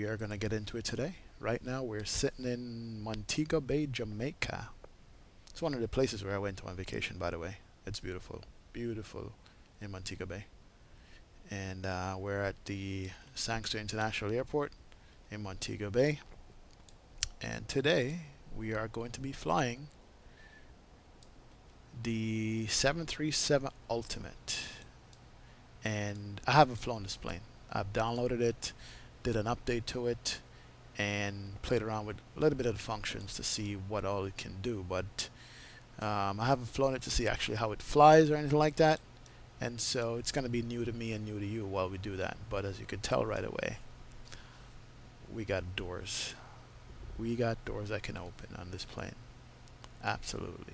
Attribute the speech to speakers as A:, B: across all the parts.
A: we are going to get into it today. Right now we're sitting in Montego Bay, Jamaica. It's one of the places where I went on vacation, by the way. It's beautiful, beautiful in Montego Bay. And we're at the Sangster International Airport in Montego Bay. And today we are going to be flying the 737 Ultimate. And I haven't flown this plane. I've downloaded it, did an update to it, and played around with a little bit of the functions to see what all it can do. But I haven't flown it to see actually how it flies or anything like that. And so it's going to be new to me and new to you while we do that. But as you can tell right away, we got doors. We got doors that can open on this plane. Absolutely.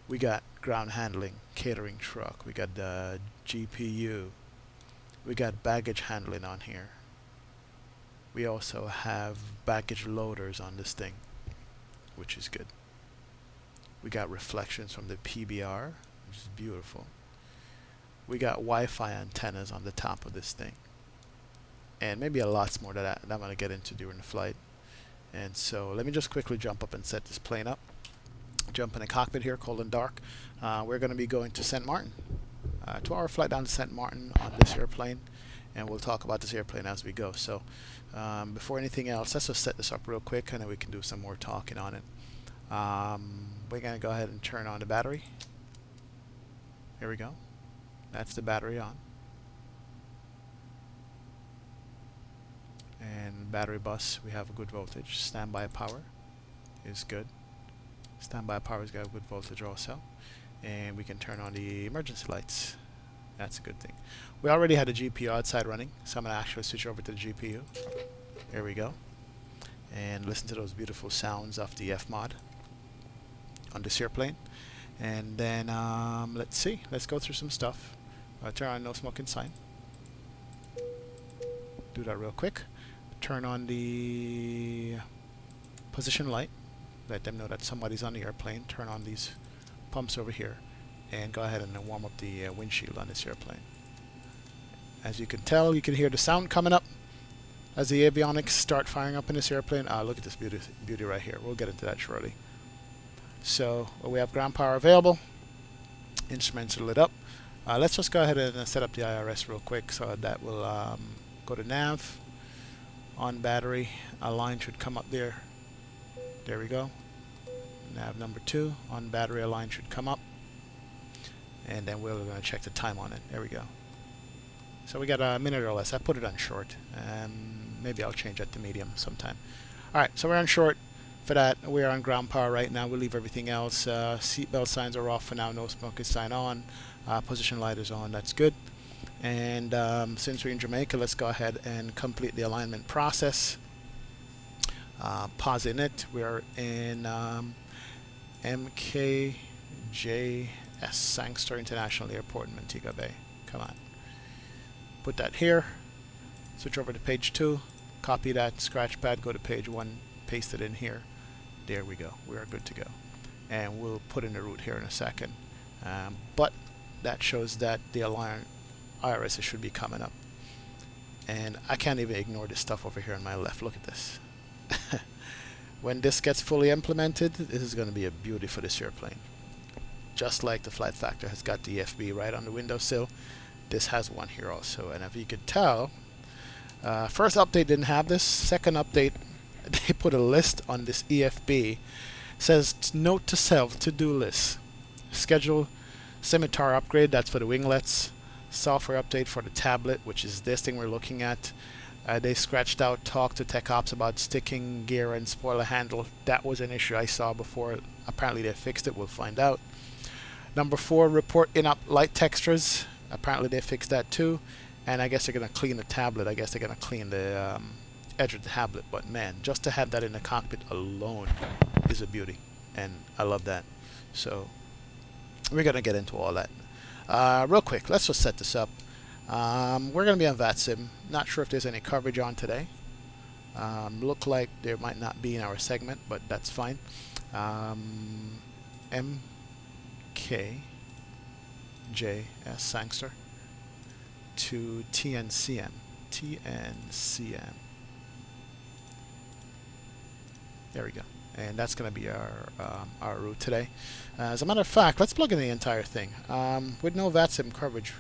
A: We got ground handling, catering truck. We got the GPU. We got baggage handling on here. We also have baggage loaders on this thing, which is good. We got reflections from the PBR, which is beautiful. We got Wi-Fi antennas on the top of this thing. And maybe a lot more that I'm going to get into during the flight. And so let me just quickly jump up and set this plane up. Jump in the cockpit here, cold and dark. We're going to be going to St Maarten. 2-hour flight down to St Maarten on this airplane. And we'll talk about this airplane as we go. So before anything else, let's just set this up real quick and then we can do some more talking on it. We're going to go ahead and turn on the battery. Here we go. That's the battery on. And battery bus, we have a good voltage. Standby power is good. Standby power has got a good voltage also. And we can turn on the emergency lights. That's a good thing. We already had a GPU outside running, so I'm going to actually switch over to the GPU. Here we go. And listen to those beautiful sounds of the F-mod on this airplane. And then let's see. Let's go through some stuff. Turn on no smoking sign. Do that real quick. Turn on the position light. Let them know that somebody's on the airplane. Turn on these pumps over here. And go ahead and warm up the windshield on this airplane. As you can tell, you can hear the sound coming up as the avionics start firing up in this airplane. Look at this beauty right here. We'll get into that shortly. So we have ground power available. Instruments are lit up. Let's just go ahead and set up the IRS real quick. So that will go to nav. On battery, a line should come up there. There we go. Nav number 2. On battery, a line should come up. And then we're going to check the time on it. There we go. So we got a minute or less. I put it on short. Maybe I'll change that to medium sometime. Alright, so we're on short. For that, we're on ground power right now. We'll leave everything else. Seatbelt signs are off for now. No smoking sign on. Position light is on. That's good. And since we're in Jamaica, let's go ahead and complete the alignment process. Pausing it. We're in MKJS Sangster International Airport in Montego Bay. Come on. Put that here. Switch over to page 2. Copy that scratch pad. Go to page 1. Paste it in here. There we go. We are good to go. And we'll put in the route here in a second. But that shows that the IRS should be coming up. And I can't even ignore this stuff over here on my left. Look at this. When this gets fully implemented, this is going to be a beauty for this airplane. Just like the Flight Factor has got the FB right on the windowsill, this has one here also. And if you could tell, first update didn't have this. Second update, they put a list on this EFB. It says note to self, to-do list. Schedule scimitar upgrade, that's for the winglets. Software update for the tablet, which is this thing we're looking at. They scratched out talk to tech ops about sticking gear and spoiler handle. That was an issue I saw before. Apparently they fixed it. We'll find out. Number 4, report in-up light textures. Apparently they fixed that too. And I guess they're going to clean the tablet. I guess they're going to clean the edge of the tablet. But man, just to have that in the cockpit alone is a beauty. And I love that. So we're going to get into all that. Real quick, let's just set this up. We're going to be on VATSIM. Not sure if there's any coverage on today. Look like there might not be in our segment, but that's fine. MKJS Sangster to TNCM. There we go. And that's going to be our route today. As a matter of fact, let's plug in the entire thing. With no VATSIM coverage,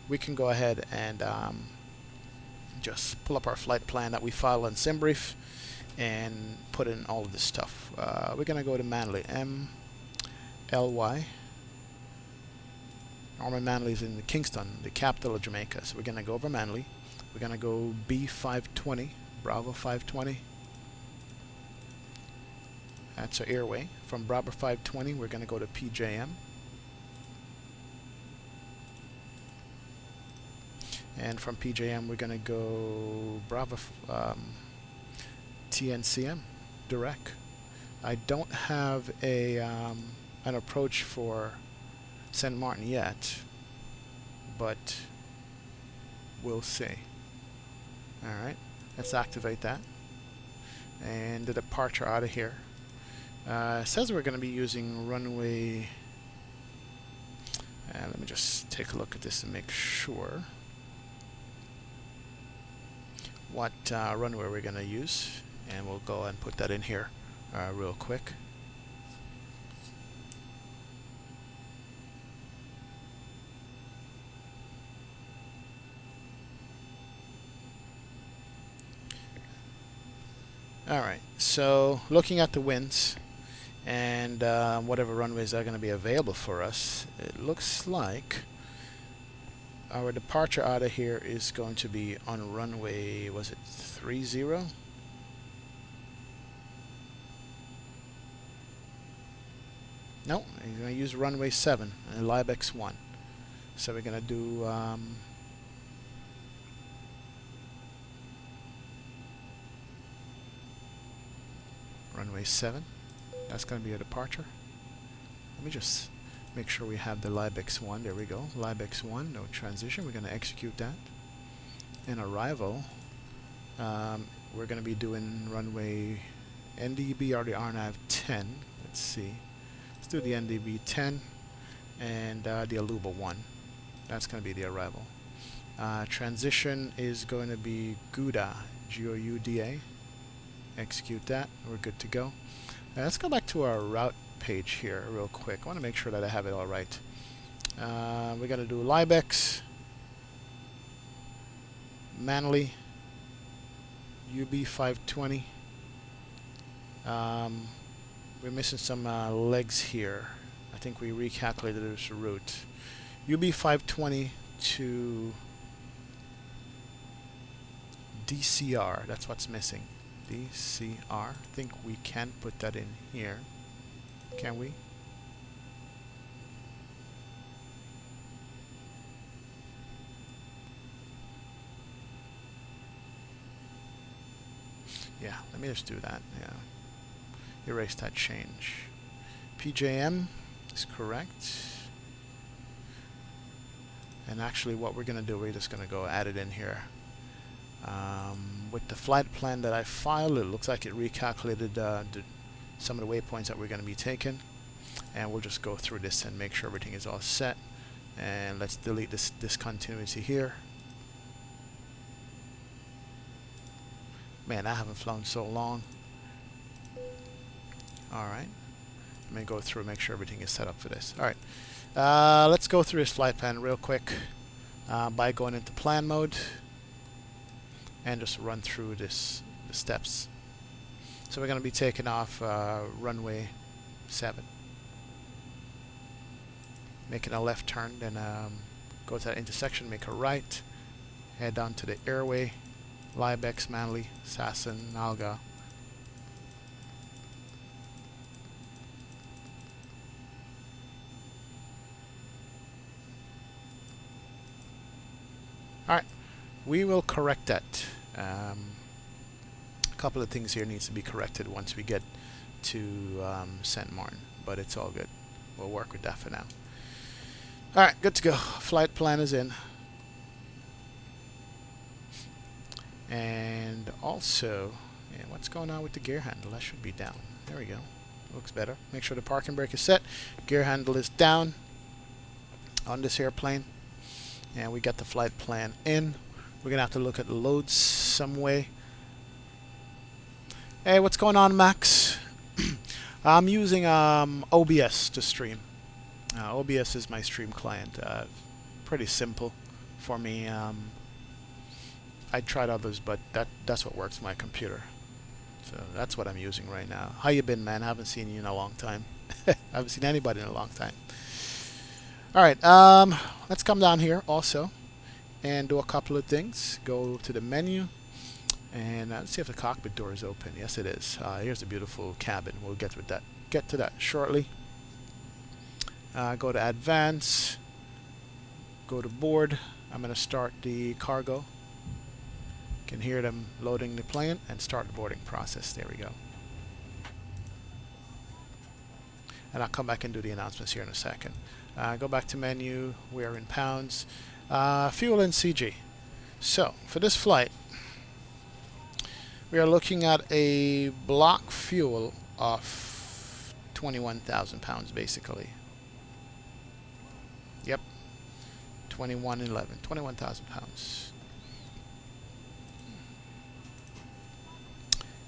A: we can go ahead and just pull up our flight plan that we filed on SimBrief and put in all of this stuff. We're going to go to Manly, M-L-Y. Norman Manly is in Kingston, the capital of Jamaica. So we're going to go over Manly. We're going to go B520, Bravo 520. That's our airway. From Bravo 520, we're going to go to PJM. And from PJM, we're going to go Bravo TNCM, direct. I don't have a an approach for St Maarten yet, but we'll see. Alright, let's activate that. And the departure out of here. It says we're going to be using runway. Let me just take a look at this and make sure what runway we're going to use. And we'll go and put that in here real quick. Alright, so looking at the winds and whatever runways are going to be available for us, it looks like our departure out of here is going to be on runway, was it 30? No, you're going to use runway 7 and Libex 1. So we're going to do runway 7. That's going to be a departure. Let me just make sure we have the Libex 1. There we go. Libex 1, no transition. We're going to execute that. And arrival, we're going to be doing runway NDB or the RNAV 10. Let's see. Let's do the NDB 10 and the Aluba 1. That's going to be the arrival. Transition is going to be Gouda, G-O-U-D-A. Execute that. We're good to go. Let's go back to our route page here real quick. I want to make sure that I have it all right. We're going to do Libex, Manly, UB520. We're missing some legs here. I think we recalculated this route. UB520 to DCR. That's what's missing. DCR. I think we can put that in here. Can we? Yeah, let me just do that. Yeah. Erase that change. PJM is correct. And actually what we're going to do, we're just going to go add it in here. With the flight plan that I filed, it looks like it recalculated some of the waypoints that we're going to be taking. And we'll just go through this and make sure everything is all set. And let's delete this discontinuity here. Man, I haven't flown so long. Alright. Let me go through and make sure everything is set up for this. Alright. Let's go through this flight plan real quick by going into plan mode and just run through the steps. So we're going to be taking off runway 7. Making a left turn, then go to that intersection, make a right, head down to the airway, Libex, Manly, Sasson, Nalga. Alright, we will correct that. A couple of things here needs to be corrected once we get to St Maarten, but it's all good. We'll work with that for now. Alright, good to go. Flight plan is in. And also, yeah, what's going on with the gear handle? That should be down. There we go. Looks better. Make sure the parking brake is set. Gear handle is down on this airplane. And we got the flight plan in. We're going to have to look at the loads some way. Hey, what's going on, Max? I'm using OBS to stream. OBS is my stream client. Pretty simple for me. I tried others, but that's what works on my computer. So that's what I'm using right now. How you been, man? I haven't seen you in a long time. I haven't seen anybody in a long time. All right, let's come down here also and do a couple of things. Go to the menu and let's see if the cockpit door is open. Yes, it is. Here's a beautiful cabin. We'll get to that shortly. Go to Advance. Go to Board. I'm going to start the cargo. You can hear them loading the plane and start the boarding process. There we go. And I'll come back and do the announcements here in a second. Go back to menu. We are in pounds. Fuel and CG. So for this flight, we are looking at a block fuel of 21,000 pounds basically. Yep. 21,000 pounds.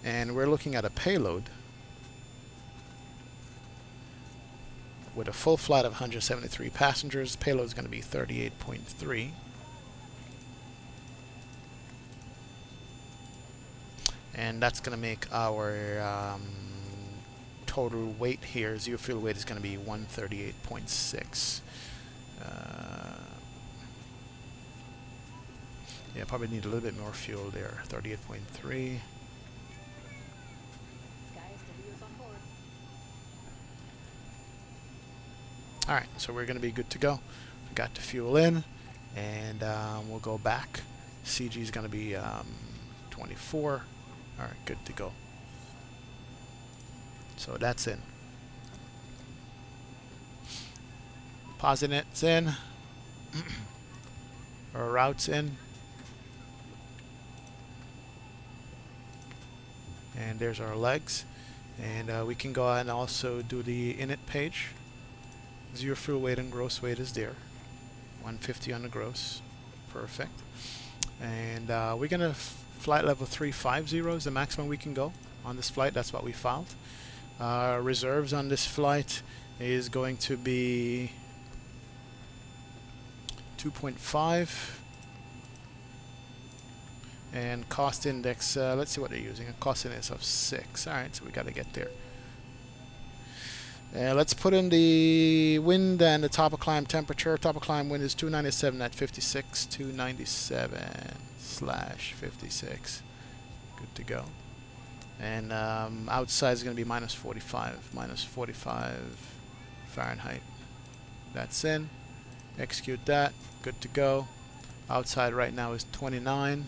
A: And we're looking at a payload with a full flight of 173 passengers. Payload is going to be 38.3. And that's going to make our total weight here, zero fuel weight, is going to be 138.6. Yeah, probably need a little bit more fuel there. 38.3. Alright, so we're going to be good to go. We got the fuel in, and we'll go back. CG is going to be 24. Alright, good to go. So that's in. Posit's in. Our route's in. And there's our legs. And we can go ahead and also do the init page. Zero fuel weight and gross weight is there. 150 on the gross. Perfect. And we're going to flight level 350 is the maximum we can go on this flight. That's what we filed. Reserves on this flight is going to be 2.5. And cost index, let's see what they're using. A cost index of 6. Alright, so we got to get there. Let's put in the wind and the top of climb temperature. Top of climb wind is 297 at 56. 297/56. Good to go. And outside is going to be minus 45. Minus 45 Fahrenheit. That's in. Execute that. Good to go. Outside right now is 29.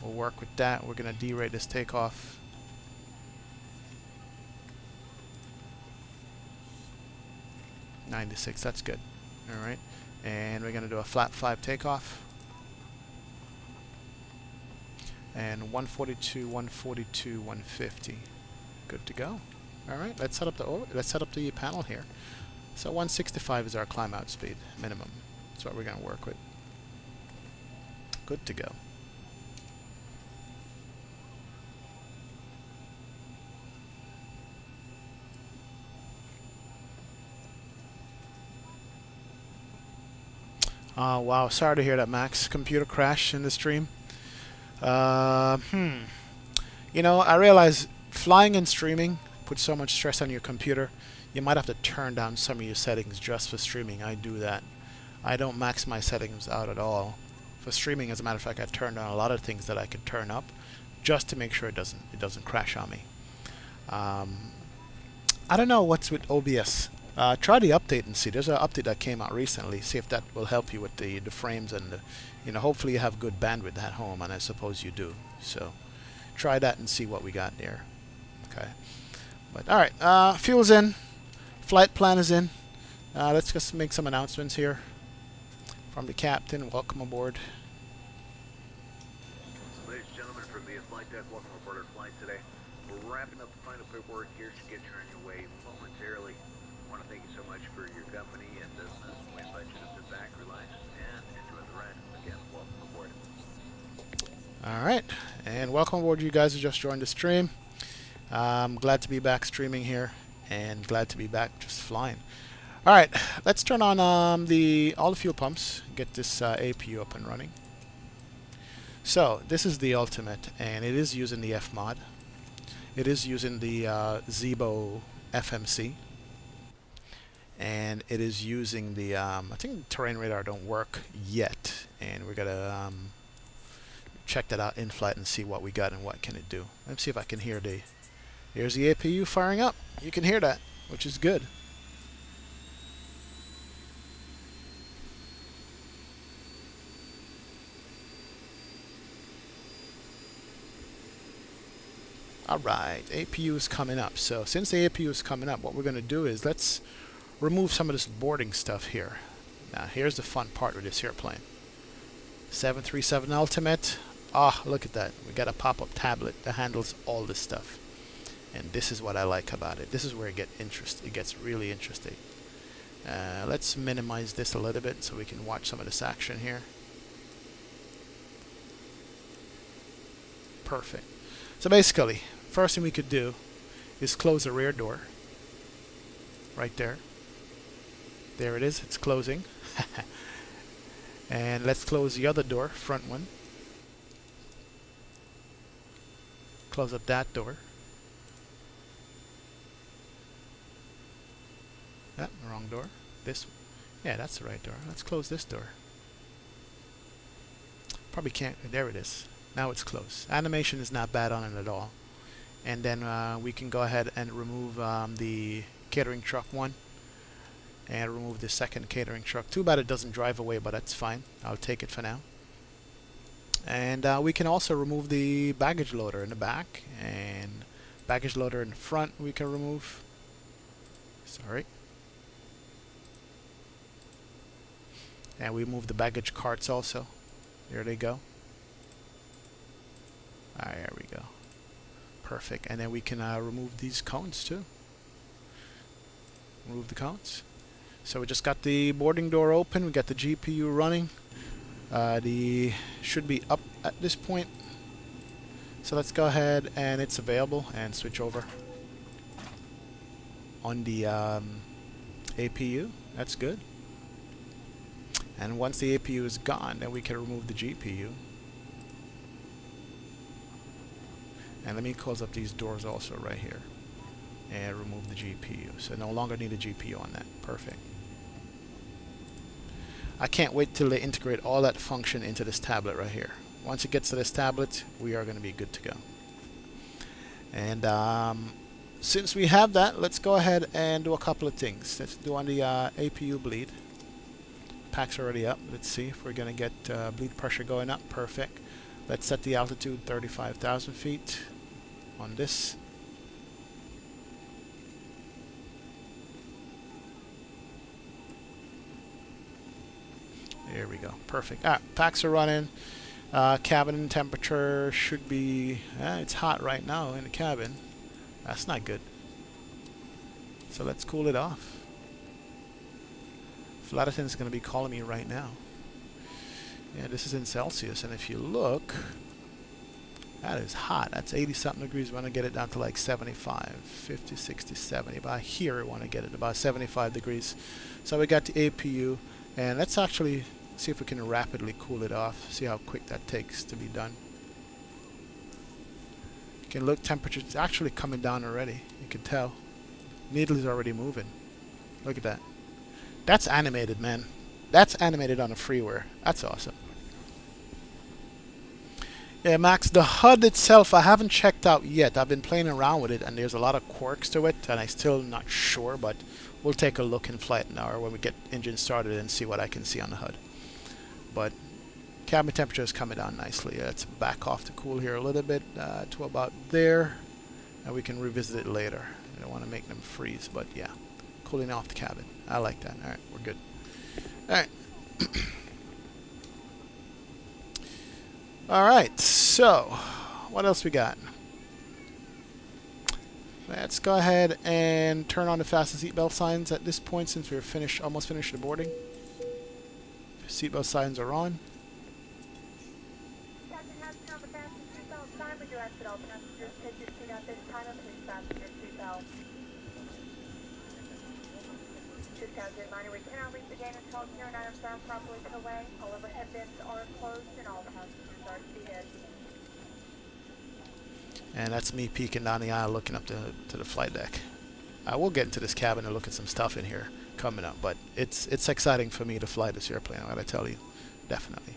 A: We'll work with that. We're going to derate this takeoff. .96, that's good. Alright. And we're going to do a flat 5 takeoff. And 142, 142, 150. Good to go. Alright, let's set up the panel here. So 165 is our climb out speed, minimum. That's what we're going to work with. Good to go. Wow, sorry to hear that, Max. Computer crash in the stream. You know, I realize flying and streaming puts so much stress on your computer. You might have to turn down some of your settings just for streaming. I do that. I don't max my settings out at all. For streaming, as a matter of fact, I turn down a lot of things that I could turn up just to make sure it doesn't crash on me. I don't know what's with OBS. Try the update and see. There's an update that came out recently. See if that will help you with the frames and the, hopefully you have good bandwidth at home, and I suppose you do. So try that and see what we got there. Okay. But all right, fuel's in, flight plan is in. Let's just make some announcements here from the captain. Welcome aboard.
B: Ladies and gentlemen, from the flight deck, welcome aboard our flight today. We're wrapping up the final paperwork here to get you on your way momentarily. I want to thank you so much for your company and business. We invite you to sit back, relax, and enjoy the ride. Again, welcome aboard.
A: All right, and welcome aboard you guys who just joined the stream. I'm glad to be back streaming here. and glad to be back, just flying. All right, let's turn on all the fuel pumps, get this APU up and running. So this is the ultimate, and it is using the F mod. It is using the Zebo FMC, and it is using the I think the terrain radar don't work yet, and we're gonna check that out in flight and see what we got and what can it do. Let's see if I can hear the. Here's the APU firing up. You can hear that, which is good. Alright, APU is coming up. So since the APU is coming up, what we're going to do is let's remove some of this boarding stuff here. Now here's the fun part with this airplane. 737 Ultimate. Ah, look at that. We got a pop-up tablet that handles all this stuff. And this is what I like about it. This is where it gets really interesting. Let's minimize this a little bit so we can watch some of this action here. Perfect. So basically, first thing we could do is close the rear door. Right there. There it is. It's closing. And let's close the other door, front one. Close up that door. Ah, wrong door. This. Yeah, that's the right door. Let's close this door. Probably can't. There it is. Now it's closed. Animation is not bad on it at all. And then we can go ahead and remove the catering truck one and remove the second catering truck. Too bad it doesn't drive away, but that's fine. I'll take it for now. And we can also remove the baggage loader in the back, and baggage loader in the front we can remove. Sorry. And we move the baggage carts also. There they go. Alright, there we go. Perfect. And then we can remove these cones too. Remove the cones. So we just got the boarding door open. We got the GPU running. The should be up at this point. So let's go ahead, and it's available, and switch over on the APU. That's good. And once the APU is gone, then we can remove the GPU. And let me close up these doors also right here and remove the GPU. So no longer need a GPU on that. Perfect. I can't wait till they integrate all that function into this tablet right here. Once it gets to this tablet, we are going to be good to go. And since we have that, let's go ahead and do a couple of things. Let's do on the APU bleed. Pack's already up. Let's see if we're going to get bleed pressure going up. Perfect. Let's set the altitude 35,000 feet on this. There we go. Perfect. Packs are running. Cabin temperature should be... it's hot right now in the cabin. That's not good. So let's cool it off. Flatterton's going to be calling me right now. Yeah, this is in Celsius, and if you look, that is hot. That's 80-something degrees. We want to get it down to like 75, 50, 60, 70. About here, we want to get it about 75 degrees. So we got the APU, and let's actually see if we can rapidly cool it off. See how quick that takes to be done. You can look, temperature's actually coming down already. You can tell. Needle is already moving. Look at that. That's animated, man. That's animated on a freeware. That's awesome. Yeah, Max, the HUD itself, I haven't checked out yet. I've been playing around with it, and there's a lot of quirks to it, and I'm still not sure, but we'll take a look in flight now, or when we get engine started and see what I can see on the HUD. But cabin temperature is coming down nicely. Let's back off to cool here a little bit to about there, and we can revisit it later. I don't want to make them freeze, but yeah, cooling off the cabin. I like that. All right, we're good. All right. All right. So, what else we got? Let's go ahead and turn on the fasten seatbelt signs at this point, since we're almost finished the boarding. Seatbelt signs are on.
C: Captain has turned the fasten seatbelt sign. We direct all passengers take your seat at this time and please fasten your seatbelt. St Maarten, we cannot leave the gate until here and items are properly put away. All overhead bins are closed and all the passengers are seated.
A: And that's me peeking down the aisle looking up to the flight deck. I will get into this cabin and look at some stuff in here coming up, but it's exciting for me to fly this airplane, I gotta tell you. Definitely.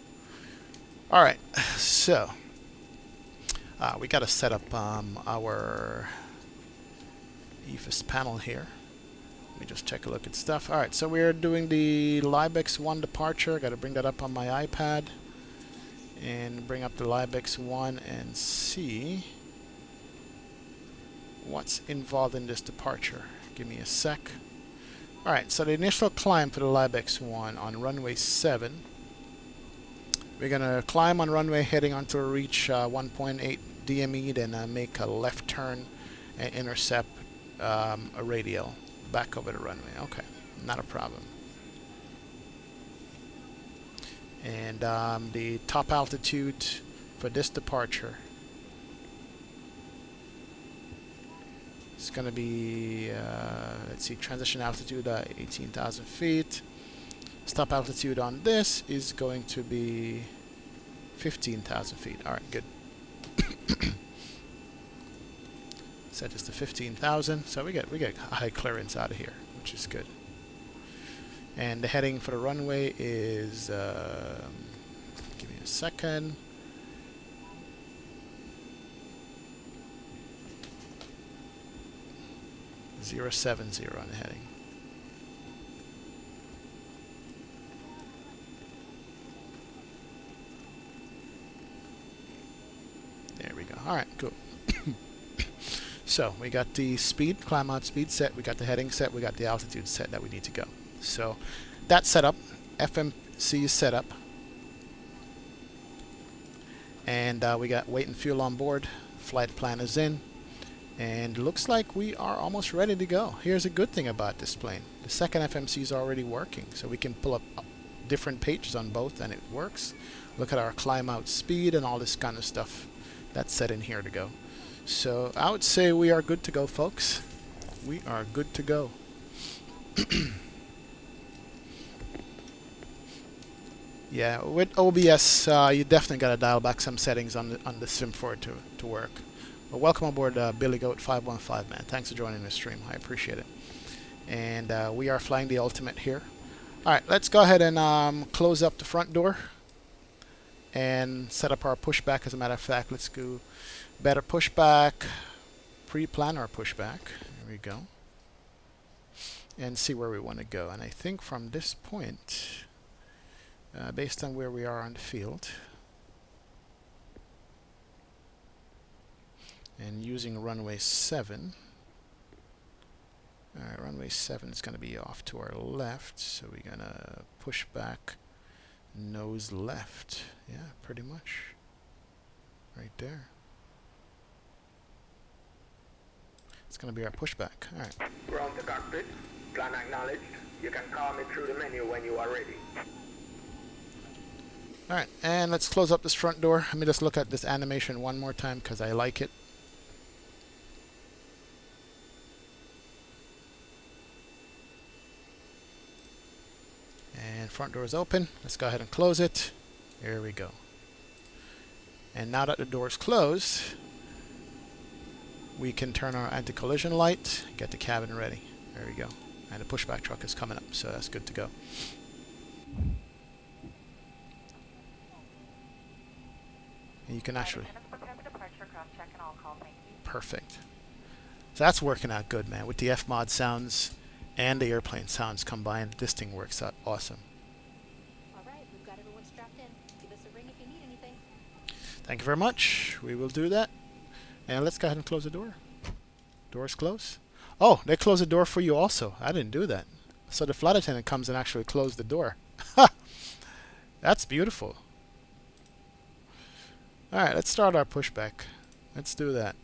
A: Alright, so we gotta set up our EFIS panel here. Let me just take a look at stuff. Alright, so we're doing the Libex 1 departure. Gotta bring that up on my iPad and bring up the Libex 1 and see what's involved in this departure. Give me a sec. Alright, so the initial climb for the Libex 1 on runway 7. We're gonna climb on runway heading until we reach 1.8 DME, then make a left turn and intercept a radial back over the runway. Okay, not a problem. And the top altitude for this departure is going to be, let's see, transition altitude 18,000 feet. Stop altitude on this is going to be 15,000 feet. All right, good. Set this to 15,000, so we get high clearance out of here, which is good. And the heading for the runway is, give me a second. .070 on the heading. There we go. All right, cool. So we got the speed, climb out speed set, we got the heading set, we got the altitude set that we need to go. So that's set up, FMC is set up, and we got weight and fuel on board, flight plan is in, and looks like we are almost ready to go. Here's a good thing about this plane. The second FMC is already working, so we can pull up different pages on both and it works. Look at our climb out speed and all this kind of stuff that's set in here to go. So I would say we are good to go, folks. We are good to go. Yeah, with OBS, you definitely got to dial back some settings on the sim for it to work. Well, welcome aboard, Billy Goat 515, man. Thanks for joining the stream. I appreciate it. And we are flying the Ultimate here. All right, let's go ahead and close up the front door and set up our pushback. As a matter of fact, let's go better pushback, pre-plan our pushback. There we go. And see where we want to go. And I think from this point, based on where we are on the field, and using runway 7, alright, runway 7 is going to be off to our left, so we're going to push back nose left. Yeah, pretty much. Right there. It's going to be our pushback. Alright.
D: Ground to cockpit. Plan acknowledged. You can call me through the menu when you are ready.
A: Alright, and let's close up this front door. Let me just look at this animation one more time because I like it. And front door is open. Let's go ahead and close it. Here we go. And now that the door is closed, we can turn our anti-collision light, get the cabin ready. There we go. And the pushback truck is coming up, so that's good to go. And you can actually... Perfect. So that's working out good, man. With the F-mod sounds and the airplane sounds combined, this thing works out awesome.
E: All right, we've got everyone strapped in. Give us a ring if you need anything.
A: Thank you very much. We will do that. And let's go ahead and close the door. Door's closed. Oh, they closed the door for you also. I didn't do that. So the flight attendant comes and actually closed the door. Ha! That's beautiful. Alright, let's start our pushback. Let's do that.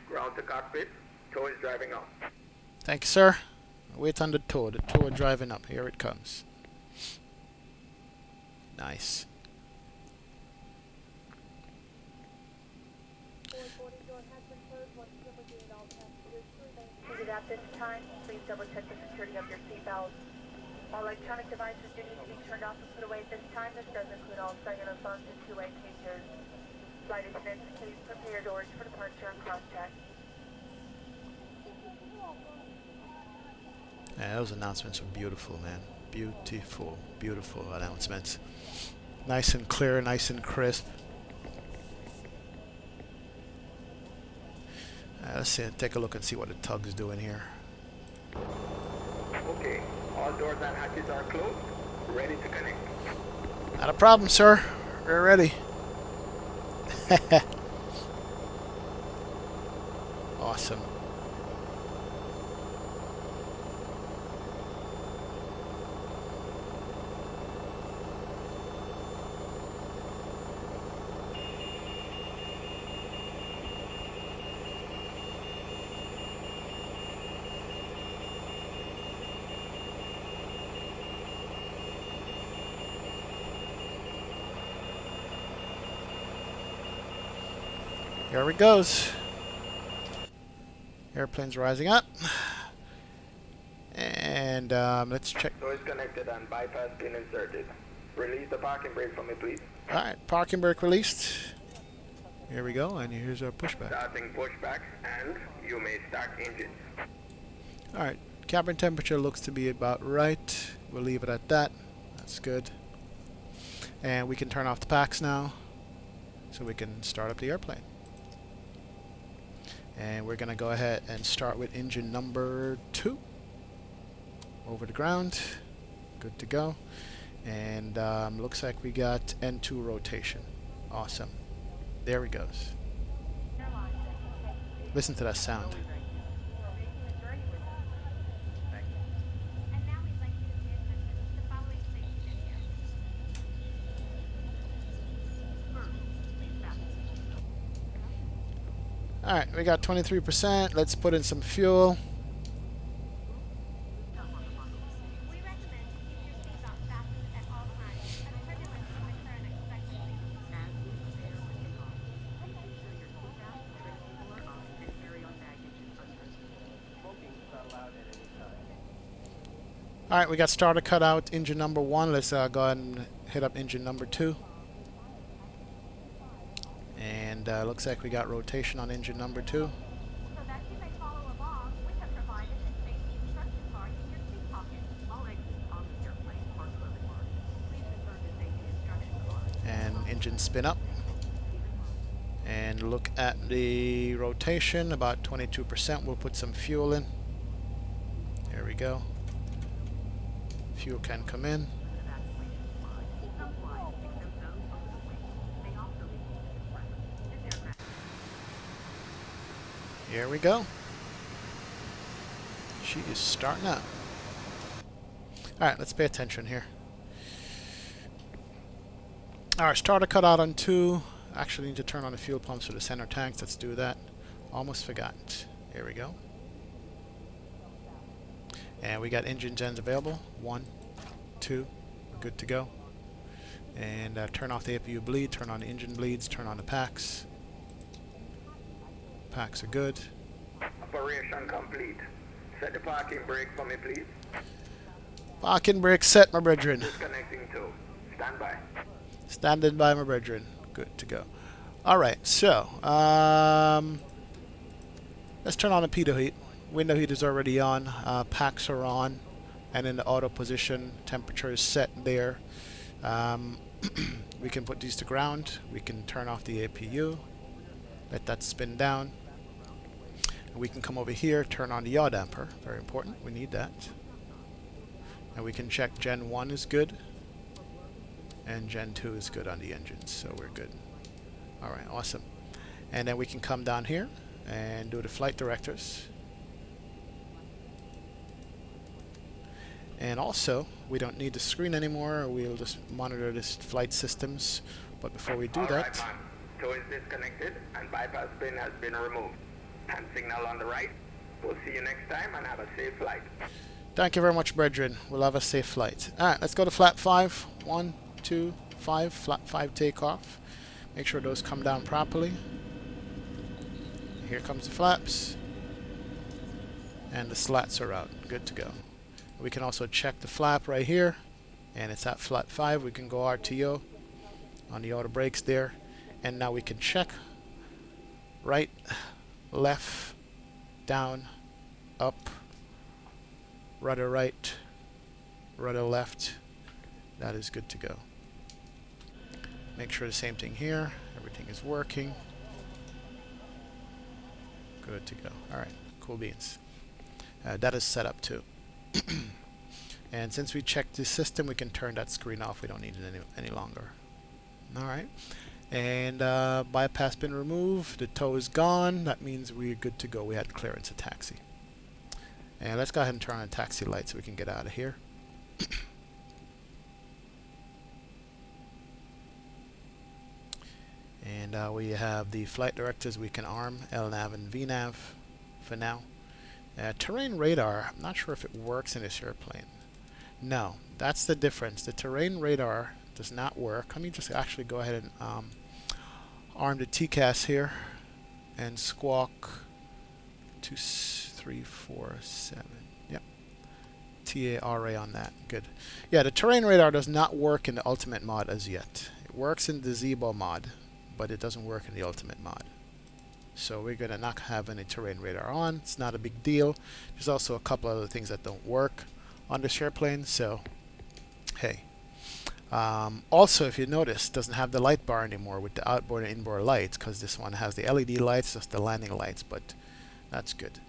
D: Ground to cockpit. Tow is driving up.
A: Thank you, sir. Wait on the tow. The tow driving up. Here it comes. Nice.
C: Seated at this time, please double check the security of your seatbelt. All electronic devices do need to be turned off and put away at this time. This does include all cellular phones and two-way cages. Flight attendants, please prepare doors for departure and cross-check.
A: Yeah, those announcements are beautiful, man. Beautiful, beautiful announcements. Nice and clear, nice and crisp. Let's see, take a look and see what the tug's doing here.
D: Okay, all doors and hatches are closed. Ready to connect.
A: Not a problem, sir. We're ready. Awesome. Here it goes. Airplane's rising up. And let's check.
D: So it's connected and bypass pin inserted. Release the parking brake for me, please.
A: Alright, parking brake released. Here we go, and here's our pushback.
D: Starting pushback, and you may start engines.
A: Alright, cabin temperature looks to be about right. We'll leave it at that. That's good. And we can turn off the packs now, so we can start up the airplane. And we're going to go ahead and start with engine number 2. Over the ground. Good to go. And looks like we got N2 rotation. Awesome. There he goes. Listen to that sound.
E: And now we'd like you to pay attention to the following safety videos.
A: Alright, we got 23%. Let's put in some fuel.
E: We recommend you keep your seatbelt fastened at all times, as turbulence can occur unexpectedly.
F: As we prepare for takeoff, please ensure your seat belt, tray table are on, and carry-on baggage is unrestricted. Smoking is not allowed at any time.
A: Alright, we got starter cut out engine number 1. Let's go ahead and hit up engine number 2. And looks like we got rotation on engine number 2.
E: So that you may follow along, we have provided a safety instruction card in your seat pocket.
F: All exits on this airplane are clearly marked. Please refer to safety instruction card.
A: And engine spin up. And look at the rotation, about 22%. We'll put some fuel in. There we go. Fuel can come in.
F: Evacuation flight. Some flights exempt those overweight. May also be used as express. This aircraft.
A: Here we go. She is starting up. Alright, let's pay attention here. Alright, starter cut out on 2. Actually need to turn on the fuel pumps for the center tanks. Let's do that. Almost forgot. Here we go. And we got engine gens available. 1, 2, good to go. And turn off the APU bleed, turn on the engine bleeds, turn on the packs. Packs are good.
D: Operation complete. Set the parking brake for me, please.
A: Parking brake set, my brethren.
D: Disconnecting to. Stand by.
A: Standing by, my brethren. Good to go. Alright, so let's turn on the pitot heat. Window heat is already on. Packs are on. And in the auto position, temperature is set there. We can put these to ground. We can turn off the APU. Let that spin down. And we can come over here, turn on the yaw damper. Very important. We need that. And we can check Gen 1 is good. And Gen 2 is good on the engines. So we're good. Alright, awesome. And then we can come down here and do the flight directives. And also, we don't need the screen anymore. We'll just monitor this flight systems. But before we do
D: All right,
A: that,
D: man. Tow is disconnected and bypass pin has been removed. Hand signal on the right. We'll see you next time and have a safe flight.
A: thank you very much, brethren. We'll have a safe flight. Alright, let's go to flap 5. 1, 2, 5. Flap 5 takeoff. Make sure those come down properly. Here comes the flaps. And the slats are out. Good to go. We can also check the flap right here. And it's at flat 5. We can go RTO on the auto brakes there. And now we can check right, left, down, up, rudder right, rudder left. That is good to go. Make sure the same thing here. Everything is working. Good to go. Alright, cool beans. That is set up too. And since we checked the system, we can turn that screen off. We don't need it any longer. Alright. And bypass been removed. The tow is gone. That means we're good to go. We had clearance of taxi. And let's go ahead and turn on taxi light so we can get out of here. And we have the flight directives we can arm, LNAV and VNAV for now. Terrain radar, I'm not sure if it works in this airplane. No, that's the difference. The terrain radar does not work. Let me just actually go ahead and arm the TCAS here and squawk 2, 3, 4, 7. Yep. TARA on that. Good. Yeah, the terrain radar does not work in the ultimate mod as yet. It works in the Zebo mod, but it doesn't work in the ultimate mod. So we're going to not have any terrain radar on. It's not a big deal. There's also a couple other things that don't work on this airplane, so hey. Also, if you notice, it doesn't have the light bar anymore with the outboard and inboard lights, because this one has the LED lights, just the landing lights, but that's good.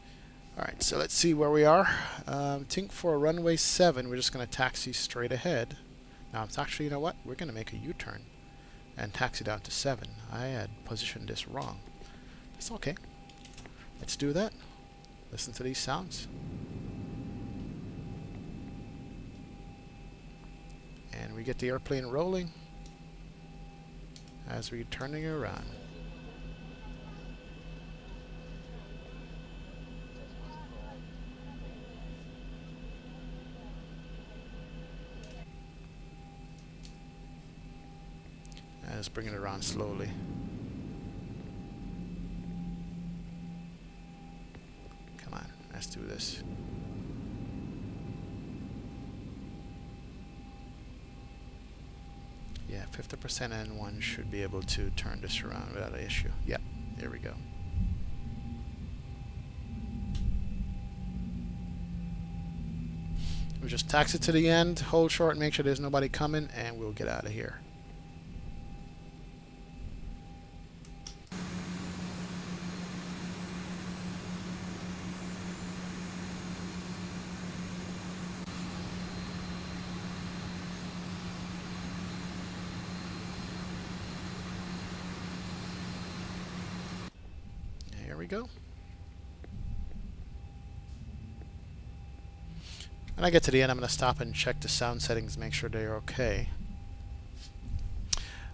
A: Alright, so let's see where we are. I think for runway 7, we're just going to taxi straight ahead. Now, it's actually, you know what? We're going to make a U-turn and taxi down to 7. I had positioned this wrong. It's okay. Let's do that. Listen to these sounds. And we get the airplane rolling as we're turning around. And let's bring it around slowly. Come on, let's do this. Yeah, 50% N1 should be able to turn this around without an issue. Yep, there we go. We'll just taxi to the end, hold short, make sure there's nobody coming, and we'll get out of here. There we go. When I get to the end, I'm going to stop and check the sound settings, make sure they're okay.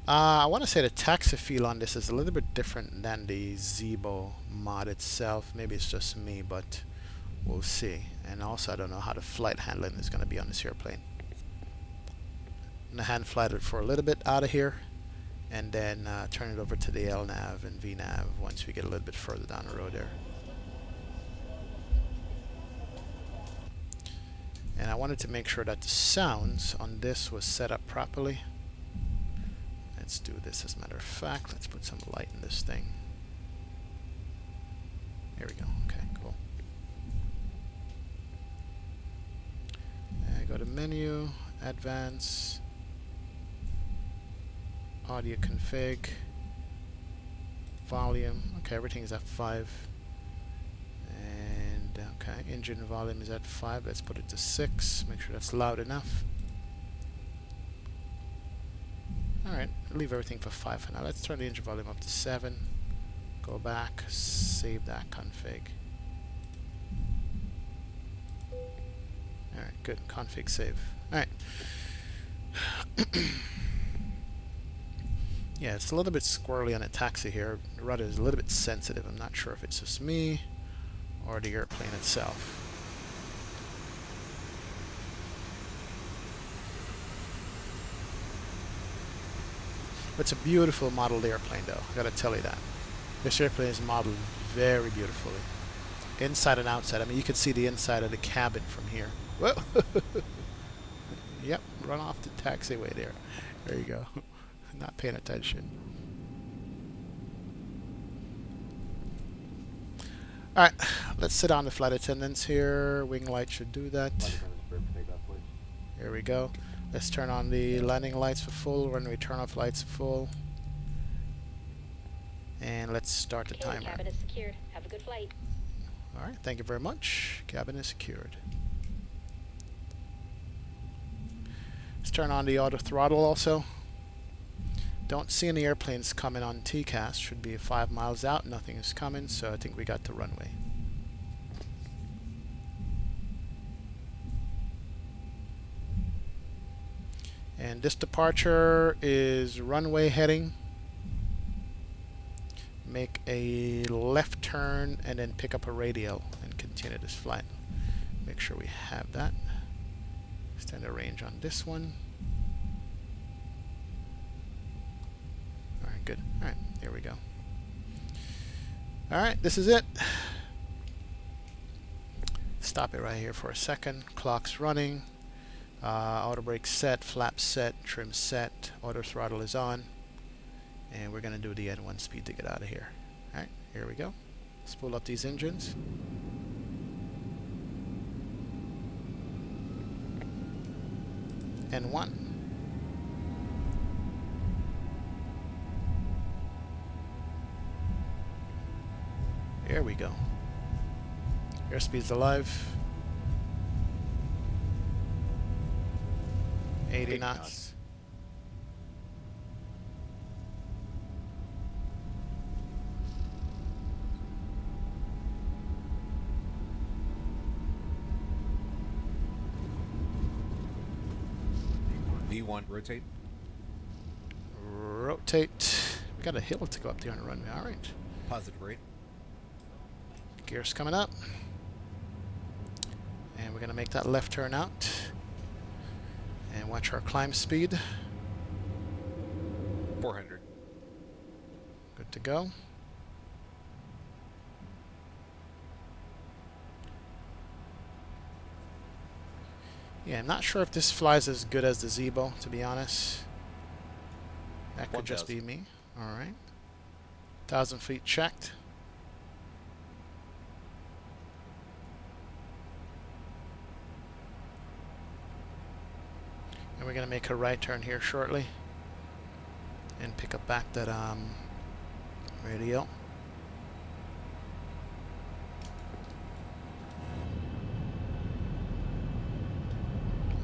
A: I want to say the taxi feel on this is a little bit different than the Zebo mod itself. Maybe it's just me, but we'll see. And also, I don't know how the flight handling is going to be on this airplane. I'm going to hand flight it for a little bit out of here, and then turn it over to the LNAV and VNAV once we get a little bit further down the road there. And I wanted to make sure that the sounds on this was set up properly. Let's do this as a matter of fact. Let's put some light in this thing. There we go. Okay, cool. And go to menu, advance, audio config, volume. Okay, everything is at 5. And okay, engine volume is at 5. Let's put it to 6. Make sure that's loud enough. Alright, leave everything for 5 for now. Let's turn the engine volume up to 7. Go back, save that config. Alright, good. Config save. Alright. Yeah, it's a little bit squirrely on a taxi here. The rudder is a little bit sensitive. I'm not sure if it's just me or the airplane itself. But it's a beautiful modeled airplane though, I gotta tell you that. This airplane is modeled very beautifully. Inside and outside. I mean, you can see the inside of the cabin from here. Whoa! Yep, run off the taxiway there. There you go. Not paying attention. Alright, let's sit on the flight attendants here. Wing light should do that. Here we go. Let's turn on the landing lights for full, runway turn off lights for full. And let's start the timer.
G: Cabin is secured. Have a good flight.
A: Alright, thank you very much. Cabin is secured. Let's turn on the auto throttle also. Don't see any airplanes coming on TCAS. Should be 5 miles out. Nothing is coming, so I think we got the runway. And this departure is runway heading. Make a left turn and then pick up a radial and continue this flight. Make sure we have that. Extend the range on this one. Alright, good. Alright, here we go. Alright, this is it. Stop it right here for a second. Clock's running. Auto brake set, flap set, trim set, auto throttle is on. And we're going to do the N1 speed to get out of here. Alright, here we go. Let's pull up these engines. N1. Here we go. Airspeed's alive. 80 knots.
H: V1, rotate.
A: Rotate. We got a hill to go up there on the runway. All right.
H: Positive rate.
A: Gears coming up. And we're going to make that left turn out. And watch our climb speed.
H: 400.
A: Good to go. Yeah, I'm not sure if this flies as good as the Zebo, to be honest. That could just be me. Alright. 1,000 feet checked. And we're going to make a right turn here shortly. And pick up back that radial.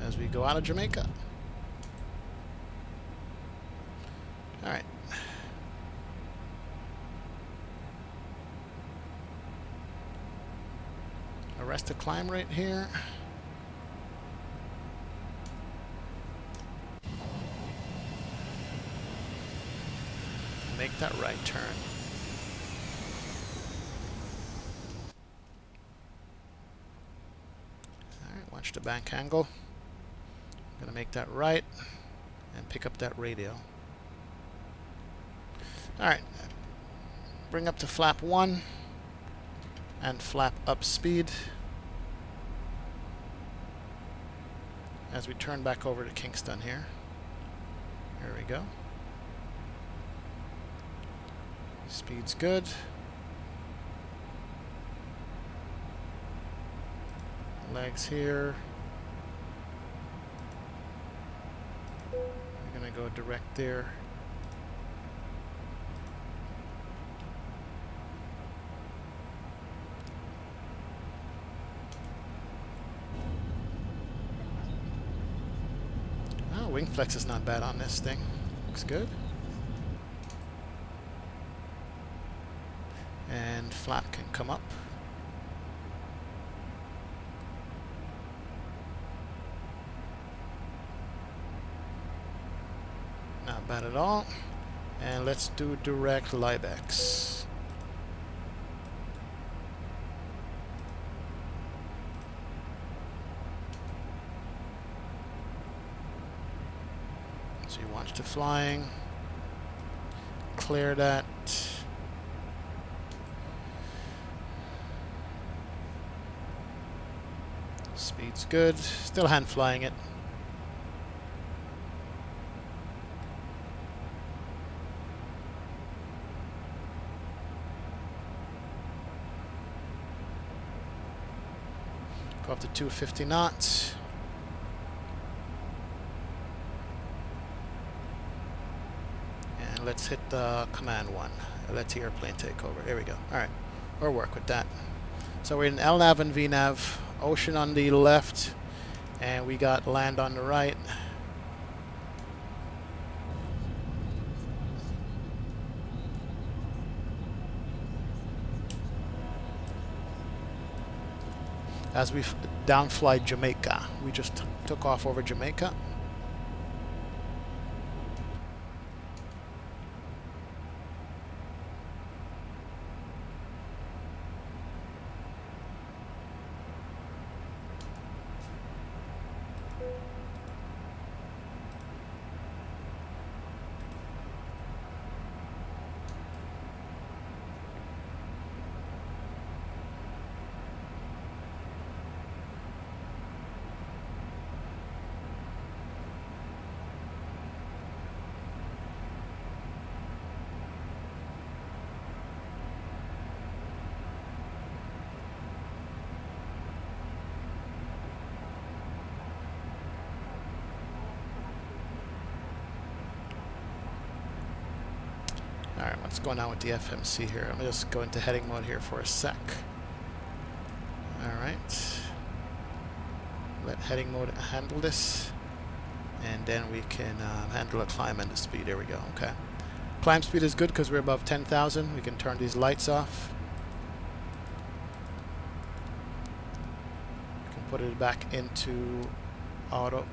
A: As we go out of Jamaica. Alright. Arrest the climb right here. Make that right turn. Alright, watch the bank angle. I'm gonna make that right and pick up that radial. Alright, bring up to flap 1 and flap up speed as we turn back over to Kingston here. Here we go. Speed's good. Legs here. We're gonna go direct there. Oh, wing flex is not bad on this thing. Looks good. And flap can come up. Not bad at all. And let's do direct Libex. So you watch the flying. Clear that. Speed's good. Still hand flying it. Go up to 250 knots. And let's hit the command one. Let's airplane take over. Here we go. Alright. We'll work with that. So we're in LNAV and VNAV. Ocean on the left. And we got land on the right. As we downfly Jamaica. We just took off over Jamaica. Alright, what's going on with the FMC here? I'm just go into heading mode here for a sec. Alright. Let heading mode handle this. And then we can handle a climb and the speed. There we go. Okay. Climb speed is good because we're above 10,000. We can turn these lights off. We can put it back into auto.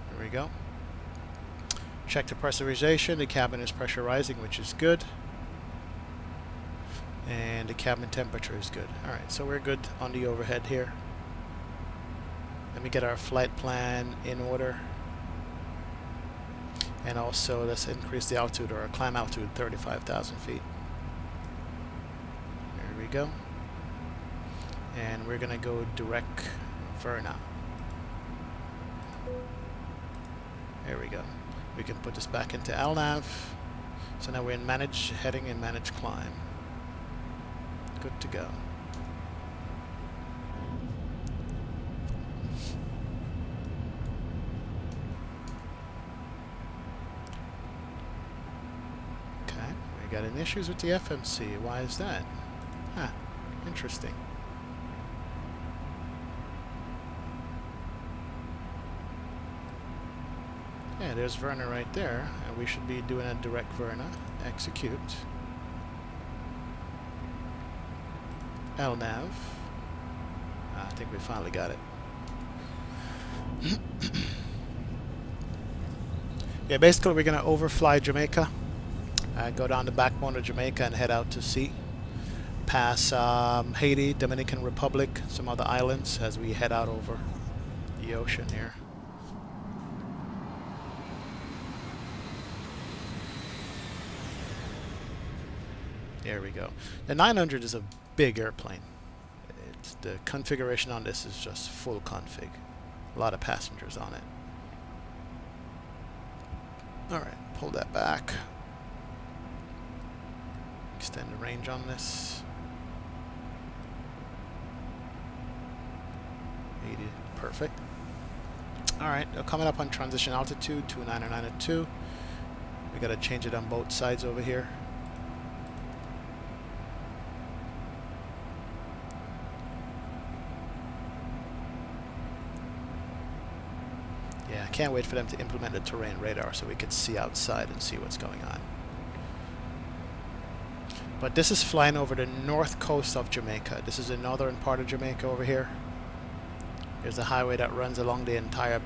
A: There we go. Check the pressurization. The cabin is pressurizing, which is good. And the cabin temperature is good. Alright, so we're good on the overhead here. Let me get our flight plan in order. And also, let's increase the altitude, or our climb altitude, 35,000 feet. There we go. And we're going to go direct Verna. There we go. We can put this back into LNAV. So now we're in manage heading and manage climb. Good to go. Okay, we got any issues with the FMC. Why is that? Huh, interesting. Yeah, there's Verna right there, and we should be doing a direct Verna. Execute. LNAV. I think we finally got it. Yeah, basically we're going to overfly Jamaica. Go down the backbone of Jamaica and head out to sea. Pass Haiti, Dominican Republic, some other islands as we head out over the ocean here. There we go. The 900 is a big airplane. The configuration on this is just full config. A lot of passengers on it. Alright, pull that back. Extend the range on this. 80, perfect. Alright, coming up on transition altitude, 29902. We gotta change it on both sides over here. Yeah, I can't wait for them to implement the terrain radar so we could see outside and see what's going on. But this is flying over the north coast of Jamaica. This is the northern part of Jamaica over here. There's a highway that runs along the entire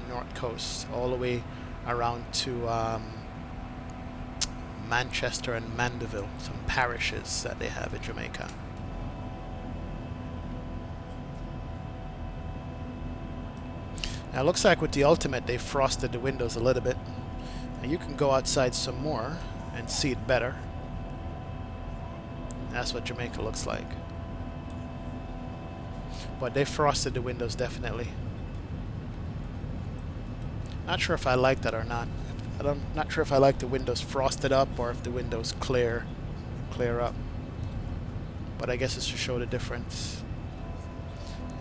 A: north coast, all the way around to Manchester and Mandeville, some parishes that they have in Jamaica. Now it looks like with the Ultimate they frosted the windows a little bit. And you can go outside some more and see it better. That's what Jamaica looks like. But they frosted the windows definitely. Not sure if I like that or not. Not sure if I like the windows frosted up or if the windows clear up. But I guess it's to show the difference.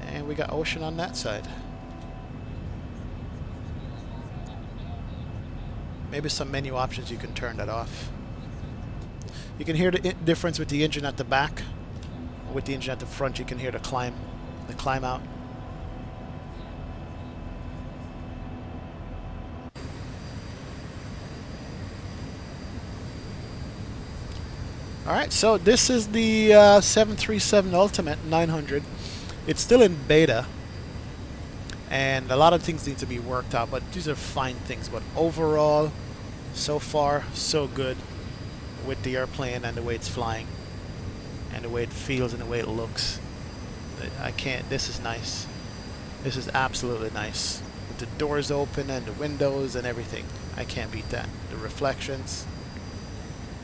A: And we got ocean on that side. Maybe some menu options you can turn that off. You can hear the difference with the engine at the back. With the engine at the front, you can hear the climb out. Alright, so this is the 737 Ultimate 900. It's still in beta, and a lot of things need to be worked out, but these are fine things. But overall, so far, so good with the airplane and the way it's flying, and the way it feels and the way it looks. This is nice. This is absolutely nice. With the doors open and the windows and everything. I can't beat that. The reflections.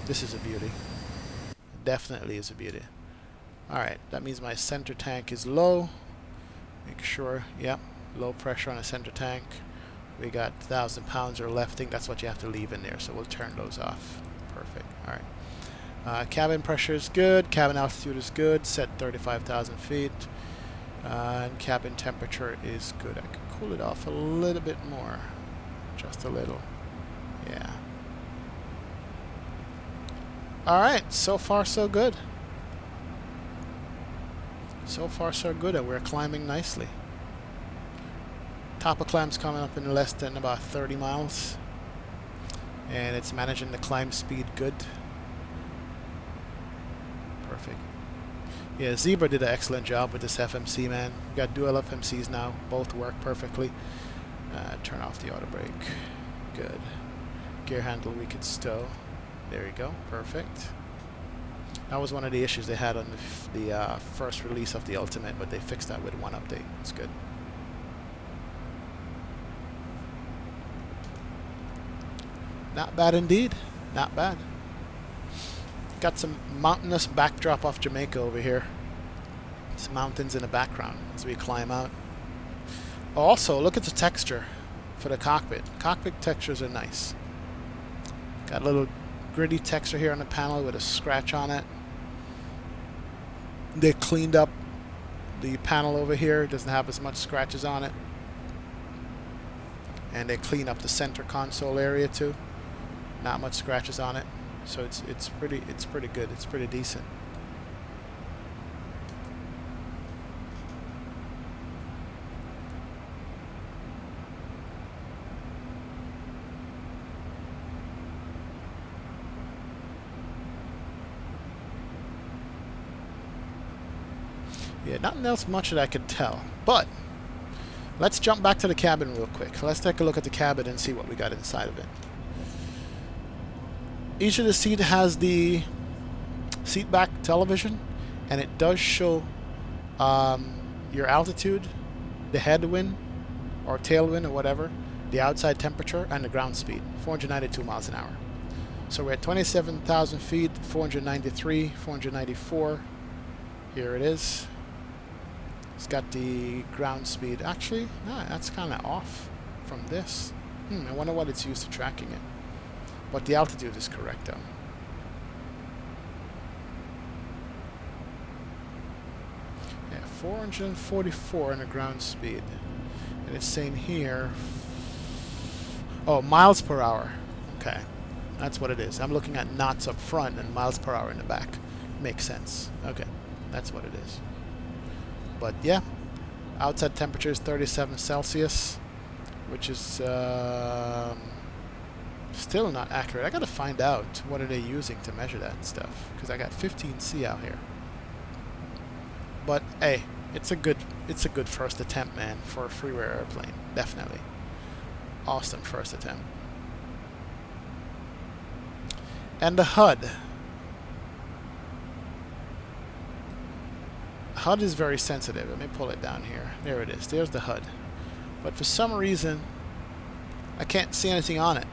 A: This is a beauty. Definitely is a beauty. Alright, that means my center tank is low. Make sure, yep, low pressure on the center tank. We got 1,000 pounds or left. I think that's what you have to leave in there, so we'll turn those off. Perfect. Alright. Cabin pressure is good. Cabin altitude is good. Set 35,000 feet. And cabin temperature is good. I can cool it off a little bit more. Just a little. Yeah. Alright, so far so good. So far so good, and we're climbing nicely. Top of climb's coming up in less than about 30 miles. And it's managing the climb speed good. Perfect. Yeah, Zebra did an excellent job with this FMC, man. We got dual FMCs now. Both work perfectly. Turn off the auto brake. Good. Gear handle we could stow. There we go. Perfect. That was one of the issues they had on the first release of the Ultimate, but they fixed that with one update. It's good. Not bad indeed. Not bad. Got some mountainous backdrop off Jamaica over here. Some mountains in the background as we climb out. Also, look at the texture for the cockpit. Cockpit textures are nice. Got a little gritty texture here on the panel with a scratch on it. They cleaned up the panel over here. It doesn't have as much scratches on it. And they clean up the center console area too. Not much scratches on it. So it's pretty good. It's pretty decent. Yeah, nothing else much that I could tell. But let's jump back to the cabin real quick. Let's take a look at the cabin and see what we got inside of it. Each of the seat has the seat back television, and it does show your altitude, the headwind or tailwind or whatever, the outside temperature, and the ground speed, 492 miles an hour. So we're at 27,000 feet, 493, 494. Here it is. It's got the ground speed. Actually, no, that's kind of off from this. I wonder what it's used to tracking it. But the altitude is correct though. Yeah, 444 in the ground speed. And it's saying here, oh, miles per hour. Okay, that's what it is. I'm looking at knots up front and miles per hour in the back. Makes sense. Okay, that's what it is. But yeah, outside temperature is 37 Celsius, which is still not accurate. I gotta find out what are they using to measure that stuff, because I got 15C out here. But hey, it's a good first attempt, man, for a freeware airplane. Definitely awesome first attempt. And the HUD. HUD is very sensitive. Let me pull it down here. There it is. There's the HUD. But for some reason, I can't see anything on it.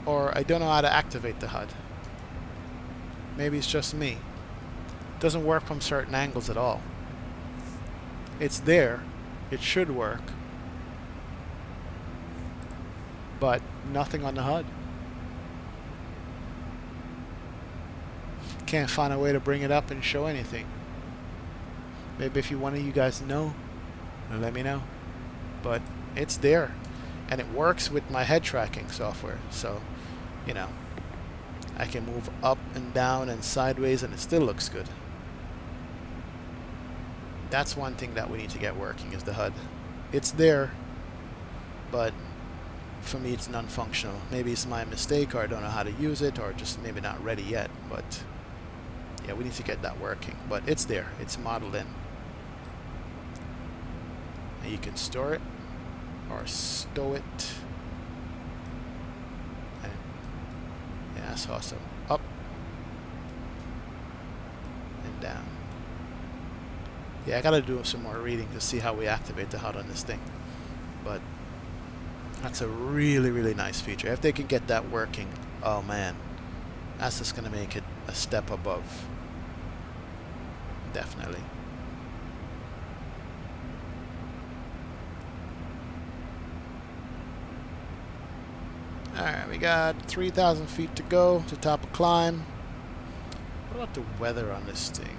A: Or I don't know how to activate the HUD. Maybe it's just me. It doesn't work from certain angles at all. It's there. It should work. But nothing on the HUD. Can't find a way to bring it up and show anything. Maybe if one of you guys know, let me know. But it's there. And it works with my head tracking software. So, you know, I can move up and down and sideways and it still looks good. That's one thing that we need to get working is the HUD. It's there, but for me it's non-functional. Maybe it's my mistake, or I don't know how to use it, or just maybe not ready yet. But yeah, we need to get that working. But it's there. It's modeled in. And you can store it or stow it. And yeah, that's awesome. Up and down. Yeah, I gotta do some more reading to see how we activate the HUD on this thing. But that's a really, really nice feature. If they can get that working, oh man, that's just gonna make it a step above. Definitely. Alright, we got 3,000 feet to go to top of climb. What about the weather on this thing?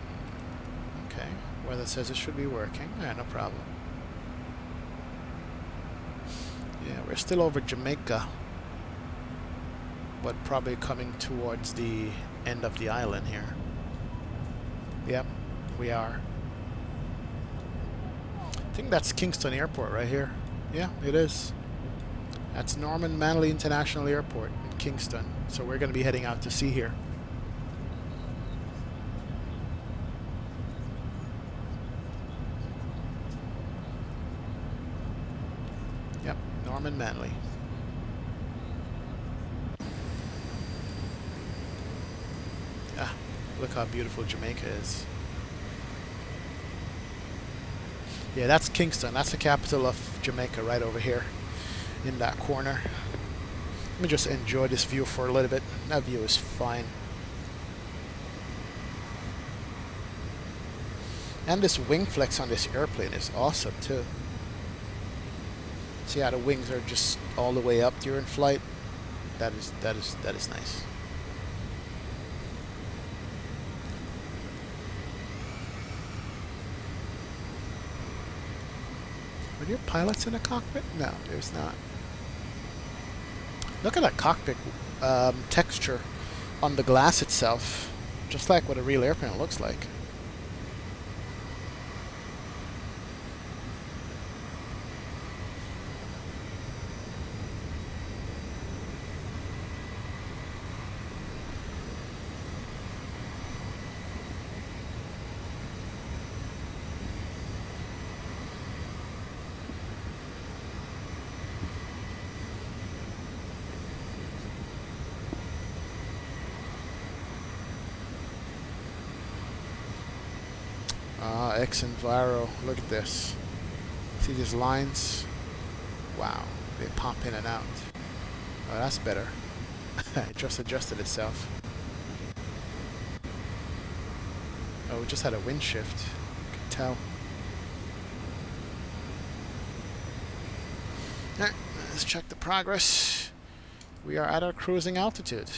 A: Okay, weather says it should be working. Yeah, no problem. Yeah, we're still over Jamaica, but probably coming towards the end of the island here. Yep, we are. I think that's Kingston Airport right here. Yeah, it is. That's Norman Manley International Airport in Kingston. So we're going to be heading out to sea here. Yep, Norman Manley. Ah, look how beautiful Jamaica is. Yeah, that's Kingston. That's the capital of Jamaica right over here in that corner. Let me just enjoy this view for a little bit. That view is fine. And this wing flex on this airplane is awesome too. See how the wings are just all the way up during flight? That is nice. Are there pilots in the cockpit? No, there's not. Look at that cockpit texture on the glass itself. Just like what a real airplane looks like. X Enviro, look at this. See these lines? Wow, they pop in and out. Oh, that's better. It just adjusted itself. Oh, we just had a wind shift. You can tell. Alright, let's check the progress. We are at our cruising altitude.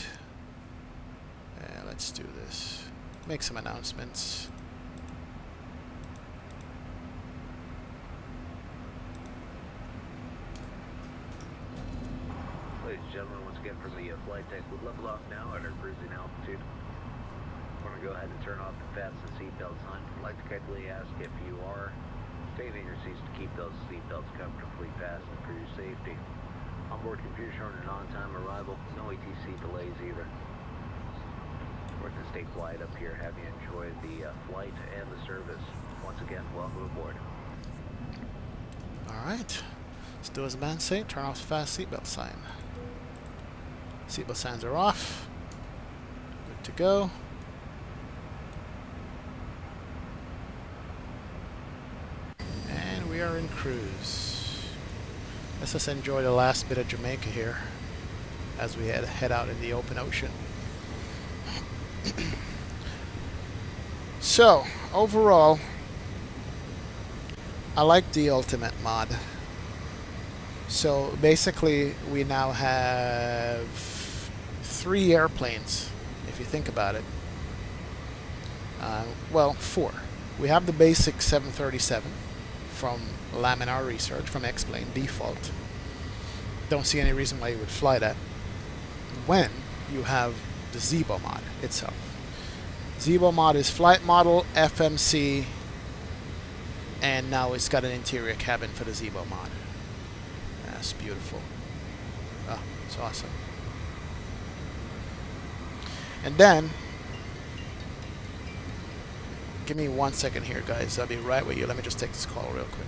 A: Let's do this. Make some announcements.
B: Ladies and gentlemen, once again from the flight deck, we'll level off now at our cruising altitude. We're going to go ahead and turn off the fasten seatbelt sign. I'd like to kindly ask if you are staying in your seats to keep those seatbelts comfortably fastened for your safety. Onboard computer showing an on-time arrival, no ATC delays either. We're going to stay quiet up here, have you enjoy the flight and the service. Once again, welcome aboard.
A: Alright, let's do as the man say, turn off the fast seatbelt sign. Seatbelt signs are off. Good to go. And we are in cruise. Let's just enjoy the last bit of Jamaica here as we head out in the open ocean. So, overall, I like the Ultimate mod. So basically, we now have 3 airplanes, if you think about it. Well, 4. We have the basic 737 from Laminar Research, from X-Plane, default. Don't see any reason why you would fly that when you have the Zebo mod itself. Zebo mod is flight model, FMC, and now it's got an interior cabin for the Zebo mod. That's beautiful. Oh, it's awesome. And then, give me 1 second here, guys. I'll be right with you. Let me just take this call real quick.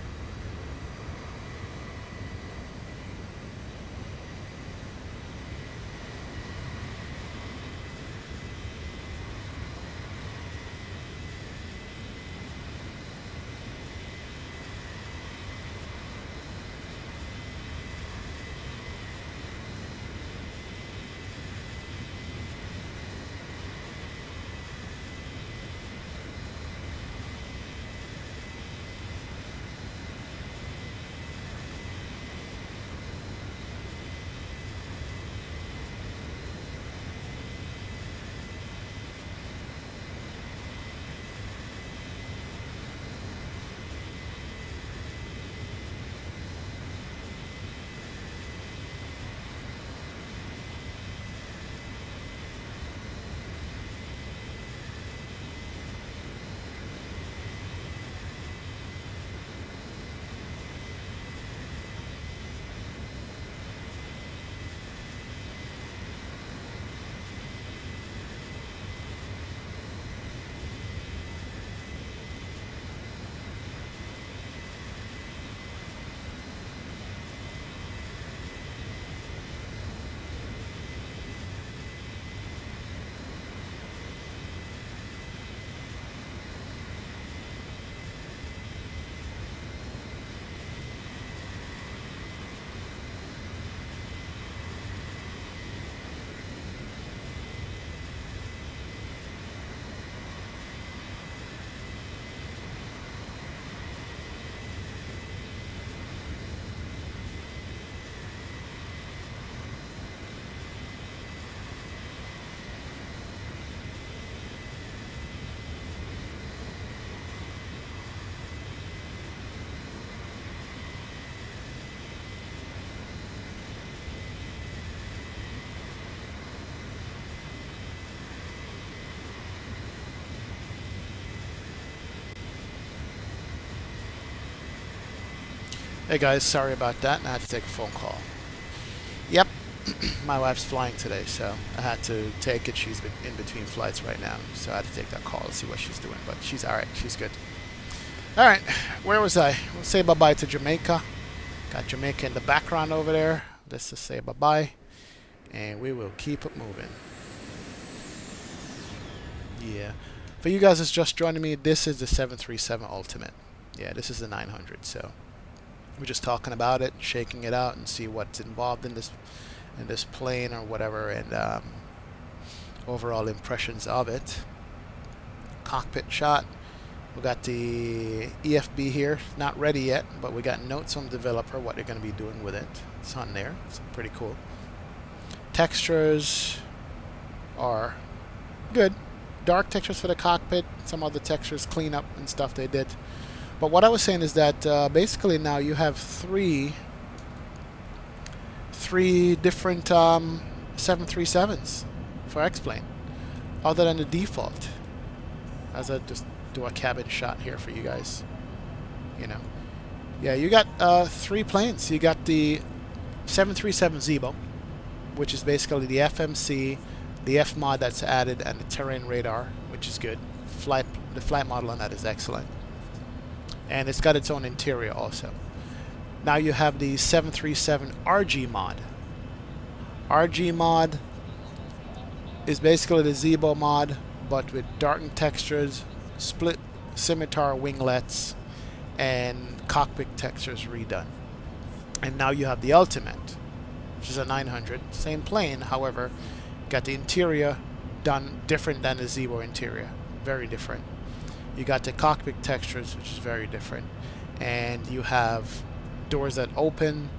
A: Hey guys, sorry about that. I had to take a phone call. Yep, my wife's flying today, so I had to take it. She's in between flights right now, so I had to take that call to see what she's doing. But she's alright, she's good. Alright, where was I? We'll say bye-bye to Jamaica. Got Jamaica in the background over there. Let's just say bye-bye, and we will keep it moving. Yeah. For you guys that's just joining me, this is the 737 Ultimate. Yeah, this is the 900, so we're just talking about it, shaking it out, and see what's involved in this plane or whatever, and overall impressions of it. Cockpit shot. We got the EFB here, not ready yet, but we got notes from the developer what they're going to be doing with it. It's on there. It's pretty cool. Textures are good. Dark textures for the cockpit. Some other textures, cleanup and stuff they did. But what I was saying is that basically now you have three different 737s for X-Plane, other than the default. As I just do a cabin shot here for you guys, you know. Yeah, you got 3 planes. You got the 737 Zebo, which is basically the FMC, the F mod that's added, and the terrain radar, which is good. The flight model on that is excellent. And it's got its own interior also. Now you have the 737 RG mod. RG mod is basically the Zebo mod, but with darkened textures, split scimitar winglets, and cockpit textures redone. And now you have the Ultimate, which is a 900, same plane, however, got the interior done different than the Zebo interior, very different. You got the cockpit textures, which is very different. and you have doors that open,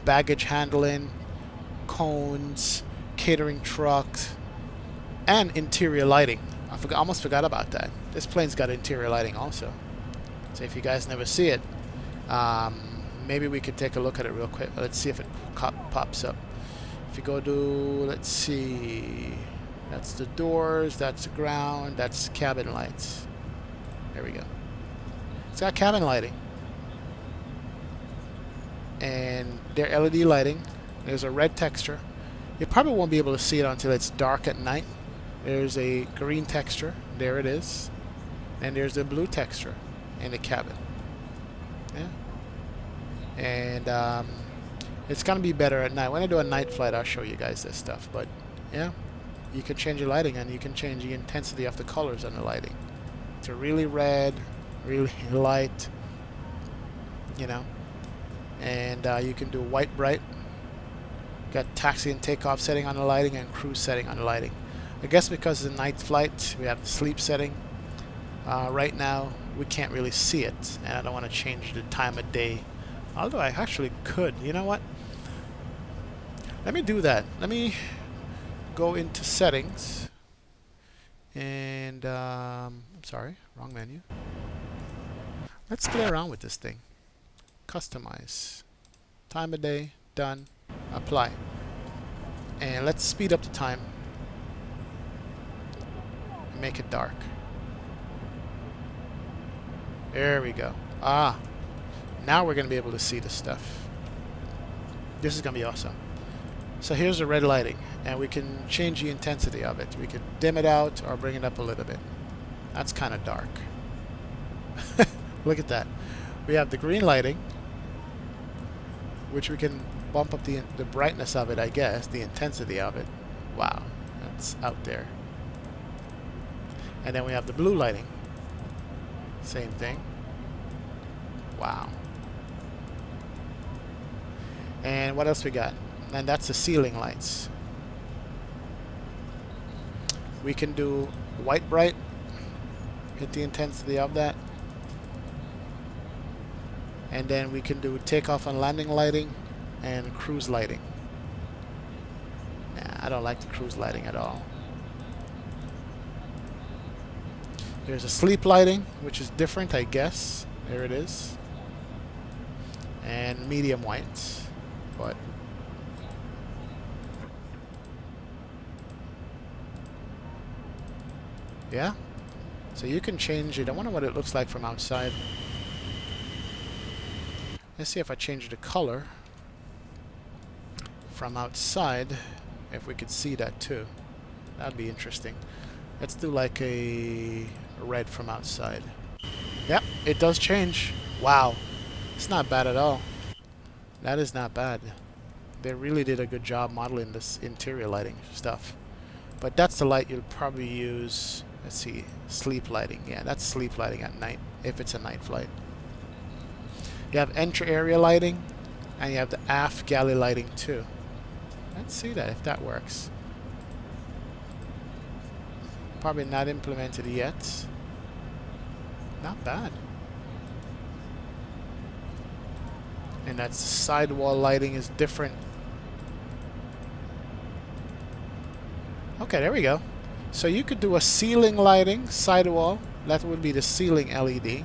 A: baggage handling, cones, catering trucks, and interior lighting. Almost forgot about that. This plane's got interior lighting also. So if you guys never see it, maybe we could take a look at it real quick. Let's see if it pops up. If you go to, let's see, that's the doors, that's the ground, that's cabin lights. There we go. It's got cabin lighting. And they're LED lighting. There's a red texture. You probably won't be able to see it until it's dark at night. There's a green texture. There it is. And there's a blue texture in the cabin. Yeah. And it's going to be better at night. When I do a night flight, I'll show you guys this stuff. But yeah, you can change the lighting, and you can change the intensity of the colors on the lighting. To really red, really light, you know. And you can do white bright. Got taxi and takeoff setting on the lighting and cruise setting on the lighting. I guess because it's a night flight, we have the sleep setting. Right now, we can't really see it, and I don't want to change the time of day. Although I actually could. You know what? Let me do that. Let me go into settings. And, I'm sorry, wrong menu. Let's play around with this thing. Customize. Time of day, done. Apply. And let's speed up the time. And make it dark. There we go. Ah. Now we're going to be able to see the stuff. This is going to be awesome. So here's the red lighting. And we can change the intensity of it. We could dim it out or bring it up a little bit. That's kind of dark. Look at that. We have the green lighting, which we can bump up the brightness of it, I guess, the intensity of it. Wow, that's out there. And then we have the blue lighting. Same thing. Wow. And what else we got? And that's the ceiling lights. We can do white bright. Hit the intensity of that. And then we can do takeoff and landing lighting and cruise lighting. Nah, I don't like the cruise lighting at all. There's a sleep lighting, which is different, I guess. There it is. And medium white. But yeah. So you can change it. I wonder what it looks like from outside. Let's see if I change the color from outside, if we could see that too. That'd be interesting. Let's do like a red from outside. Yep, it does change. Wow. It's not bad at all. That is not bad. They really did a good job modeling this interior lighting stuff. But that's the light you'll probably use. Let's see, sleep lighting. Yeah, that's sleep lighting at night, if it's a night flight. You have entry area lighting, and you have the aft galley lighting too. Let's see that, if that works. Probably not implemented yet. Not bad. And that sidewall lighting is different. Okay, there we go. So you could do a ceiling lighting, sidewall. That would be the ceiling LED.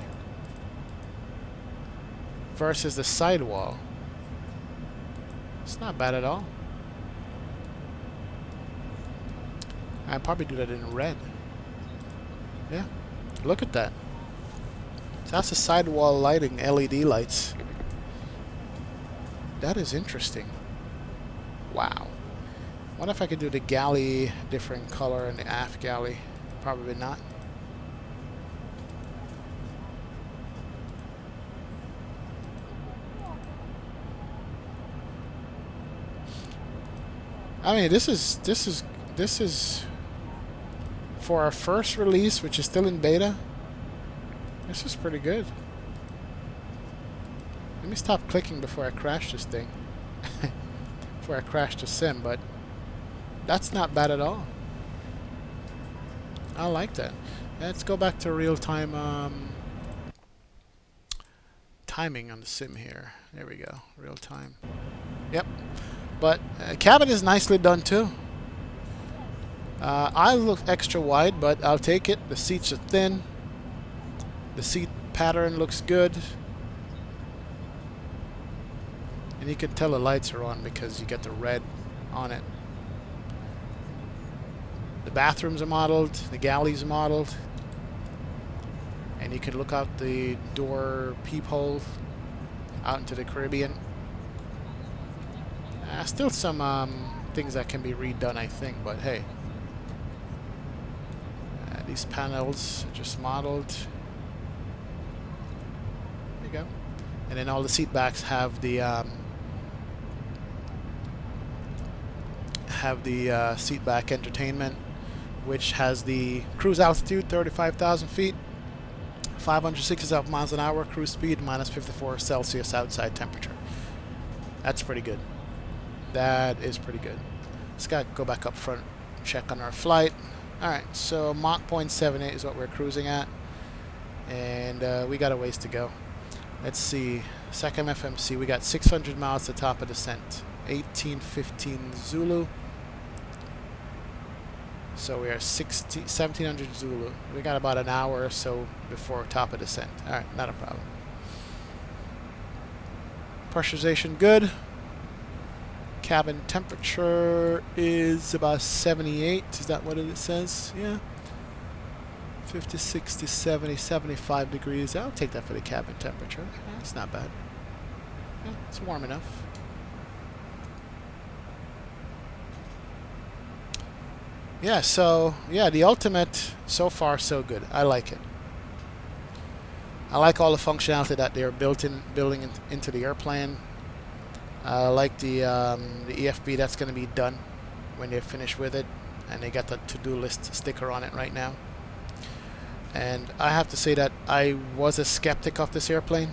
A: Versus the sidewall. It's not bad at all. I'd probably do that in red. Yeah, look at that. So that's the sidewall lighting, LED lights. That is interesting. Wow. What if I could do the galley different color and the aft galley? Probably not. I mean, this is for our first release, which is still in beta. This is pretty good. Let me stop clicking before I crash this thing. Before I crash the sim, but that's not bad at all. I like that. Let's go back to real-time timing on the sim here. There we go, real time. Yep, but cabin is nicely done too. I look extra wide, but I'll take it. The seats are thin. The seat pattern looks good. And you can tell the lights are on because you get the red on it. The bathrooms are modeled, the galleys are modeled. And you can look out the door peephole out into the Caribbean. Still some things that can be redone, I think, but hey. These panels are just modeled. There you go. And then all the seat backs have the seat back entertainment, which has the cruise altitude 35,000 feet, 567 miles an hour, cruise speed minus 54 Celsius outside temperature. That's pretty good. That is pretty good. Let's go back up front, check on our flight. Alright, so Mach 0.78 is what we're cruising at, and we got a ways to go. Let's see, SECM FMC, we got 600 miles to top of descent, 1815 Zulu. So we are 1700 Zulu. We got about an hour or so before top of descent. Alright, not a problem. Pressurization good. Cabin temperature is about 78. Is that what it says? Yeah. 50, 60, 70, 75 degrees. I'll take that for the cabin temperature. Yeah, it's not bad. Yeah, it's warm enough. Yeah, so, yeah, the Ultimate, so far so good. I like it. I like all the functionality that they're building into the airplane. I like the EFB that's going to be done when they're finished with it. And they got the to-do list sticker on it right now. And I have to say that I was a skeptic of this airplane.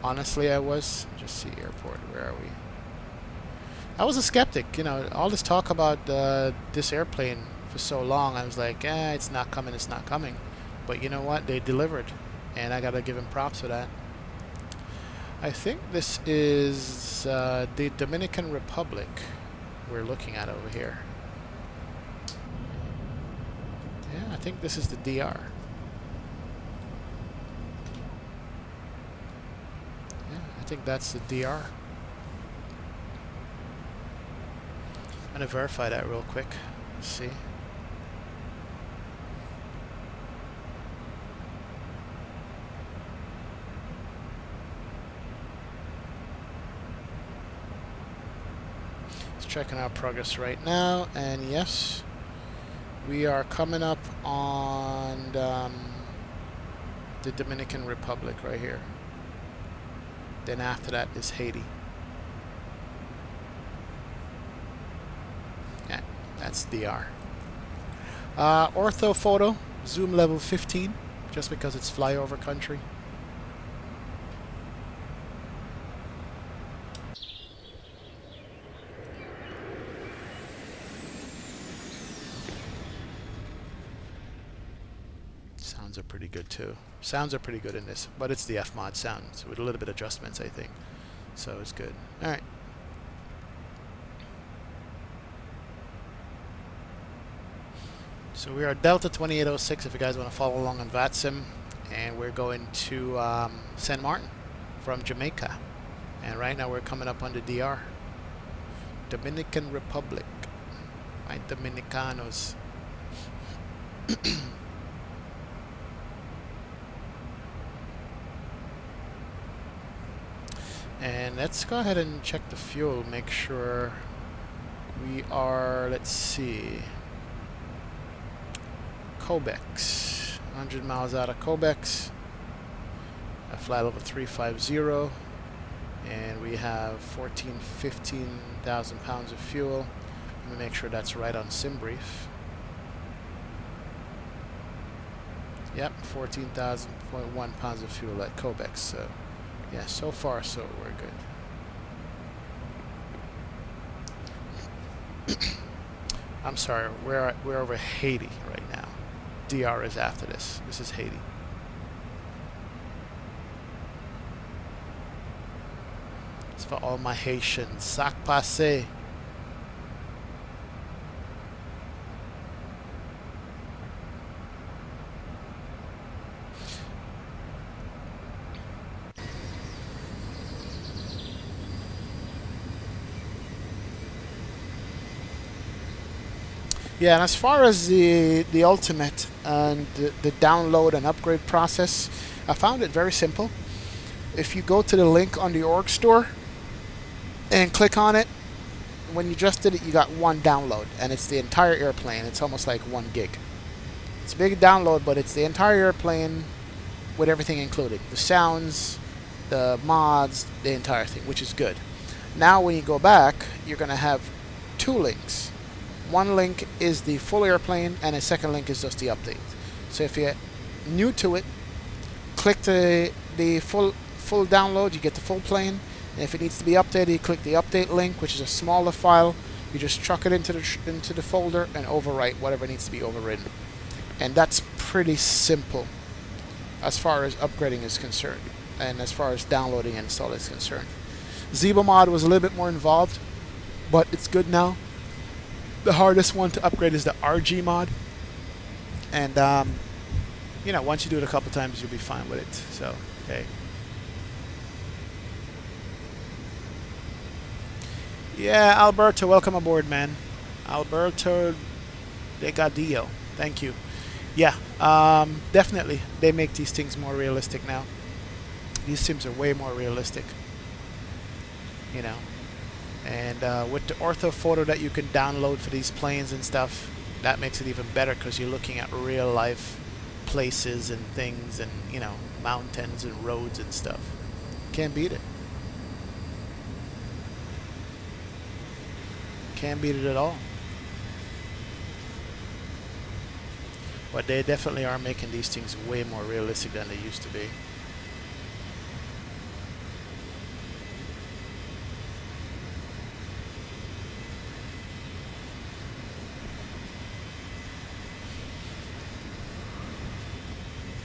A: Honestly, I was. Just see airport, where are we? I was a skeptic, you know, all this talk about this airplane for so long, I was like, it's not coming, it's not coming. But you know what? They delivered, and I gotta give them props for that. I think this is the Dominican Republic we're looking at over here. Yeah, I think this is the DR. Yeah, I think that's the DR. I'm going to verify that real quick. Let's see. Just checking our progress right now, and yes, we are coming up on the Dominican Republic right here. Then after that is Haiti. Yeah, that's DR. Ortho photo, zoom level 15, just because it's flyover country. Sounds are pretty good too. Sounds are pretty good in this, but it's the F-mod sounds with a little bit of adjustments, I think. So it's good. All right. So we are Delta 2806 if you guys want to follow along on VATSIM, and we're going to St Maarten from Jamaica. And right now we're coming up on the DR. Dominican Republic. Right, Dominicanos. And let's go ahead and check the fuel, make sure we are, let's see, Cobex, 100 miles out of Cobex, a flight over 350, and we have 15,000 pounds of fuel. Let me make sure that's right on SimBrief. Yep, 14,000.1 pounds of fuel at Cobex. So yeah, so far so we're good. I'm sorry, we're over Haiti right now. DR is after this. This is Haiti. for all my Haitians. Sac passe. Yeah, and as far as the ultimate and the download and upgrade process, I found it very simple. If you go to the link on the org store and click on it, when you just did it, you got one download, and it's the entire airplane. It's almost like 1 gig. It's a big download, but it's the entire airplane with everything included. The sounds, the mods, the entire thing, which is good. Now when you go back, you're going to have 2 links. One link is the full airplane, and a second link is just the update. So if you're new to it, click the full download, you get the full plane. And if it needs to be updated, you click the update link, which is a smaller file. You just chuck it into the folder and overwrite whatever needs to be overridden. And that's pretty simple as far as upgrading is concerned, and as far as downloading and install is concerned. Zebo mod was a little bit more involved, but it's good now. The hardest one to upgrade is the RG mod, and you know, once you do it a couple times, you'll be fine with it. So, hey. Yeah, Alberto, welcome aboard, man. Alberto Degadillo, thank you. Yeah, definitely, they make these things more realistic now. These sims are way more realistic, you know. And with the ortho photo that you can download for these planes and stuff, that makes it even better because you're looking at real life places and things and, you know, mountains and roads and stuff. Can't beat it. Can't beat it at all. But they definitely are making these things way more realistic than they used to be.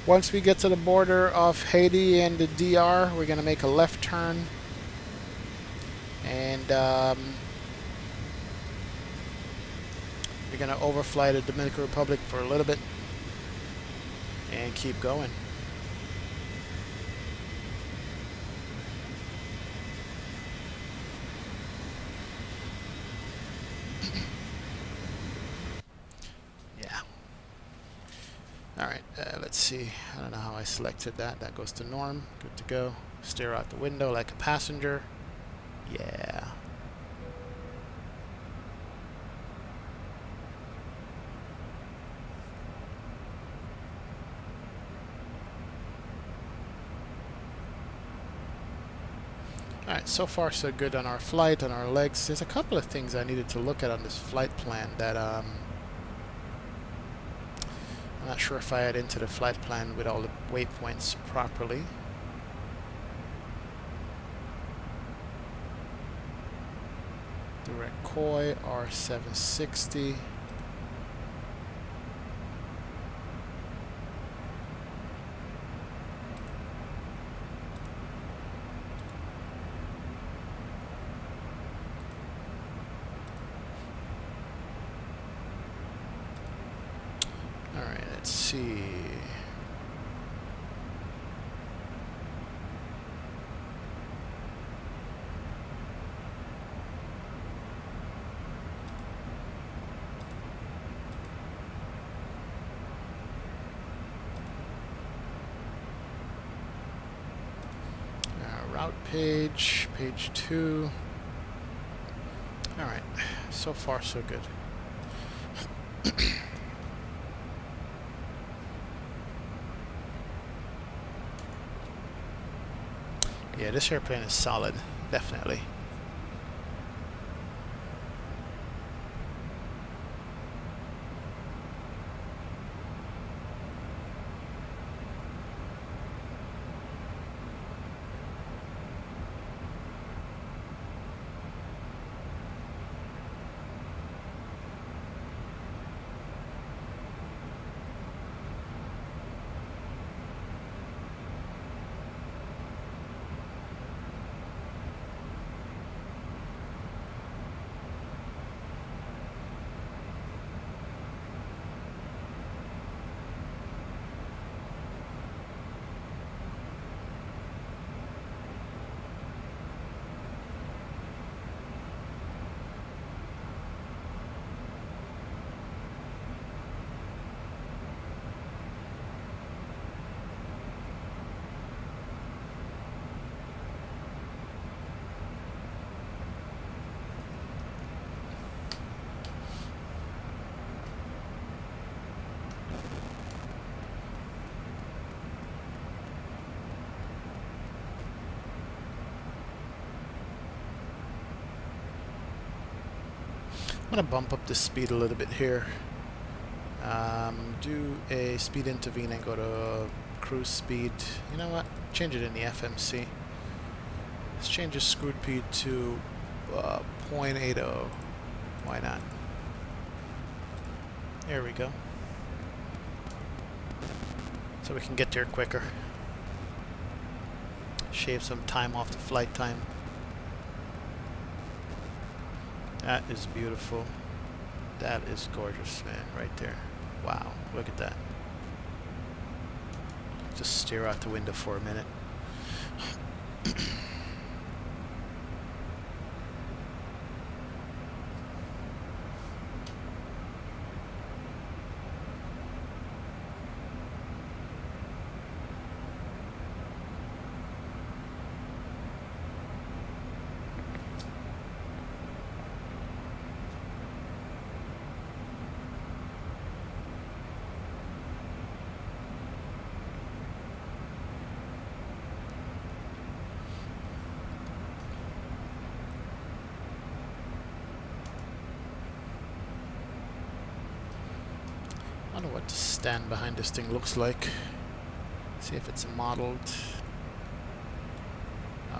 A: Once we get to the border of Haiti and the DR, we're going to make a left turn. And we're going to overfly the Dominican Republic for a little bit. And keep going. Yeah. Alright, let's see. I don't know how I selected that. That goes to norm. Good to go. Stare out the window like a passenger. Yeah. Alright, so far so good on our flight, on our legs. There's a couple of things I needed to look at on this flight plan that I'm not sure if I had into the flight plan with all the waypoints properly. Direct Koi, R760. Alright, let's see. Route page, page 2. Alright, so far so good. Yeah, this airplane is solid, definitely. I'm going to bump up the speed a little bit here. Do a speed intervene and go to cruise speed. You know what? Change it in the FMC. Let's change the cruise speed to 0.80. Why not? There we go. So we can get there quicker. Shave some time off the flight time. That is beautiful. That is gorgeous, man, right there. Wow, look at that. Just stare out the window for a minute. I wonder what the stand behind this thing looks like. See if it's modeled.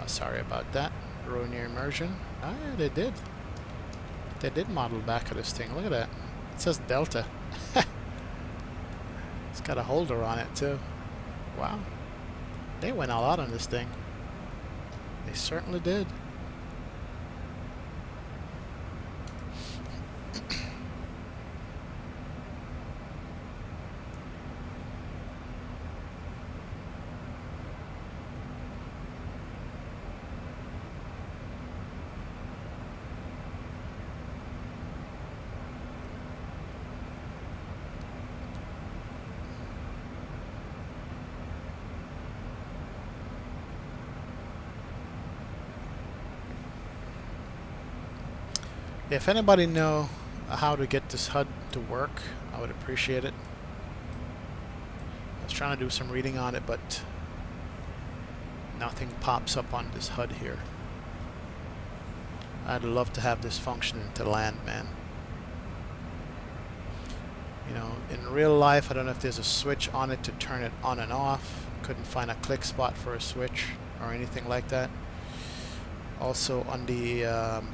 A: Sorry about that. Ruin your immersion. Oh yeah, they did. They did model back of this thing. Look at that. It says Delta. It's got a holder on it too. Wow. They went all out on this thing. They certainly did. If anybody know how to get this HUD to work, I would appreciate it. I was trying to do some reading on it, but nothing pops up on this HUD here. I'd love to have this function to land, man. You know, in real life, I don't know if there's a switch on it to turn it on and off. Couldn't find a click spot for a switch or anything like that. Also on the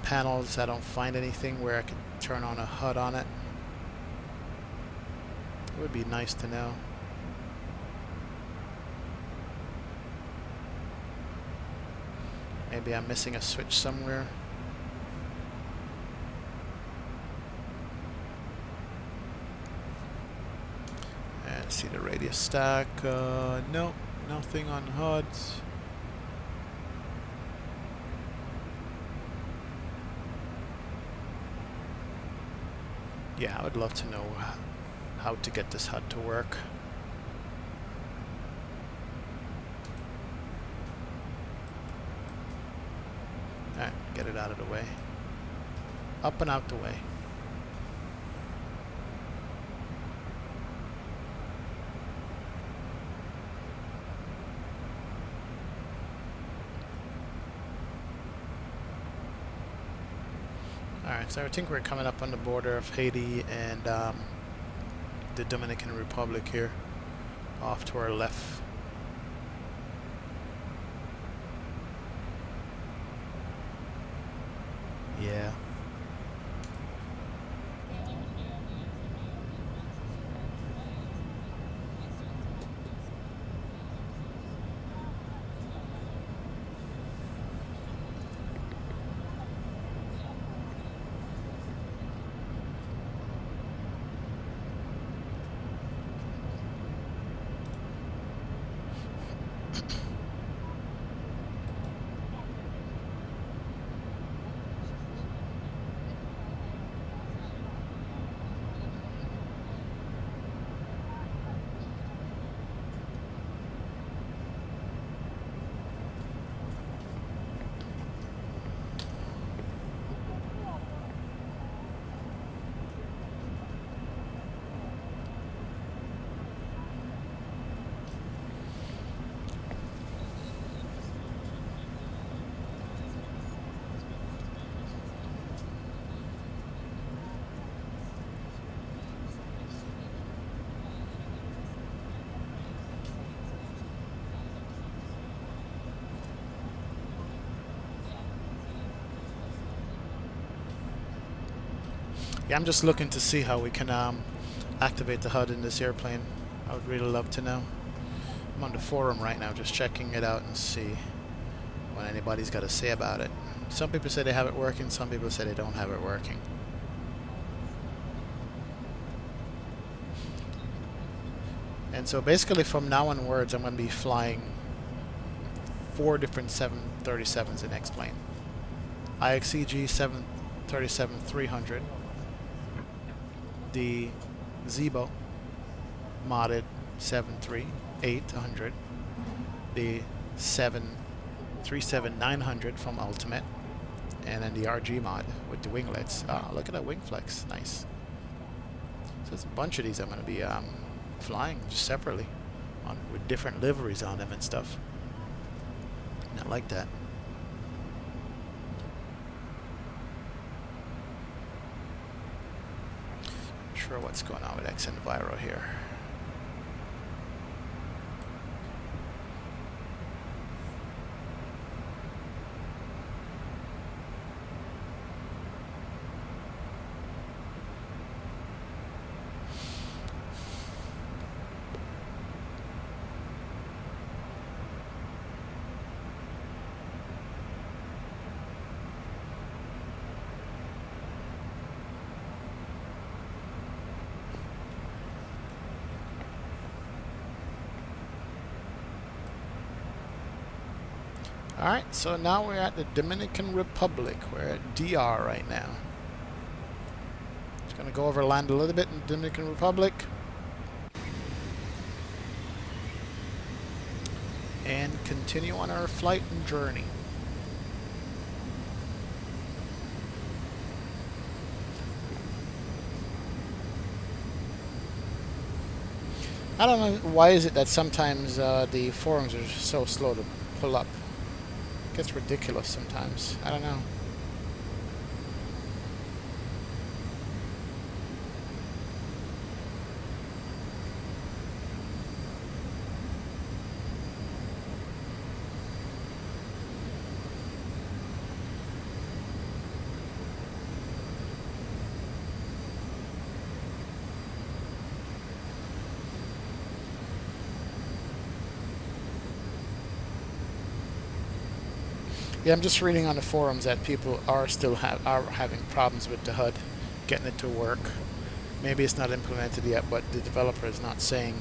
A: panels, I don't find anything where I could turn on a HUD on it. It would be nice to know. Maybe I'm missing a switch somewhere. And see the radius stack. No, nothing on HUDs. Yeah, I would love to know how to get this HUD to work. Alright, get it out of the way. Up and out the way. Alright, so I think we're coming up on the border of Haiti and the Dominican Republic here, off to our left. Yeah. Yeah, I'm just looking to see how we can activate the HUD in this airplane. I would really love to know. I'm on the forum right now just checking it out and see what anybody's got to say about it. Some people say they have it working, some people say they don't have it working. And so basically from now onwards I'm going to be flying 4 different 737s in X-plane. IXEG 737-300, the Zibo modded 738-100, the 737-900 from Ultimate, and then the RG mod with the winglets. Ah, look at that wing flex, nice. So there's a bunch of these I'm going to be flying just separately with different liveries on them and stuff. I like that. Not sure what's going on with X Enviro here. Alright, so now we're at the Dominican Republic. We're at DR right now. Just gonna go over land a little bit in the Dominican Republic. And continue on our flight and journey. I don't know why is it that sometimes the forums are so slow to pull up. It gets ridiculous sometimes. I don't know. Yeah, I'm just reading on the forums that people are still having problems with the HUD, getting it to work. Maybe it's not implemented yet, but the developer is not saying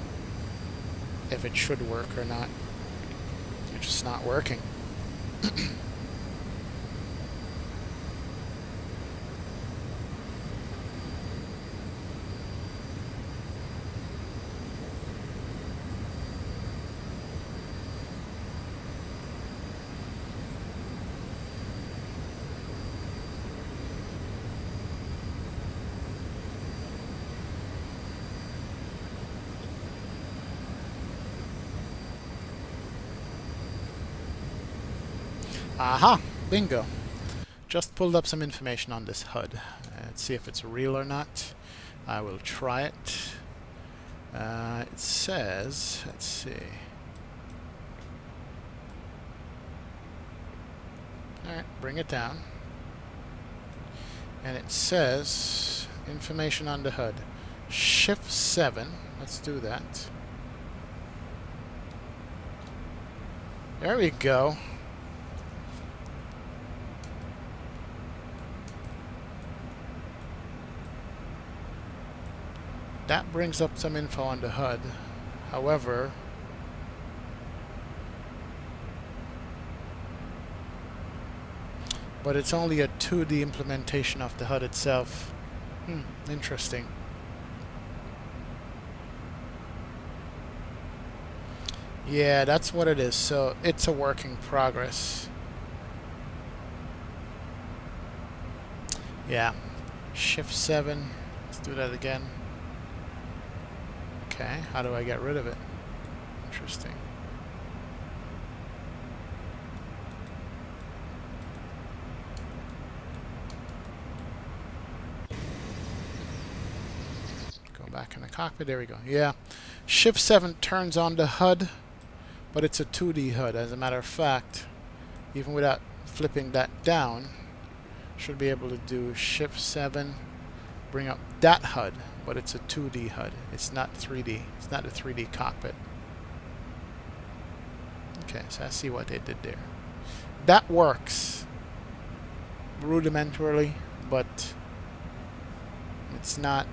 A: if it should work or not. It's just not working. Aha! Bingo! Just pulled up some information on this HUD. Let's see if it's real or not. I will try it. It says, let's see. Alright, bring it down. And it says, information on the HUD. Shift 7. Let's do that. There we go. That brings up some info on the HUD. However, but it's only a 2D implementation of the HUD itself. Interesting. Yeah, that's what it is. So it's a work in progress. Yeah. Shift 7. Let's do that again. Okay, how do I get rid of it? Interesting. Go back in the cockpit, there we go. Yeah, Shift 7 turns on the HUD, but it's a 2D HUD. As a matter of fact, even without flipping that down, should be able to do Shift 7 bring up that HUD, but it's a 2D HUD. It's not 3D. It's not a 3D cockpit. Okay, so I see what they did there. That works rudimentarily, but it's not.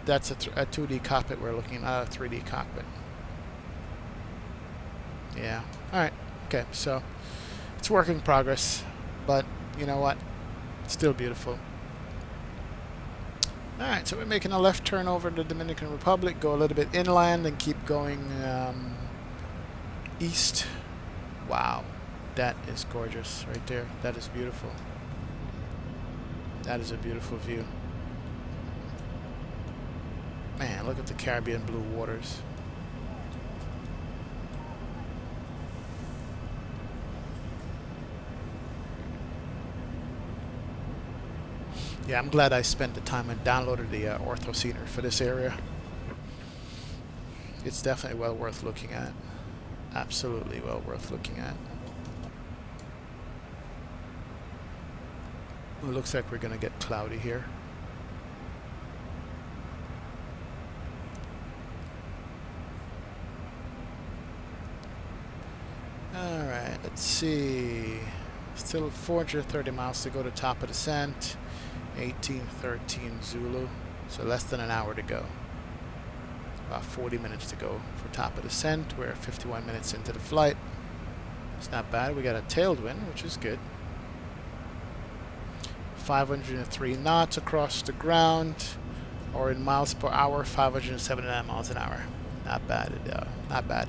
A: That's a 2D cockpit we're looking at, a 3D cockpit. Yeah. All right. Okay. So it's work in progress, but you know what? It's still beautiful. All right. So we're making a left turn over the Dominican Republic, go a little bit inland, and keep going east. Wow, that is gorgeous right there. That is beautiful. That is a beautiful view. Man, look at the Caribbean blue waters. Yeah, I'm glad I spent the time and downloaded the ortho scenery for this area. It's definitely well worth looking at. Absolutely well worth looking at. Well, it looks like we're going to get cloudy here. Alright, let's see. Still 430 miles to go to top of descent. 1813 Zulu. So less than an hour to go. About 40 minutes to go for top of descent. We're 51 minutes into the flight. It's not bad. We got a tailwind, which is good. 503 knots across the ground, or in miles per hour, 579 miles an hour. Not bad. Not bad.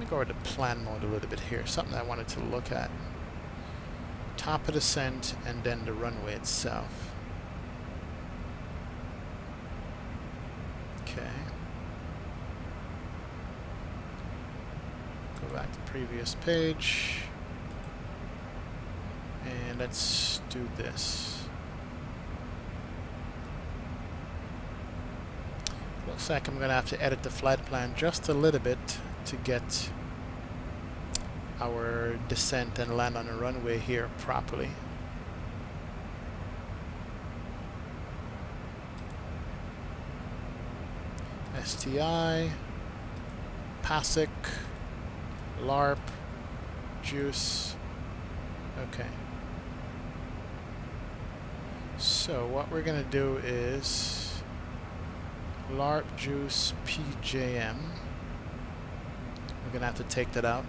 A: Go over to plan mode a little bit here. Something I wanted to look at. Top of descent and then the runway itself. Okay. Go back to previous page. And let's do this. Looks like I'm going to have to edit the flight plan just a little bit to get our descent and land on the runway here properly. STI, PASIC, LARP, JUICE. Okay. So what we're going to do is LARP, JUICE, PJM. We're going to have to take that out.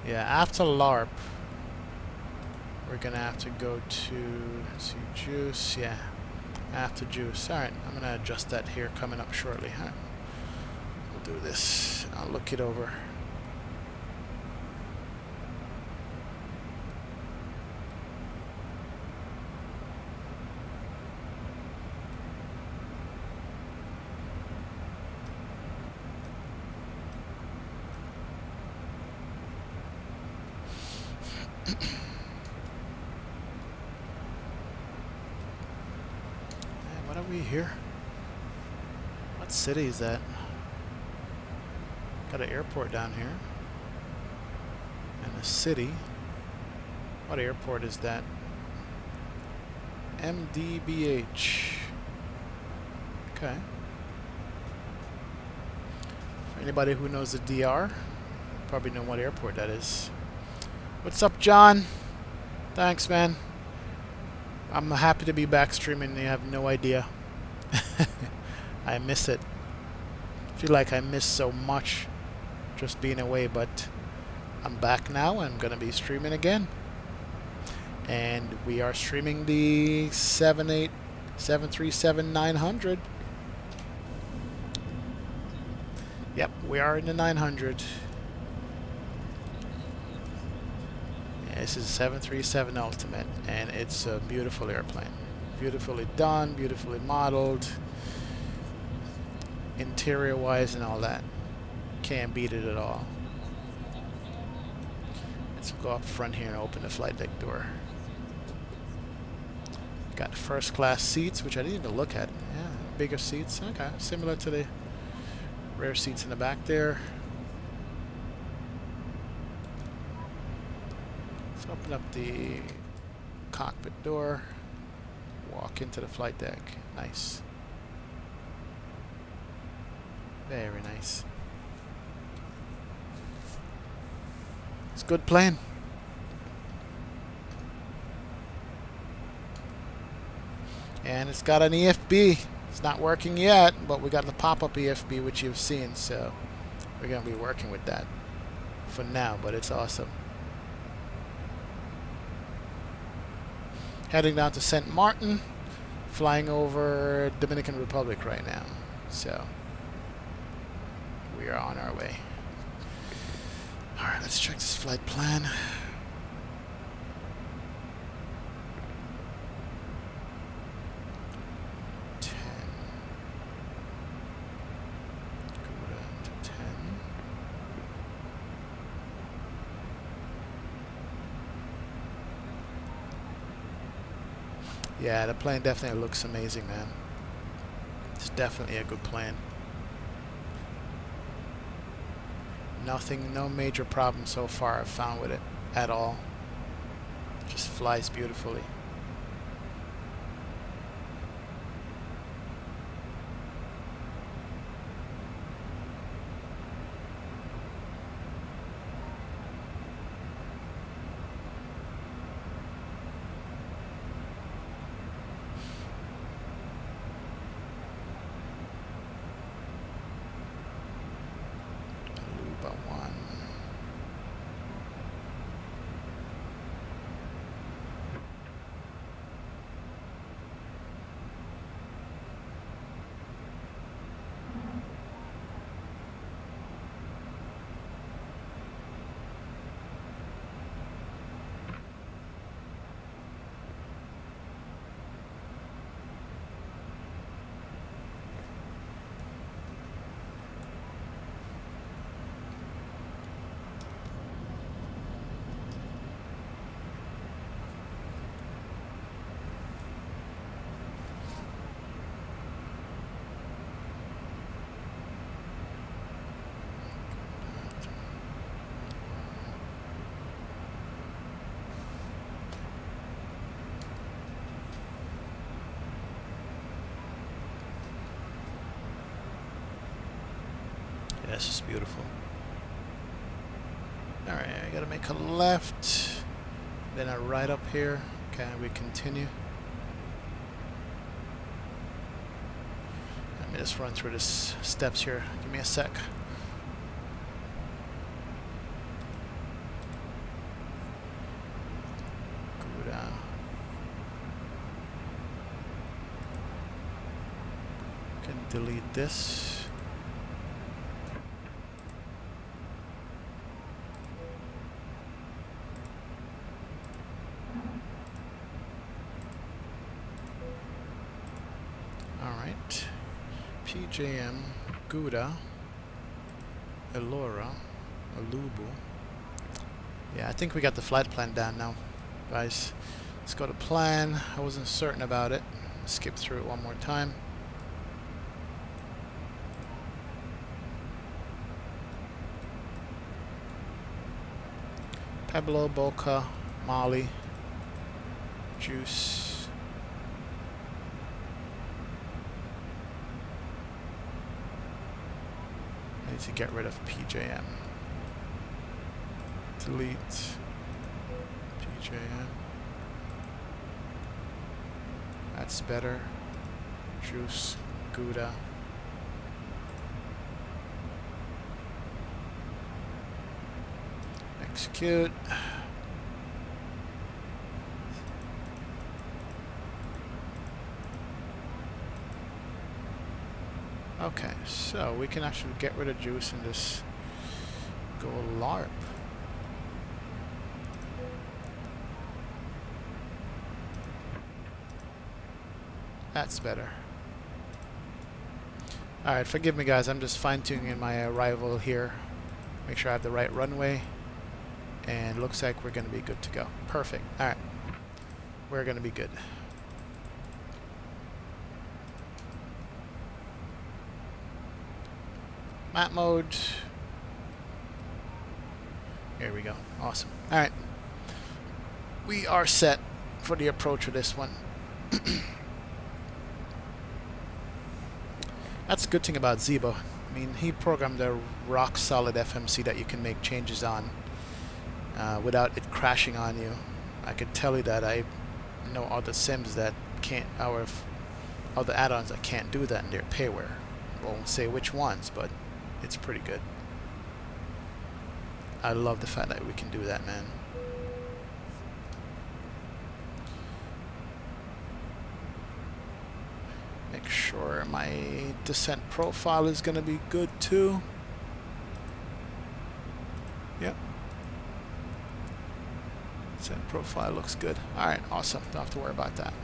A: Yeah, after LARP, we're going to have to go to, let's see, JUICE. Yeah, after JUICE. Alright, I'm going to adjust that here coming up shortly. Huh? We'll do this. I'll look it over. What are we here? What city is that? Got an airport down here. And a city. What airport is that? MDBH. Okay. For anybody who knows the DR, probably know what airport that is. What's up, John? Thanks, man. I'm happy to be back streaming. You have no idea. I miss it. Feel like I miss so much just being away, but I'm back now. I'm gonna be streaming again, and we are streaming the 737-900. Yep, we are in the 900. This is a 737 Ultimate, and it's a beautiful airplane. Beautifully done, beautifully modeled, interior-wise and all that. Can't beat it at all. Let's go up front here and open the flight deck door. Got first class seats, which I didn't even look at. Yeah, bigger seats. Okay, similar to the rear seats in the back there. Let's open up the cockpit door. Walk into the flight deck. Nice. Very nice. It's a good plane. And it's got an EFB. It's not working yet, but we got the pop-up EFB, which you've seen, so we're going to be working with that for now, but it's awesome. Heading down to St Maarten, flying over Dominican Republic right now, so we are on our way. Alright, let's check this flight plan. Yeah, the plane definitely looks amazing, man. It's definitely a good plane. Nothing, no major problem so far I've found with it at all. Just flies beautifully. Yeah, this is beautiful. Alright, I gotta make a left, then a right up here. Okay, we continue. Let me just run through the steps here. Give me a sec. Go down. Can delete this. Alright, PJM, Gouda, Elora, Alubu. Yeah, I think we got the flight plan down now, guys. Let's go to plan. I wasn't certain about it. Skip through it one more time. Pueblo, Boca, Mali, Juice. I need to get rid of PJM. Delete PJM. That's better. Juice, Gouda. Execute. Okay, so we can actually get rid of juice and just go LARP. That's better. Alright, forgive me guys, I'm just fine-tuning my arrival here. Make sure I have the right runway. And looks like we're going to be good to go. Perfect. Alright. We're going to be good. Map mode. Here we go. Awesome. Alright. We are set for the approach of this one. That's a good thing about Zebo. I mean, he programmed a rock-solid FMC that you can make changes on without it crashing on you. I could tell you that I know other sims that can't, or other add-ons that can't do that in their payware. I won't say which ones, but it's pretty good. I love the fact that we can do that, man. Make sure my descent profile is going to be good too. Yep. Descent profile looks good. Alright, awesome. Don't have to worry about that.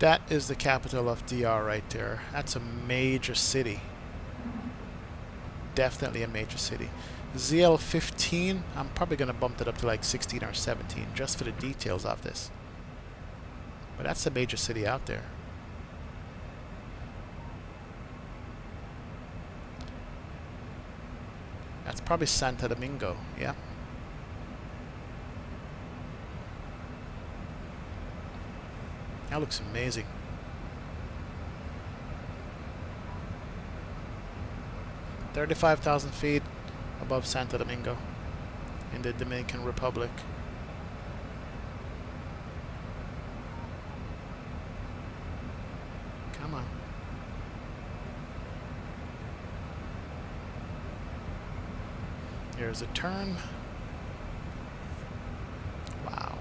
A: That is the capital of DR right there. That's a major city. Definitely a major city. ZL15, I'm probably going to bump it up to like 16 or 17 just for the details of this. But that's a major city out there. That's probably Santo Domingo, yeah. That looks amazing. $35,000 feet above Santo Domingo in the Dominican Republic. Come on. Here's a turn. Wow.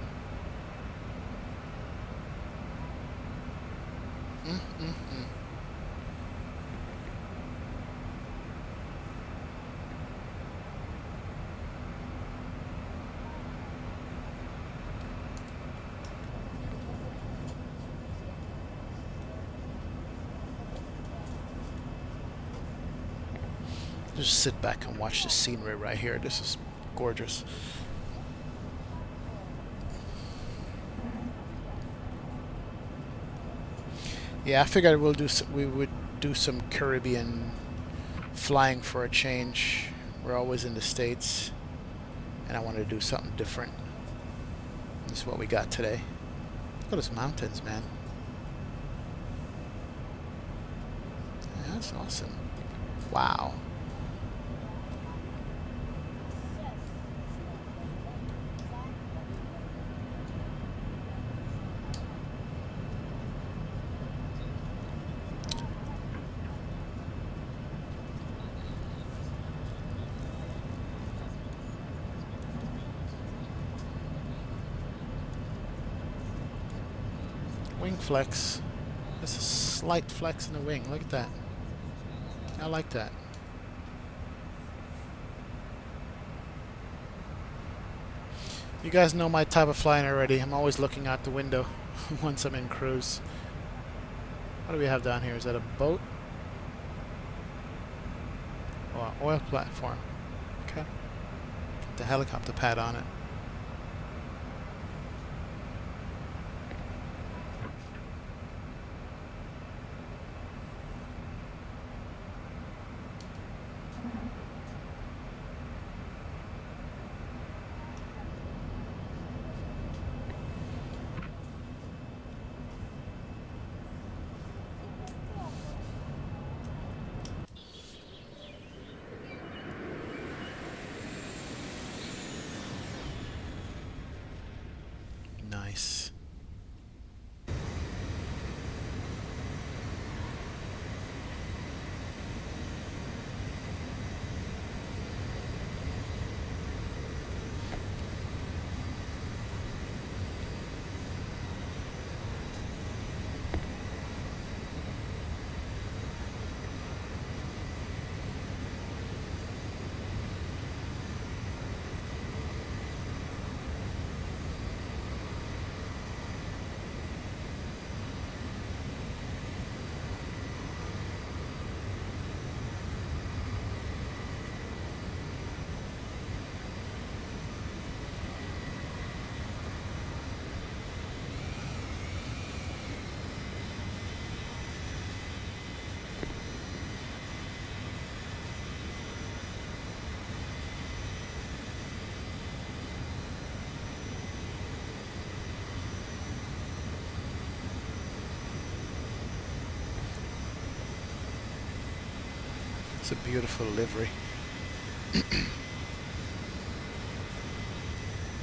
A: Just sit back and watch the scenery right here. This is gorgeous. Yeah, I figured we would do some Caribbean flying for a change. We're always in the States, and I wanted to do something different. This is what we got today. Look at those mountains, man. Yeah, that's awesome. Wow. Wing flex. There's a slight flex in the wing. Look at that. I like that. You guys know my type of flying already. I'm always looking out the window once I'm in cruise. What do we have down here? Is that a boat? Oh, an oil platform. Okay. The helicopter pad on it. Nice. It's a beautiful livery.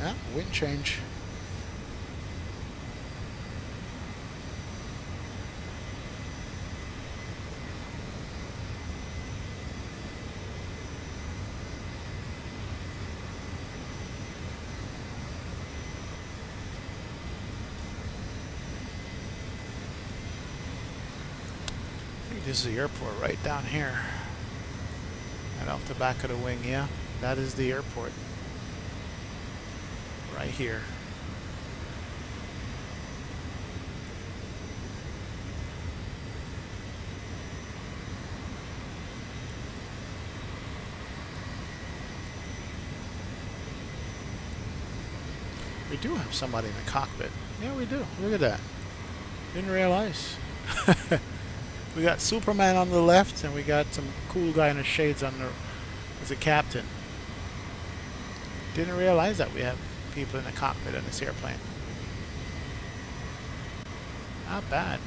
A: Ah, wind change. This is the airport right down here. Right off the back of the wing, yeah. That is the airport. Right here. We do have somebody in the cockpit. Yeah, we do. Look at that. Didn't realize. We got Superman on the left, and we got some cool guy in the shades on the as a captain. Didn't realize that we have people in the cockpit in this airplane. Not bad.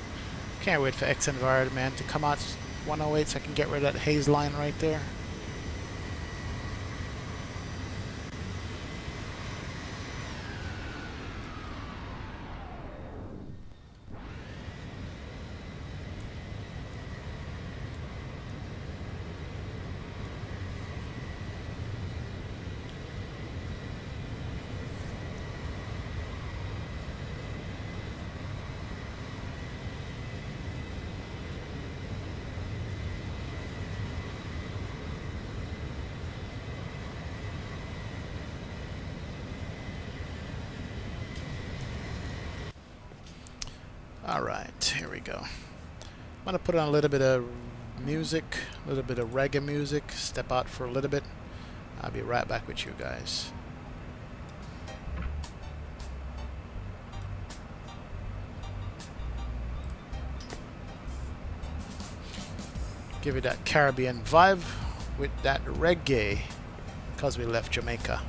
A: Can't wait for X Environment to come out 108 so I can get rid of that haze line right there. Alright, here we go. I'm gonna put on a little bit of music, a little bit of reggae music, step out for a little bit. I'll be right back with you guys. Give you that Caribbean vibe with that reggae, because we left Jamaica.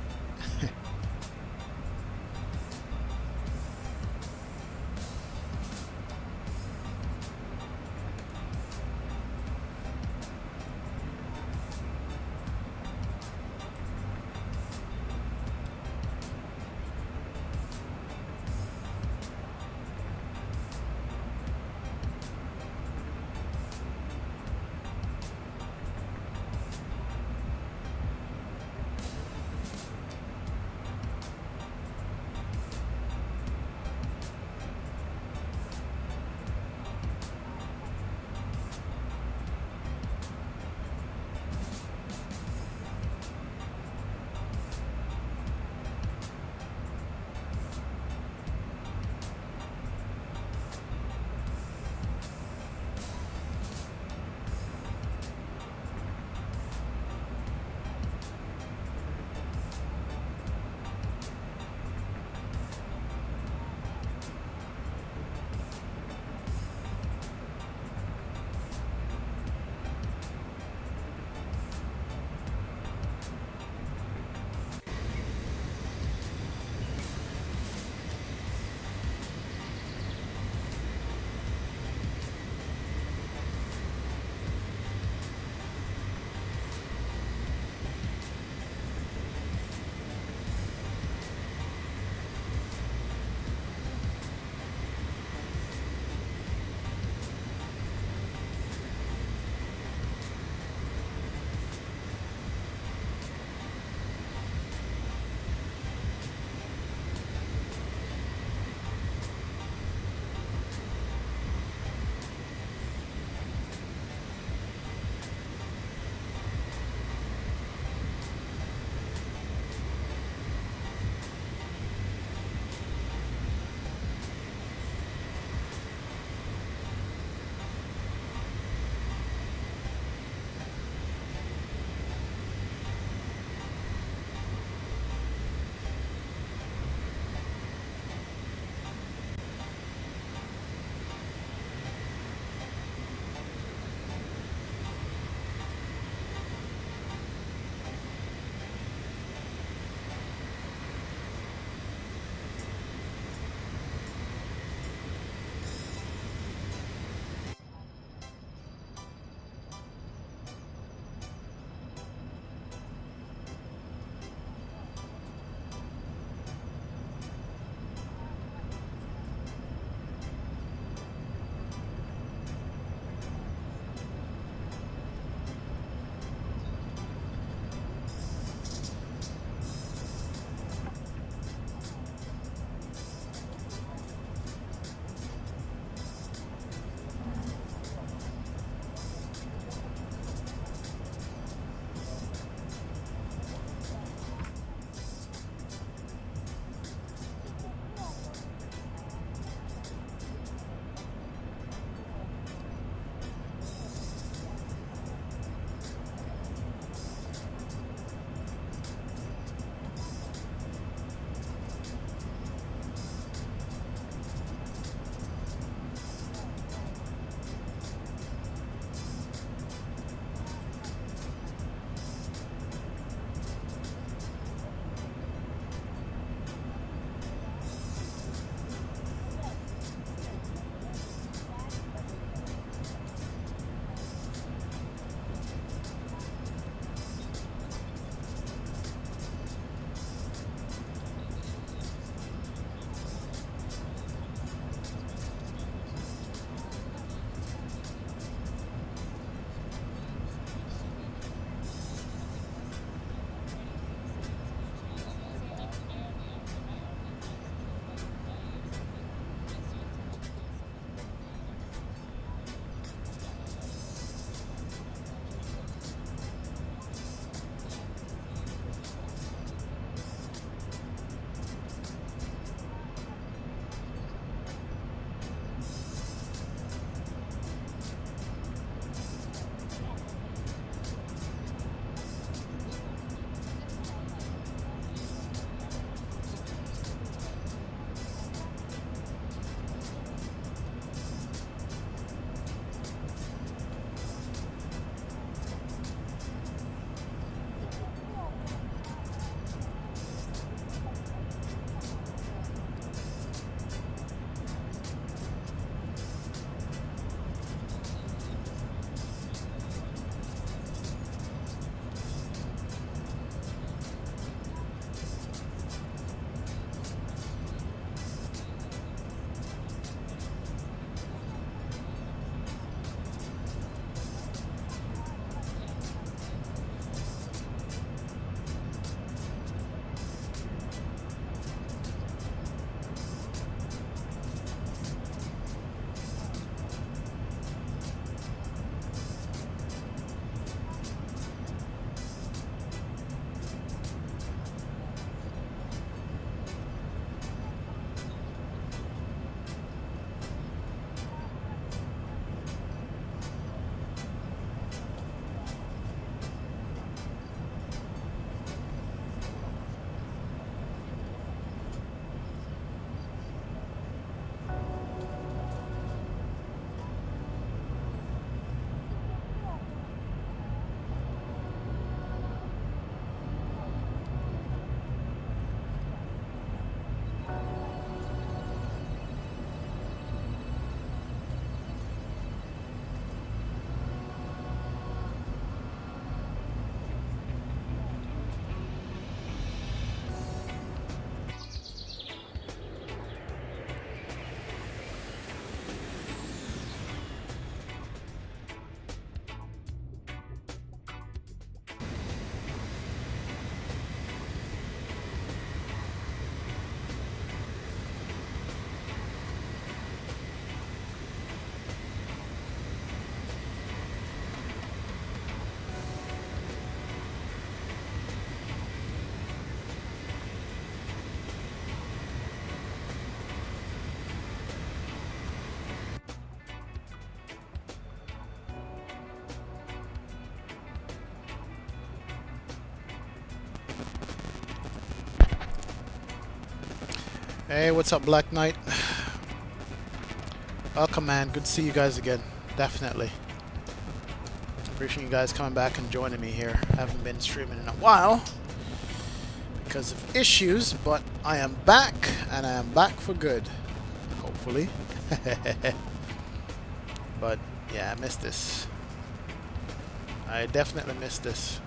A: Hey, what's up, Black Knight? Welcome, man. Good to see you guys again. Definitely. Appreciate you guys coming back and joining me here. I haven't been streaming in a while because of issues, but I am back, and I am back for good. Hopefully. But yeah, I missed this. I definitely missed this.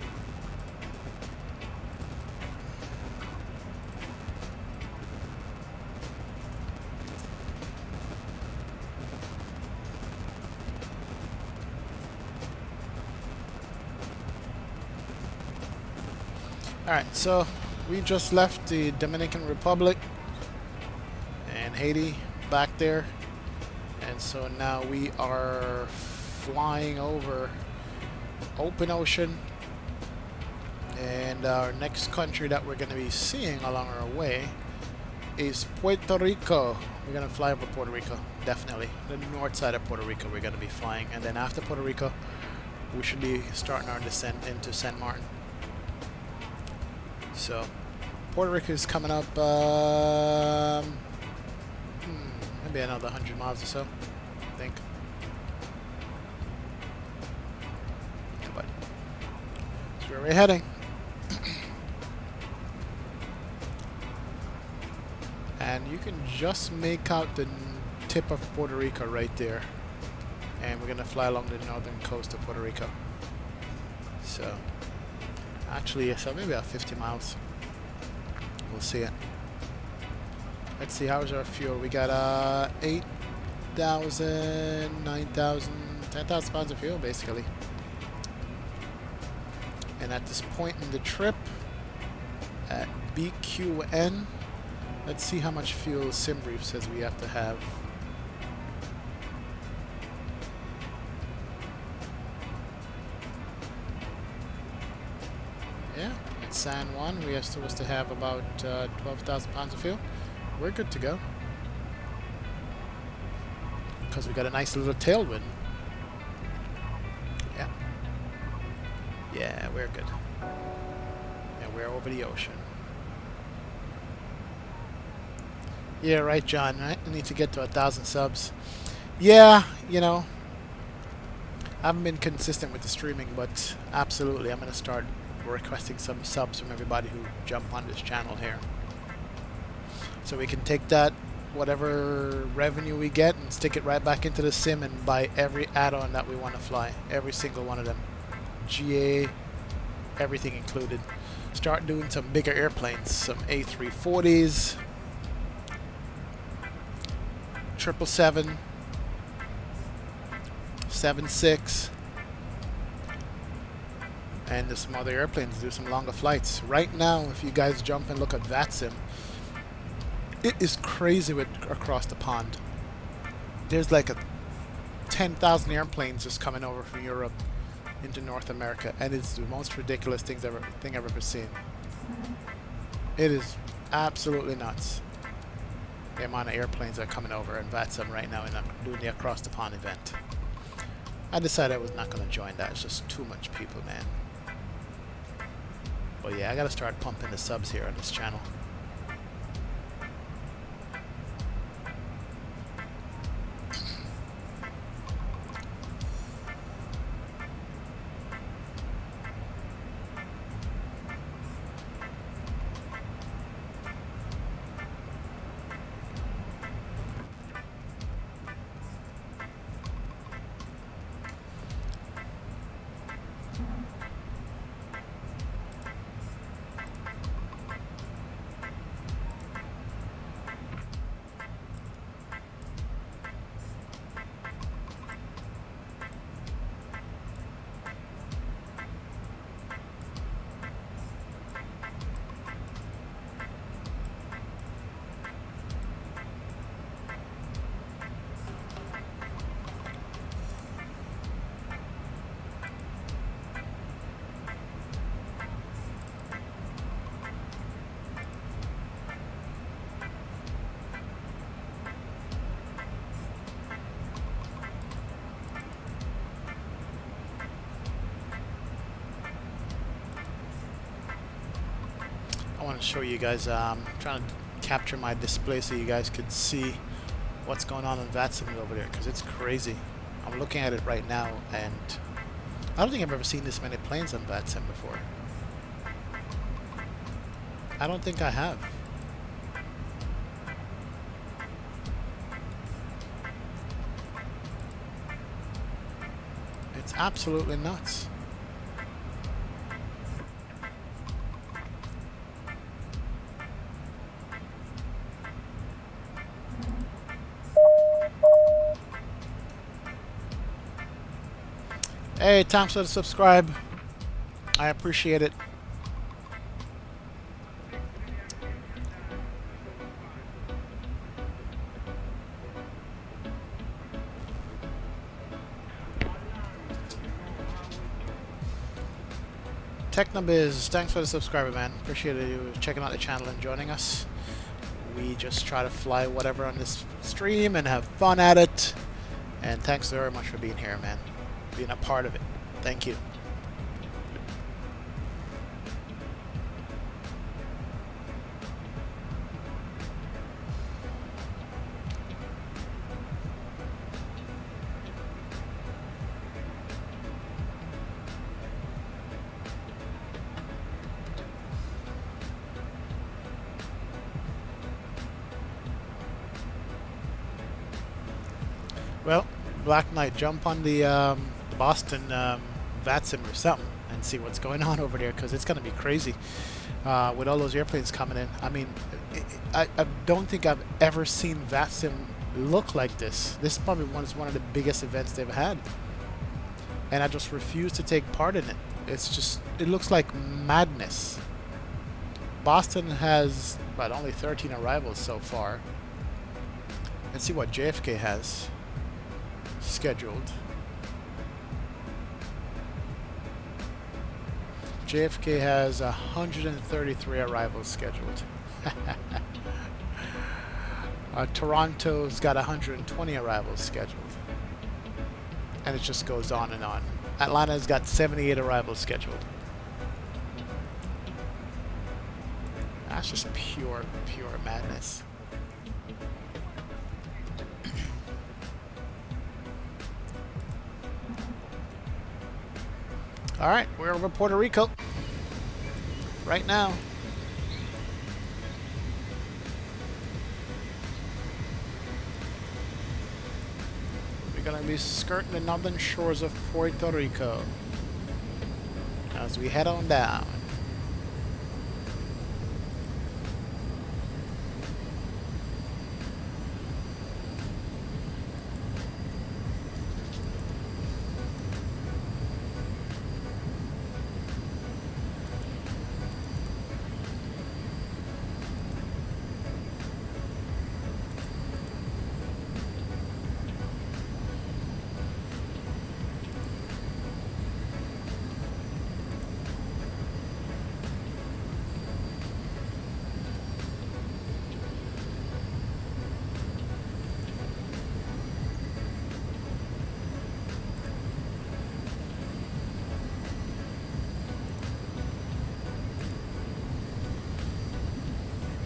A: Alright, so we just left the Dominican Republic and Haiti back there, and so now we are flying over open ocean, and our next country that we're going to be seeing along our way is Puerto Rico. We're going to fly over Puerto Rico, definitely. The north side of Puerto Rico we're going to be flying, and then after Puerto Rico we should be starting our descent into St Maarten. So, Puerto Rico is coming up, maybe another 100 miles or so, I think. But that's where we're heading. And you can just make out the tip of Puerto Rico right there. And we're going to fly along the northern coast of Puerto Rico. So, actually, so maybe about 50 miles. We'll see it. Let's see, how's our fuel? We got 8,000, 9,000, 10,000 pounds of fuel, basically. And at this point in the trip, at BQN, let's see how much fuel SimBrief says we have to have. Yeah, at San Juan we are supposed to have about 12,000 pounds of fuel. We're good to go. Because we got a nice little tailwind. Yeah. Yeah, we're good. Yeah, we're over the ocean. Yeah, right, John. I need to get to 1,000 subs. Yeah, you know, I haven't been consistent with the streaming, but absolutely, I'm going to start requesting some subs from everybody who jump on this channel here. So we can take that, whatever revenue we get, and stick it right back into the sim and buy every add-on that we want to fly. Every single one of them. GA, everything included. Start doing some bigger airplanes, some A340s, 777, 76, and there's some other airplanes, do some longer flights. Right now, if you guys jump and look at VATSIM, it is crazy with across the pond. There's like 10,000 airplanes just coming over from Europe into North America, and it's the most ridiculous thing I've ever seen. It is absolutely nuts. The amount of airplanes that are coming over in VATSIM right now and doing the across the pond event. I decided I was not going to join that. It's just too much people, man. But yeah, I got to start pumping the subs here on this channel. I want to show you guys, trying to capture my display so you guys could see what's going on in VATSIM over there, because it's crazy. I'm looking at it right now, and I don't think I've ever seen this many planes on VATSIM before. I don't think I have. It's absolutely nuts. Hey, thanks for the subscribe. I appreciate it. Technobiz, thanks for the subscriber, man. Appreciate you checking out the channel and joining us. We just try to fly whatever on this stream and have fun at it. And thanks very much for being here, man. Being a part of it. Thank you. Well, Black Knight, jump on the Boston VATSIM or something and see what's going on over there, because it's going to be crazy with all those airplanes coming in. I mean, I don't think I've ever seen VATSIM look like this. This is probably one of the biggest events they've had, and I just refuse to take part in it. It's just, it looks like madness. Boston has about only 13 arrivals so far. Let's see what JFK has scheduled. JFK has 133 arrivals scheduled. Toronto's got 120 arrivals scheduled. And it just goes on and on. Atlanta's got 78 arrivals scheduled. That's just pure madness. Alright, we're over Puerto Rico right now. We're going to be skirting the northern shores of Puerto Rico as we head on down.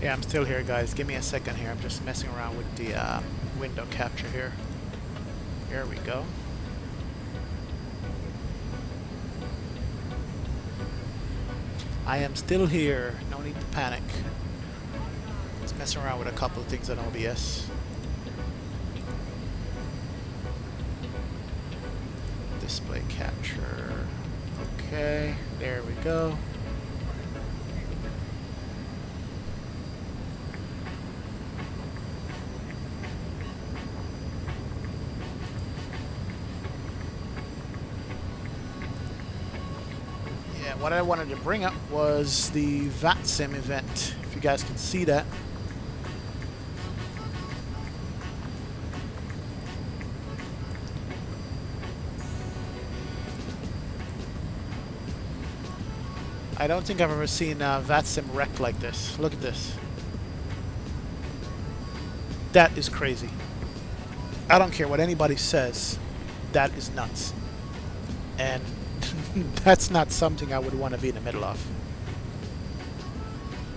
A: Yeah, I'm still here, guys. Give me a second here. I'm just messing around with the window capture here. Here we go. I am still here. No need to panic. Just messing around with a couple of things on OBS. Display capture. Okay, there we go. What I wanted to bring up was the VATSIM event, if you guys can see that. I don't think I've ever seen VATSIM wreck like this. Look at this. That is crazy. I don't care what anybody says. That is nuts. And that's not something I would want to be in the middle of.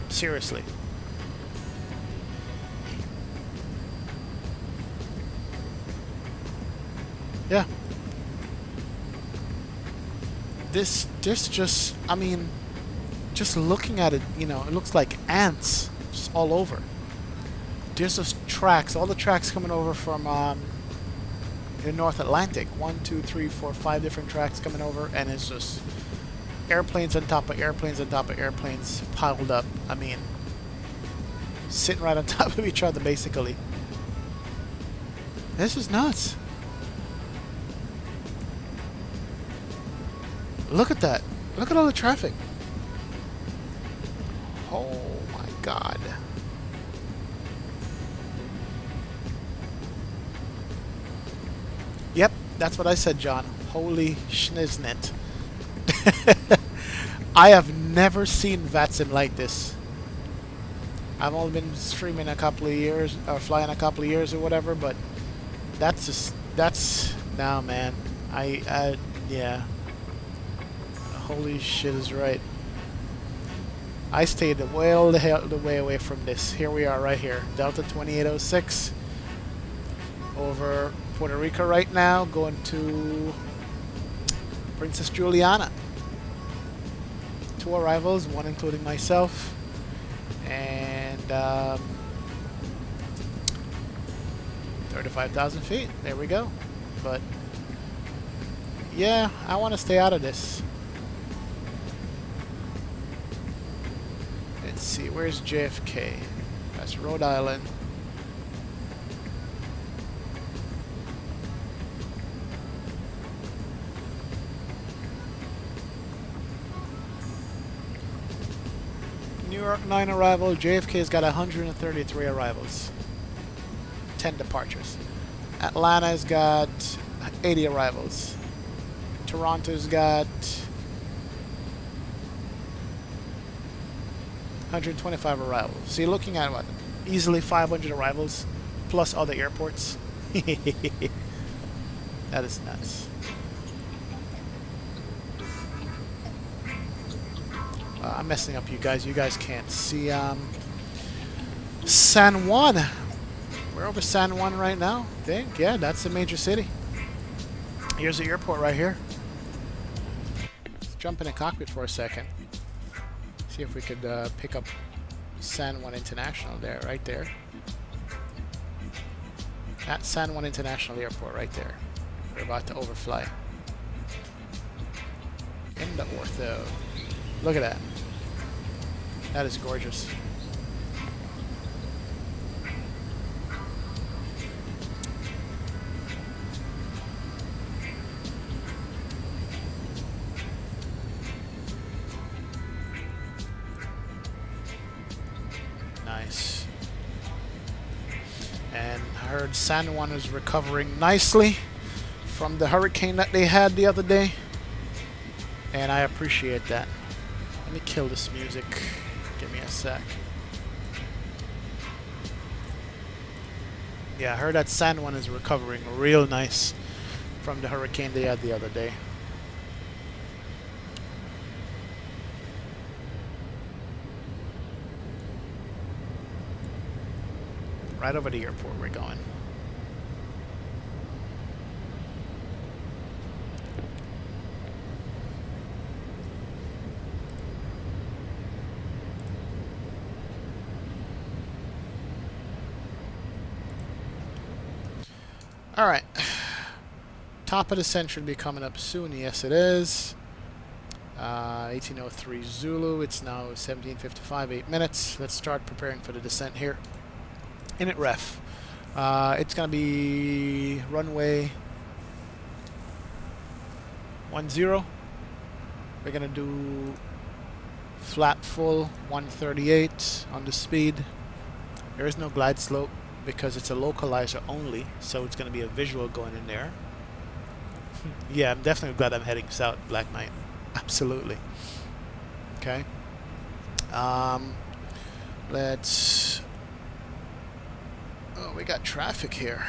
A: Seriously. Yeah. This just, I mean, just looking at it, you know, it looks like ants just all over. There's those tracks, all the tracks coming over from the North Atlantic. 1, 2, 3, 4, 5 different tracks coming over, and it's just airplanes on top of airplanes on top of airplanes piled up. I mean, sitting right on top of each other, basically. This is nuts. Look at that. Look at all the traffic. Oh my God. Yep, that's what I said, John. Holy schniznit. I have never seen VATSIM like this. I've only been streaming a couple of years, or flying a couple of years or whatever, but that's just, that's, now man. Yeah. Holy shit is right. I stayed well the hell the way away from this. Here we are right here. Delta 2806 over Puerto Rico right now, going to Princess Juliana. 2 arrivals, 1 including myself, and 35,000 feet. There we go. But yeah, I want to stay out of this. Let's see, where's JFK? That's Rhode Island. New York 9 arrival. JFK's got 133 arrivals. 10 departures. Atlanta's got 80 arrivals. Toronto's got 125 arrivals. So you're looking at what? Easily 500 arrivals plus other airports. That is nuts. I'm messing up you guys. You guys can't see San Juan. We're over San Juan right now, I think. Yeah, that's a major city. Here's the airport right here. Let's jump in the cockpit for a second. See if we could pick up San Juan International there, right there. At San Juan International Airport right there. We're about to overfly. In the ortho. Look at that. That is gorgeous. Nice. And I heard San Juan is recovering nicely from the hurricane that they had the other day. And I appreciate that. Let me kill this music. Give me a sec. Yeah, I heard that San Juan is recovering real nice from the hurricane they had the other day. Right over the airport we're going. Alright. Top of the descent should be coming up soon. Yes, it is. 1803 Zulu. It's now 17:55, 8 minutes. Let's start preparing for the descent here. Init ref. It's going to be runway 10. We're going to do flap full 138 on the speed. There is no glide slope because it's a localizer only, so it's going to be a visual going in there. Yeah, I'm definitely glad I'm heading south, Black Knight. Absolutely. Okay. Let's... Oh, we got traffic here.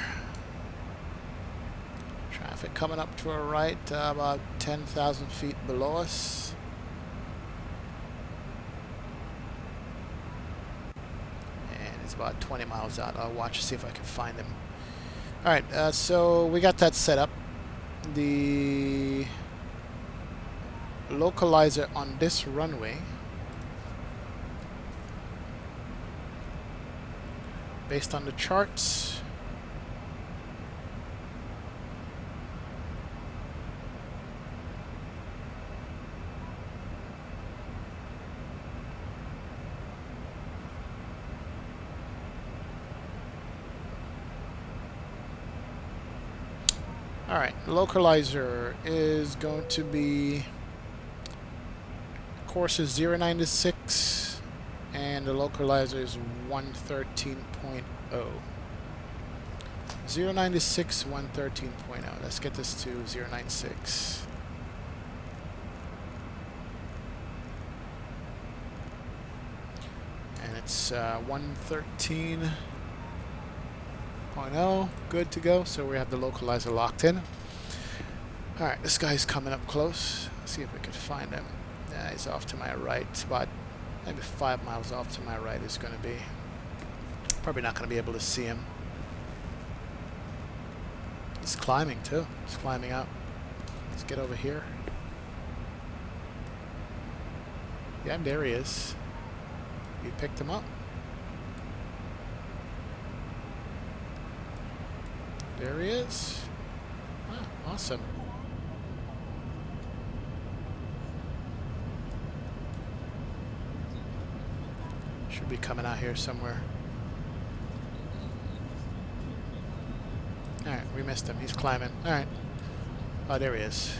A: Traffic coming up to our right, about 10,000 feet below us. And it's about 20 miles out. I'll watch to see if I can find him. Alright, so we got that set up. the localizer on this runway based on the charts. Alright, localizer is going to be course is 096 and the localizer is 113.0. 096, 113.0. Let's get this to 096. And it's 113.0. Good to go. So we have the localizer locked in. Alright, this guy's coming up close. Let's see if we can find him. Yeah, he's off to my right. About maybe 5 miles off to my right is going to be. Probably not going to be able to see him. He's climbing too. He's climbing up. Let's get over here. Yeah, there he is. You picked him up. There he is. Ah, awesome. Should be coming out here somewhere. Alright, we missed him. He's climbing. Alright. Oh, there he is.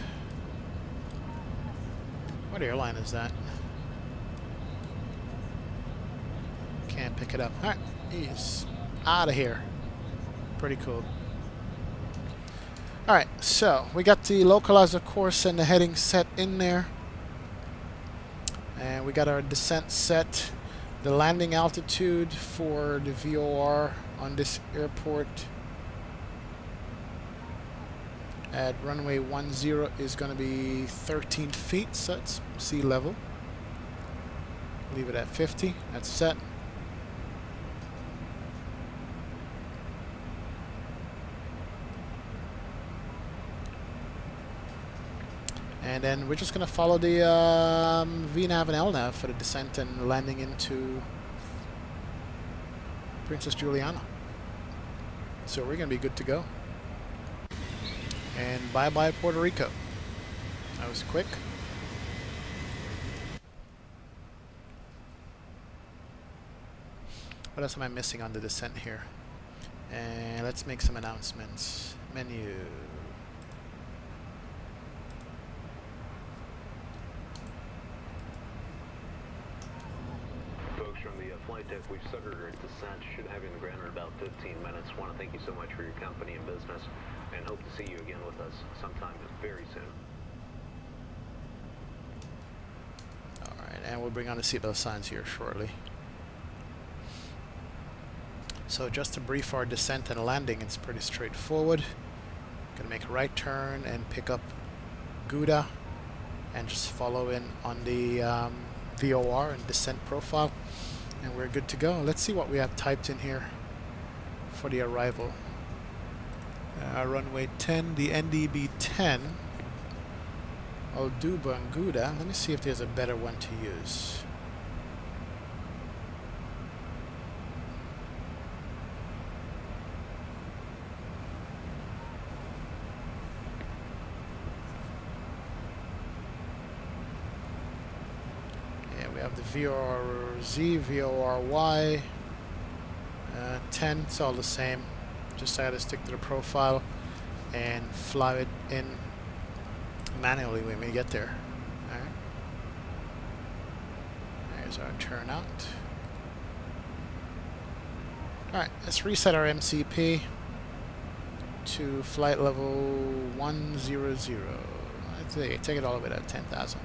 A: What airline is that? Can't pick it up. Alright, he's out of here. Pretty cool. Alright, so we got the localizer course and the heading set in there. And we got our descent set. The landing altitude for the VOR on this airport at runway 10 is going to be 13 feet, so it's sea level. Leave it at 50. That's set. And then we're just going to follow the VNAV and LNAV for the descent and landing into Princess Juliana. So we're going to be good to go. And bye-bye Puerto Rico. That was quick. What else am I missing on the descent here? And let's make some announcements. Menu.
B: From the flight deck, we've started our descent. Should have you on the ground in about 15 minutes. Want to thank you so much for your company and business, and hope to see you again with us sometime very soon.
A: Alright, and we'll bring on the seatbelt signs here shortly. So just to brief our descent and landing, it's pretty straightforward. Gonna make a right turn and pick up Gouda and just follow in on the VOR and descent profile. And we're good to go. Let's see what we have typed in here for the arrival. Runway 10, the NDB 10. Alduba and Gouda. Let me see if there's a better one to use. We have the VORZ, VORY, 10, it's all the same. Just I had to stick to the profile and fly it in manually when we get there. Alright. There's our turnout. Alright, let's reset our MCP to flight level 100. Take it all the way to 10,000.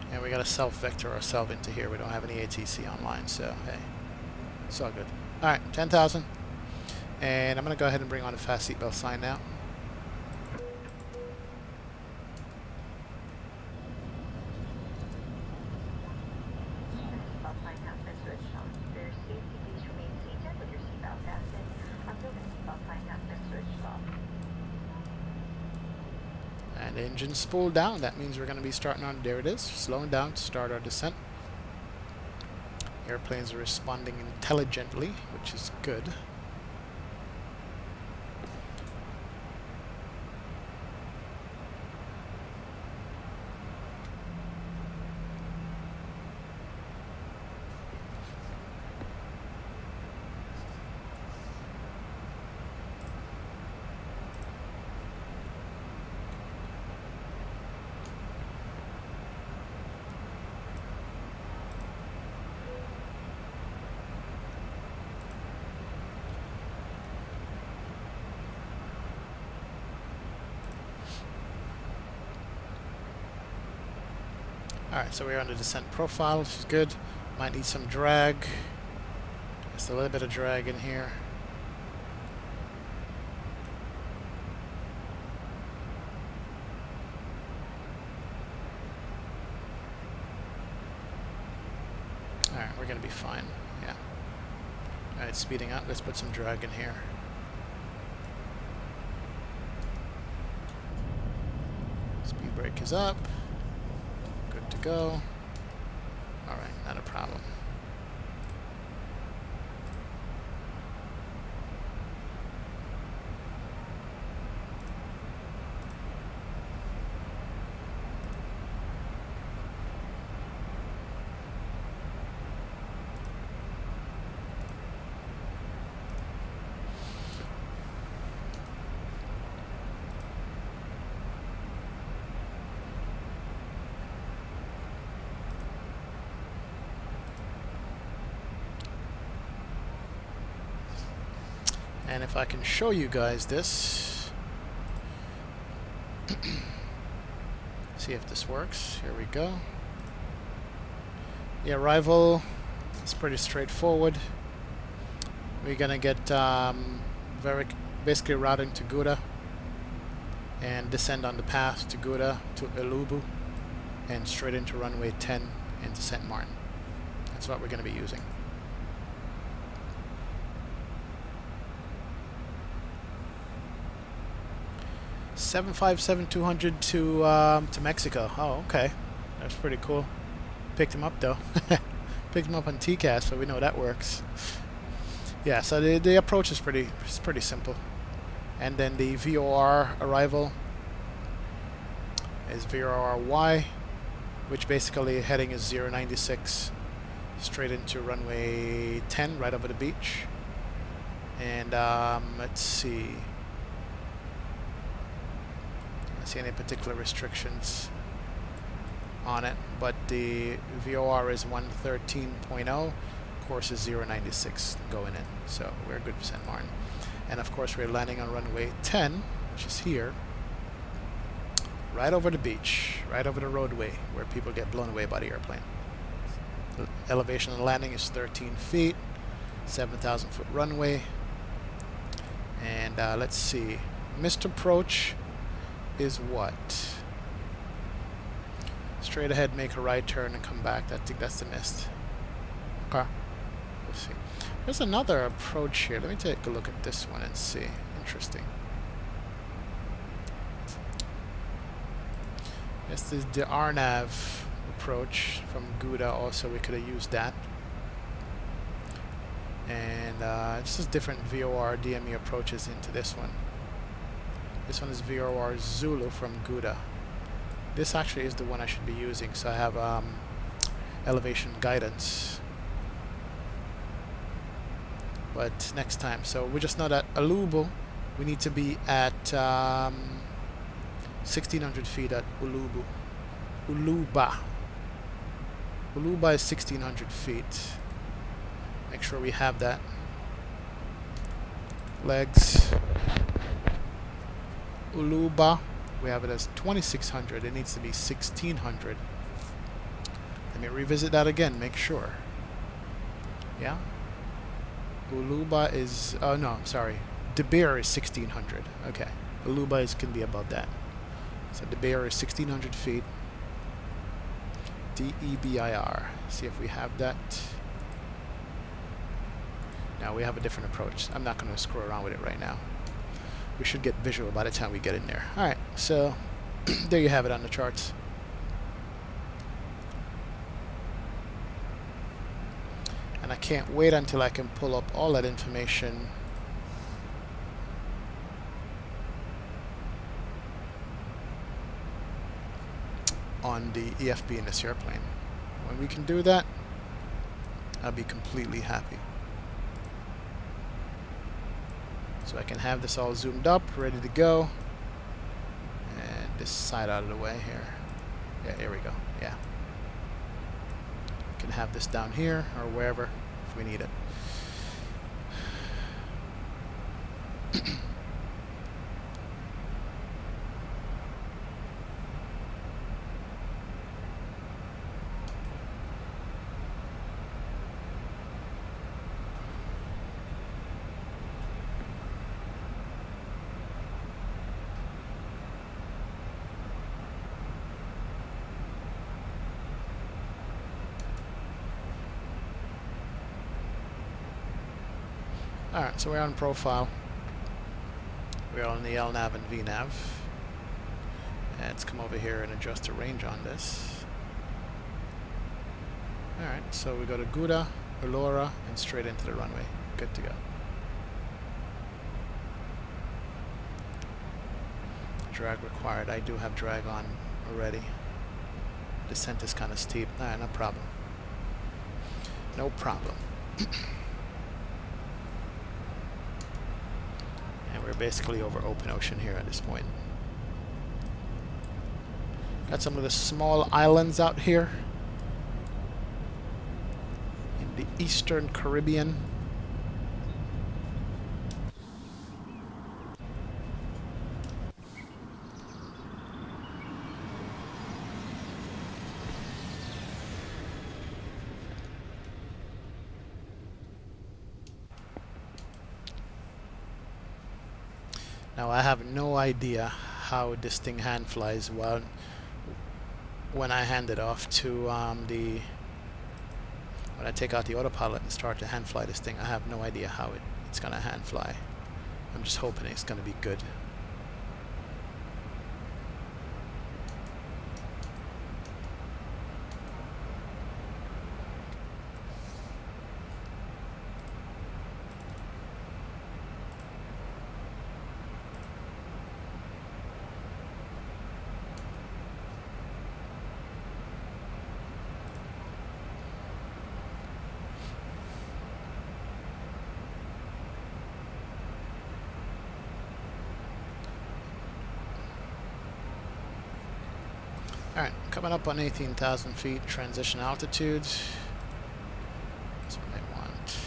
A: And we got to self-vector ourselves into here. We don't have any ATC online, so hey, it's all good. Alright, 10,000. And I'm going to go ahead and bring on a fast seatbelt sign now. The engine's spooled down. That means we're going to be starting on, there it is, slowing down to start our descent. Airplanes are responding intelligently, which is good. Alright, so we're on the descent profile, which is good. Might need some drag. Just a little bit of drag in here. Alright, we're gonna be fine. Yeah. Alright, speeding up. Let's put some drag in here. Speed brake is up. Good to go. Alright, not a problem. And if I can show you guys this, see if this works. Here we go. The arrival is pretty straightforward. We're gonna get basically routing to Gouda and descend on the path to Gouda to Elubu and straight into runway 10 into St Maarten. That's what we're gonna be using. 757-200 to Mexico. Oh, okay. That's pretty cool. Picked him up though. Picked him up on TCAS, so we know that works. Yeah, so the approach is pretty simple. And then the VOR arrival is VOR-Y, which basically heading is 096 straight into runway 10 right over the beach. And let's see. See any particular restrictions on it, but the VOR is 113.0, course is 096 going in, so we're good for St Maarten. And of course we're landing on runway 10, which is here, right over the beach, right over the roadway where people get blown away by the airplane. The elevation of the landing is 13 feet, 7,000 foot runway, and let's see, missed approach is what? Straight ahead, make a right turn and come back. I think that's the missed. Okay. We'll see. There's another approach here. Let me take a look at this one and see. Interesting. This is the RNAV approach from Gouda. Also, we could have used that. And this is different VOR DME approaches into this one. This one is VOR Zulu from Gouda. This actually is the one I should be using, so I have elevation guidance. But next time. So we just know that Elubu, we need to be at 1,600 feet at Ulubu. Uluba. Uluba is 1,600 feet. Make sure we have that. Legs. Uluba, we have it as 2,600. It needs to be 1,600. Let me revisit that again, make sure. Yeah? Uluba is, oh no, I'm sorry. De Beer is 1,600. Okay. Uluba can be above that. So De Beer is 1,600 feet. DEBIR. See if we have that. Now we have a different approach. I'm not going to screw around with it right now. We should get visual by the time we get in there. Alright, so There you have it on the charts. And I can't wait until I can pull up all that information on the EFB in this airplane. When we can do that, I'll be completely happy. So I can have this all zoomed up, ready to go. And this side out of the way here. Yeah, here we go. Yeah. Can have this down here or wherever if we need it. Alright, so we're on profile. We're on the LNAV and VNAV. Let's come over here and adjust the range on this. Alright, so we go to Gouda, Ulora, and straight into the runway. Good to go. Drag required. I do have drag on already. Descent is kind of steep. Alright, no problem. No problem. We're basically over open ocean here at this point. Got some of the small islands out here in the Eastern Caribbean. Now I have no idea how this thing hand flies when I hand it off to when I take out the autopilot and start to hand fly this thing. I have no idea how it's gonna hand fly. I'm just hoping it's gonna be good. Alright, coming up on 18,000 feet, transition altitude. That's what I want.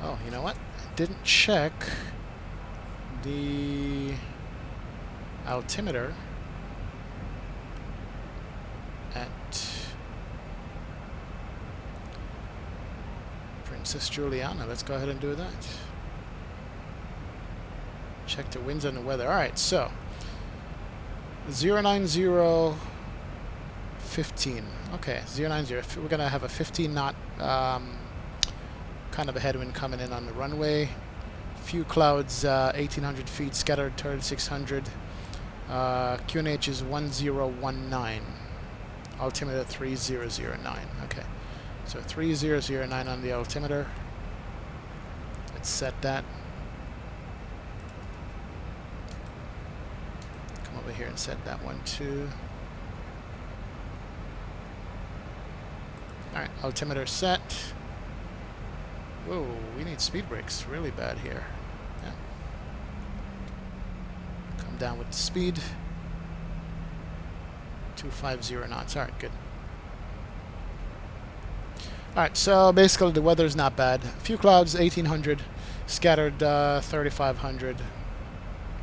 A: Oh, you know what? I didn't check the altimeter at Princess Juliana. Let's go ahead and do that. Check the winds and the weather. Alright, so 09015. Okay, 090. We're going to have a 15 knot kind of a headwind coming in on the runway. Few clouds, 1800 feet, scattered 3600. QNH is 1019. Altimeter 3009. Okay, so 3009 on the altimeter. Let's set that. Over here and set that one too. Alright, altimeter set. Whoa, we need speed brakes really bad here. Yeah. Come down with the speed. 250 knots. Alright, good. Alright, so basically the weather's not bad. A few clouds, 1800. Scattered 3500.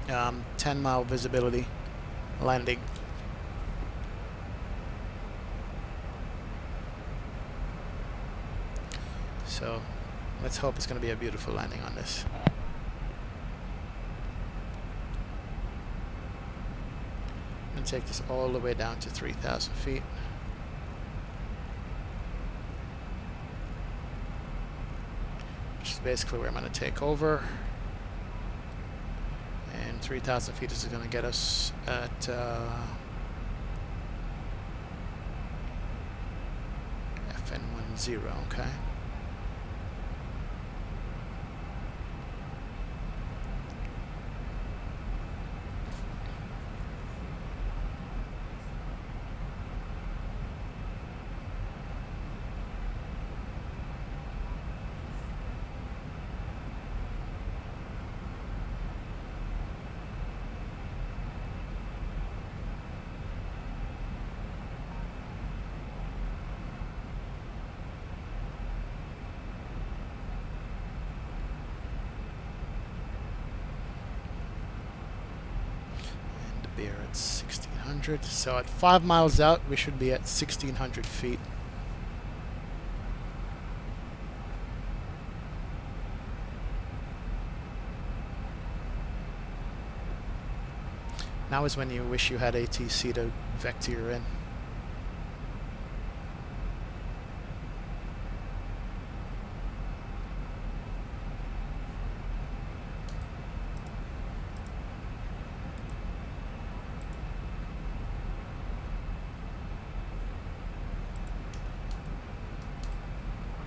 A: 10-mile visibility. Landing. So let's hope it's going to be a beautiful landing on this. I'm going to take this all the way down to 3,000 feet. Which is basically where I'm going to take over. 3,000 feet is going to get us at FN10, okay. We're at 1,600. So at 5 miles out, we should be at 1,600 feet. Now is when you wish you had ATC to vector you in.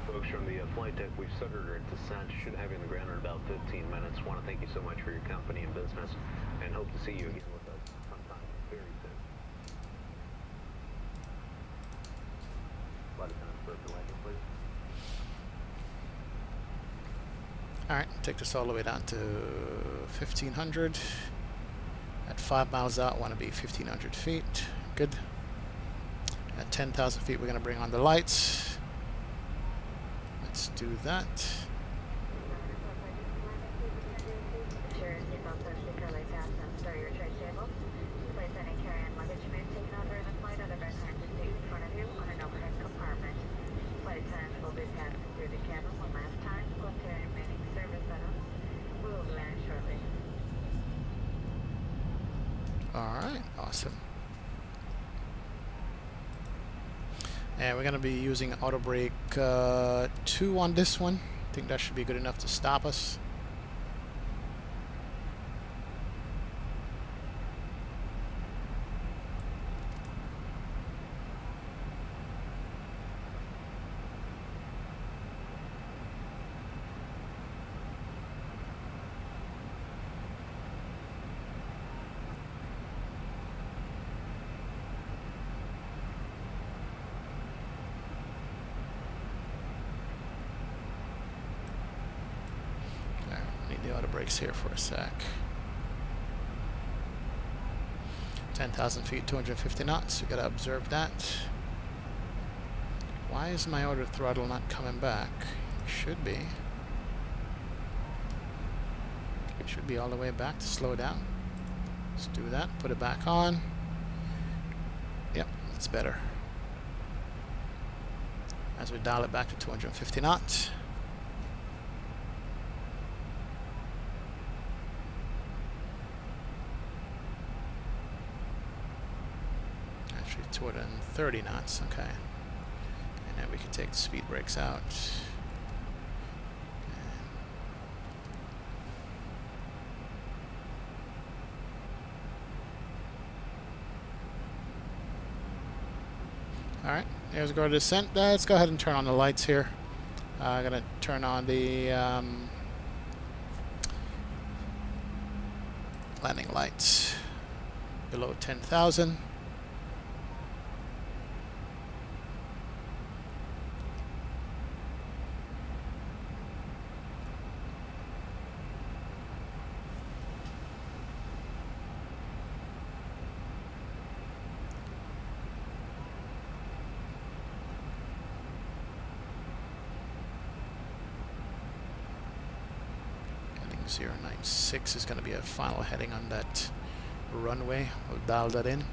B: Folks from the flight deck, we've started our descent. Should have you on the ground in about 15 minutes. Want to thank you so much for your company and business, and hope to see you again with us sometime very soon. Flight attendant, first landing, please.
A: Alright, take this all the way down to 1,500. At 5 miles out, want to be 1,500 feet. Good. At 10,000 feet, we're going to bring on the lights. Let's do that.
C: Sure, seatbelts are securely fastened and store your tray table. Place any carry-on luggage you may have taken on during the flight other than time to seat in front of you on an overhead compartment. Flight attendants will be passing through the cabin one last time to obtain remaining service items. We will be landing shortly.
A: Alright, awesome. And we're going to be using auto brake 2 on this one. I think that should be good enough to stop us. The auto brakes here for a sec. 10,000 feet, 250 knots. We gotta observe that. Why is my auto throttle not coming back? It should be. It should be all the way back to slow down. Let's do that. Put it back on. Yep, that's better. As we dial it back to 250 knots. Actually 230 knots, okay. And then we can take the speed brakes out. Alright, there's go to descent. Let's go ahead and turn on the lights here. I'm going to turn on the landing lights below 10,000. Heading 096 is going to be a final heading on that runway. We'll dial that in.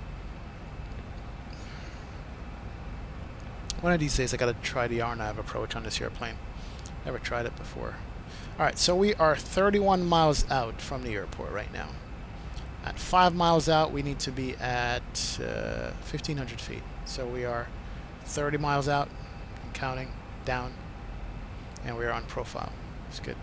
A: One of these days I got to try the RNAV approach on this airplane. Never tried it before. Alright, so we are 31 miles out from the airport right now. At 5 miles out we need to be at 1,500 feet. So we are 30 miles out, and counting down, and we are on profile. It's good.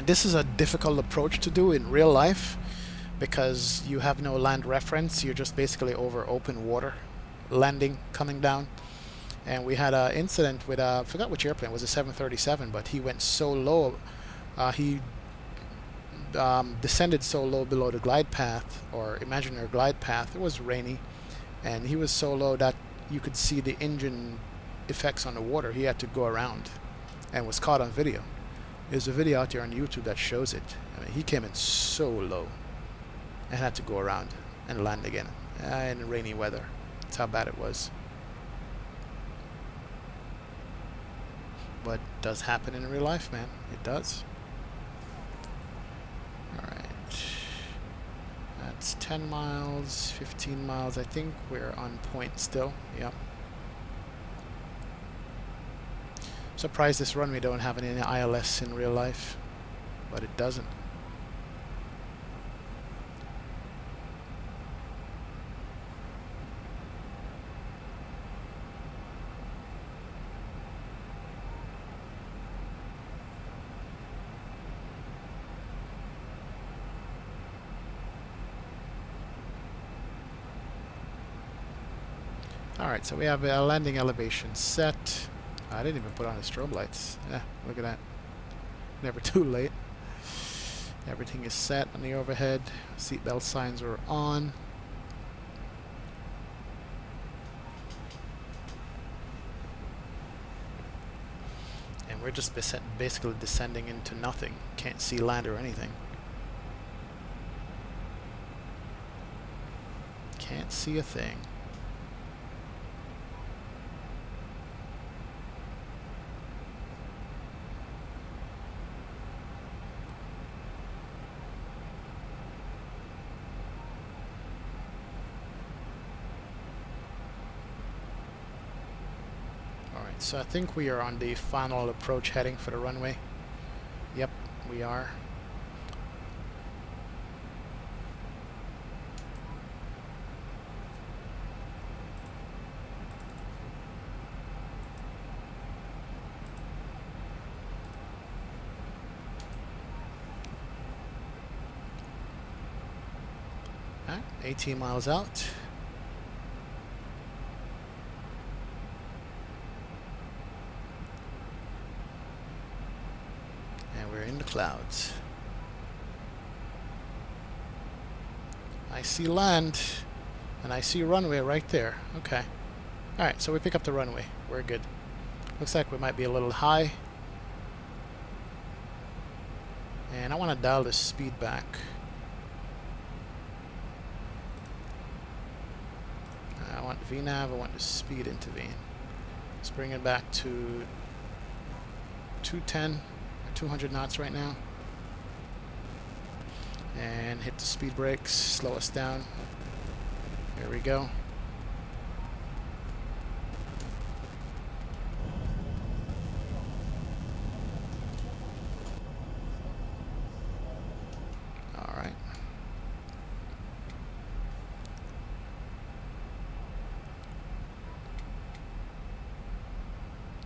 A: this is a difficult approach to do in real life because you have no land reference. You're just basically over open water, landing, coming down. And we had an incident with I forgot which airplane, it was a 737, but he went so low, he descended so low below the glide path, or imaginary glide path. It was rainy, and he was so low that you could see the engine effects on the water. He had to go around and was caught on video. There's a video out there on YouTube that shows it. I mean, he came in so low and had to go around and land again in rainy weather. That's how bad it was. But it does happen in real life, man. It does. Alright. That's 10 miles, 15 miles. I think we're on point still. Yep. Surprised this runway don't have any ILS in real life, but it doesn't. Alright, so we have a landing elevation set. I didn't even put on the strobe lights. Yeah, look at that. Never too late. Everything is set on the overhead. Seatbelt signs are on. And we're just basically descending into nothing. Can't see land or anything. Can't see a thing. So I think we are on the final approach heading for the runway. Yep, we are. Alright, 18 miles out. In the clouds. I see land and I see runway right there. Okay. Alright, so we pick up the runway. We're good. Looks like we might be a little high. And I want to dial the speed back. I want VNAV, I want the speed intervene. Let's bring it back to 210. 200 knots right now, and hit the speed brakes, slow us down. There we go. Alright.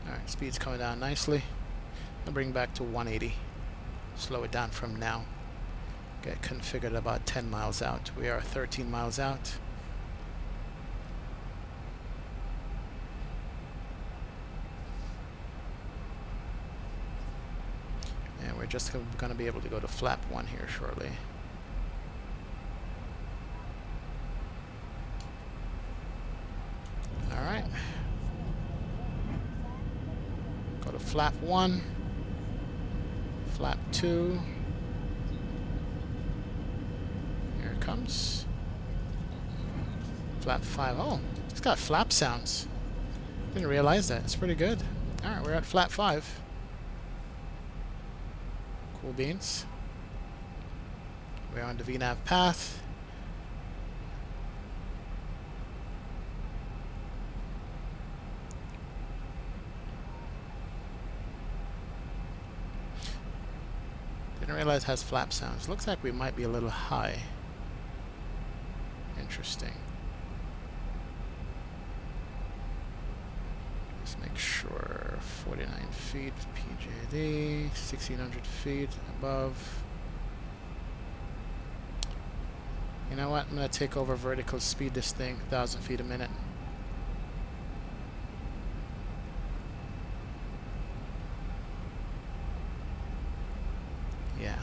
A: Alright, speed's coming down nicely. I'll bring back to 180. Slow it down from now. Get configured about 10 miles out. We are 13 miles out. And we're just going to be able to go to flap 1 here shortly. Alright. Go to flap 1. Flap 2. Here it comes. Flap 5. Oh, it's got flap sounds. Didn't realize that. It's pretty good. Alright, we're at flap 5. Cool beans. We're on the VNAV path. Didn't realize it has flap sounds. Looks like we might be a little high. Interesting. Let's make sure. 49 feet PJD, 1600 feet above. You know what? I'm going to take over vertical speed this thing, 1,000 feet a minute. Yeah.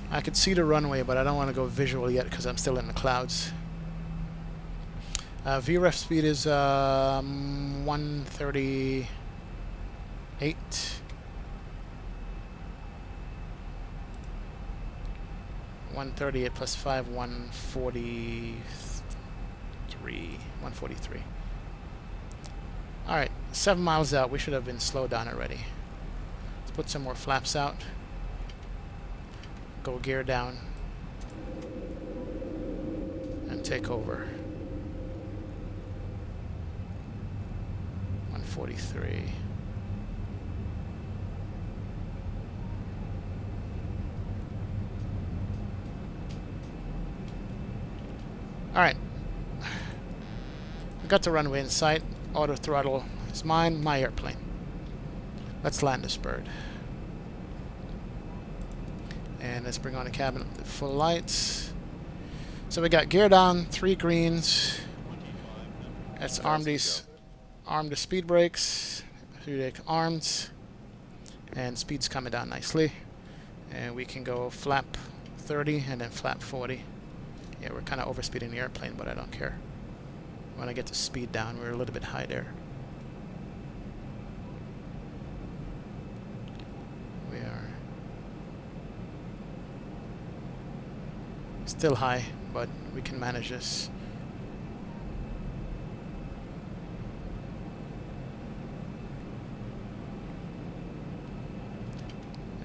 A: I could see the runway, but I don't want to go visual yet because I'm still in the clouds. VREF speed is 138. 138 plus 5, 143. 143. Alright, 7 miles out. We should have been slowed down already. Let's put some more flaps out. Go gear down. And take over. 143. Alright. We got the runway in sight. Auto throttle is mine, my airplane. Let's land this bird. And let's bring on the cabin with the full lights. So we got gear down, 3 greens. Let's arm the speed brakes. Armed. And speed's coming down nicely. And we can go flap 30 and then flap 40. Yeah, we're kind of overspeeding the airplane, but I don't care. When I get the speed down, we're a little bit high there. We are still high, but we can manage this.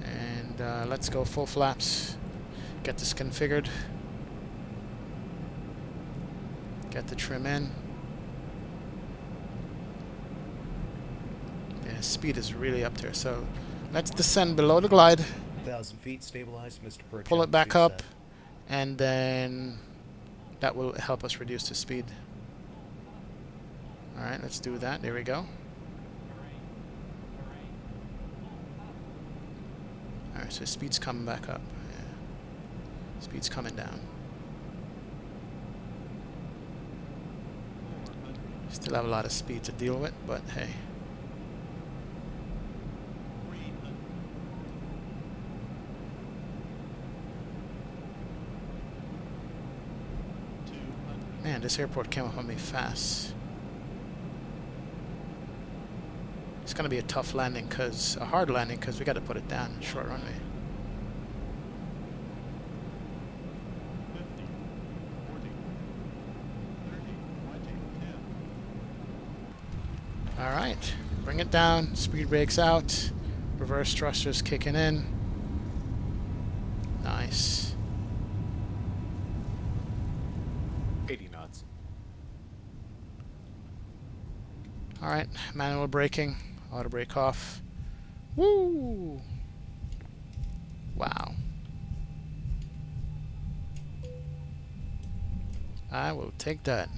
A: And let's go full flaps. Get this configured. Get the trim in. Yeah, speed is really up there. So let's descend below the glide.
H: 1,000 feet stabilized, Mr. Perch.
A: Pull it back up, and then that will help us reduce the speed. All right, let's do that. There we go. All right, so speed's coming back up. Yeah. Speed's coming down. Still have a lot of speed to deal with, but hey. Man, this airport came up on me fast. It's gonna be a tough landing, a hard landing, because we got to put it down, short runway. Alright, bring it down, speed brakes out, reverse thrusters kicking in. Nice.
H: 80 knots.
A: Alright, manual braking, auto brake off. Woo! Wow. I will take that.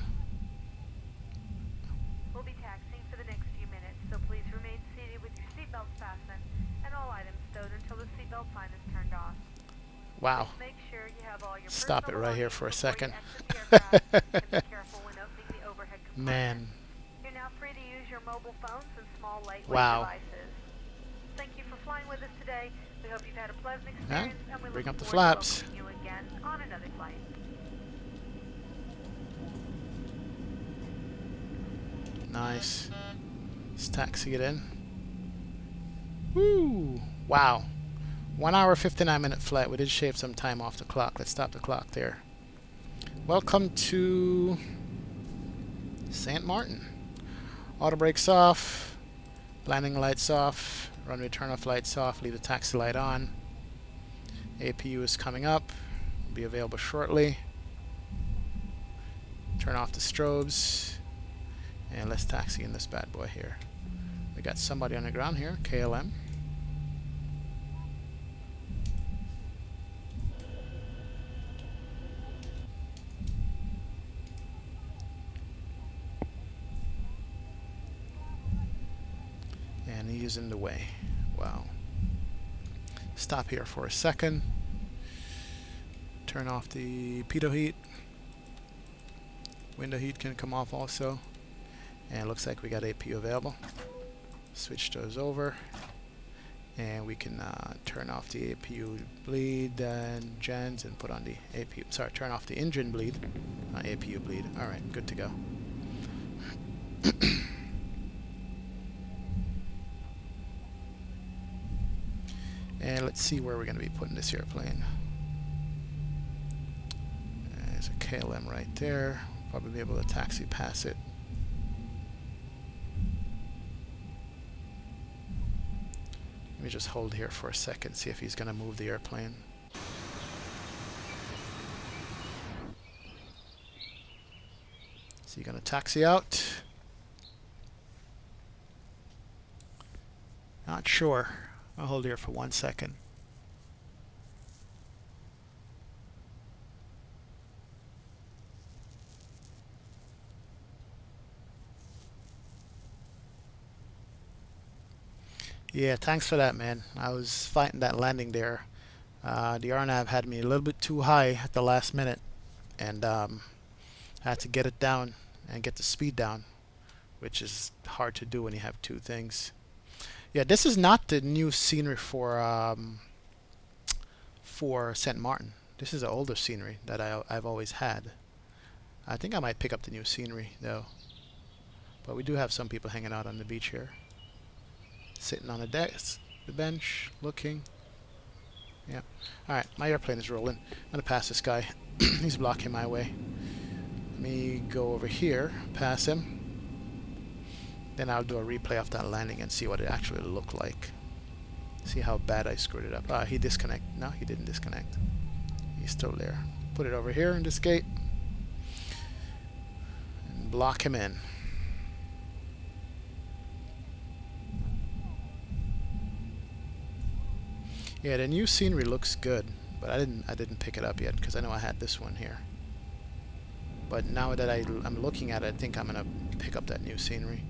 C: We'll be taxiing for the next few minutes, so please remain seated with your seatbelts fastened and all items stowed until the seatbelt sign is turned off.
A: Wow.
C: Make sure you have all your
A: Stop it right here for a second.
C: Man.
A: Man.
C: You're now free to use your mobile phones and small lightweight
A: Wow.
C: devices. Thank you for flying with us today. We hope you've had a pleasant
A: Yeah,
C: experience, and we
A: bring
C: look
A: up the
C: forward to
A: flaps.
C: welcoming you again on another flight.
A: Nice. Let's taxi it in. Woo! Wow. 1 hour 59-minute flight. We did shave some time off the clock. Let's stop the clock there. Welcome to St Maarten. Auto brakes off. Landing lights off. Runway turn-off lights off. Leave the taxi light on. APU is coming up. Will be available shortly. Turn off the strobes. And let's taxi in this bad boy here. We got somebody on the ground here, KLM. And he is in the way. Wow. Stop here for a second. Turn off the pitot heat. Window heat can come off also. And it looks like we got APU available. Switch those over. And we can turn off the APU bleed and gens and put on the APU. Sorry, turn off the engine bleed. APU bleed. Alright, good to go. And let's see where we're going to be putting this airplane. There's a KLM right there. Probably be able to taxi past it. Let me just hold here for a second, see if he's going to move the airplane. Is he going to taxi out? Not sure. I'll hold here for 1 second. Yeah, thanks for that, man. I was fighting that landing there. The RNAV had me a little bit too high at the last minute, and I had to get it down and get the speed down, which is hard to do when you have two things. Yeah, this is not the new scenery for St Maarten. This is the older scenery that I've always had. I think I might pick up the new scenery though. But we do have some people hanging out on the beach here. Sitting on the desk, the bench, looking. Yeah. Alright, my airplane is rolling. I'm gonna pass this guy. He's blocking my way. Let me go over here, pass him. Then I'll do a replay of that landing and see what it actually looked like. See how bad I screwed it up. He disconnected. No, he didn't disconnect. He's still there. Put it over here in this gate. And block him in. Yeah, the new scenery looks good, but I didn't pick it up yet because I know I had this one here. But now that I'm looking at it, I think I'm gonna pick up that new scenery.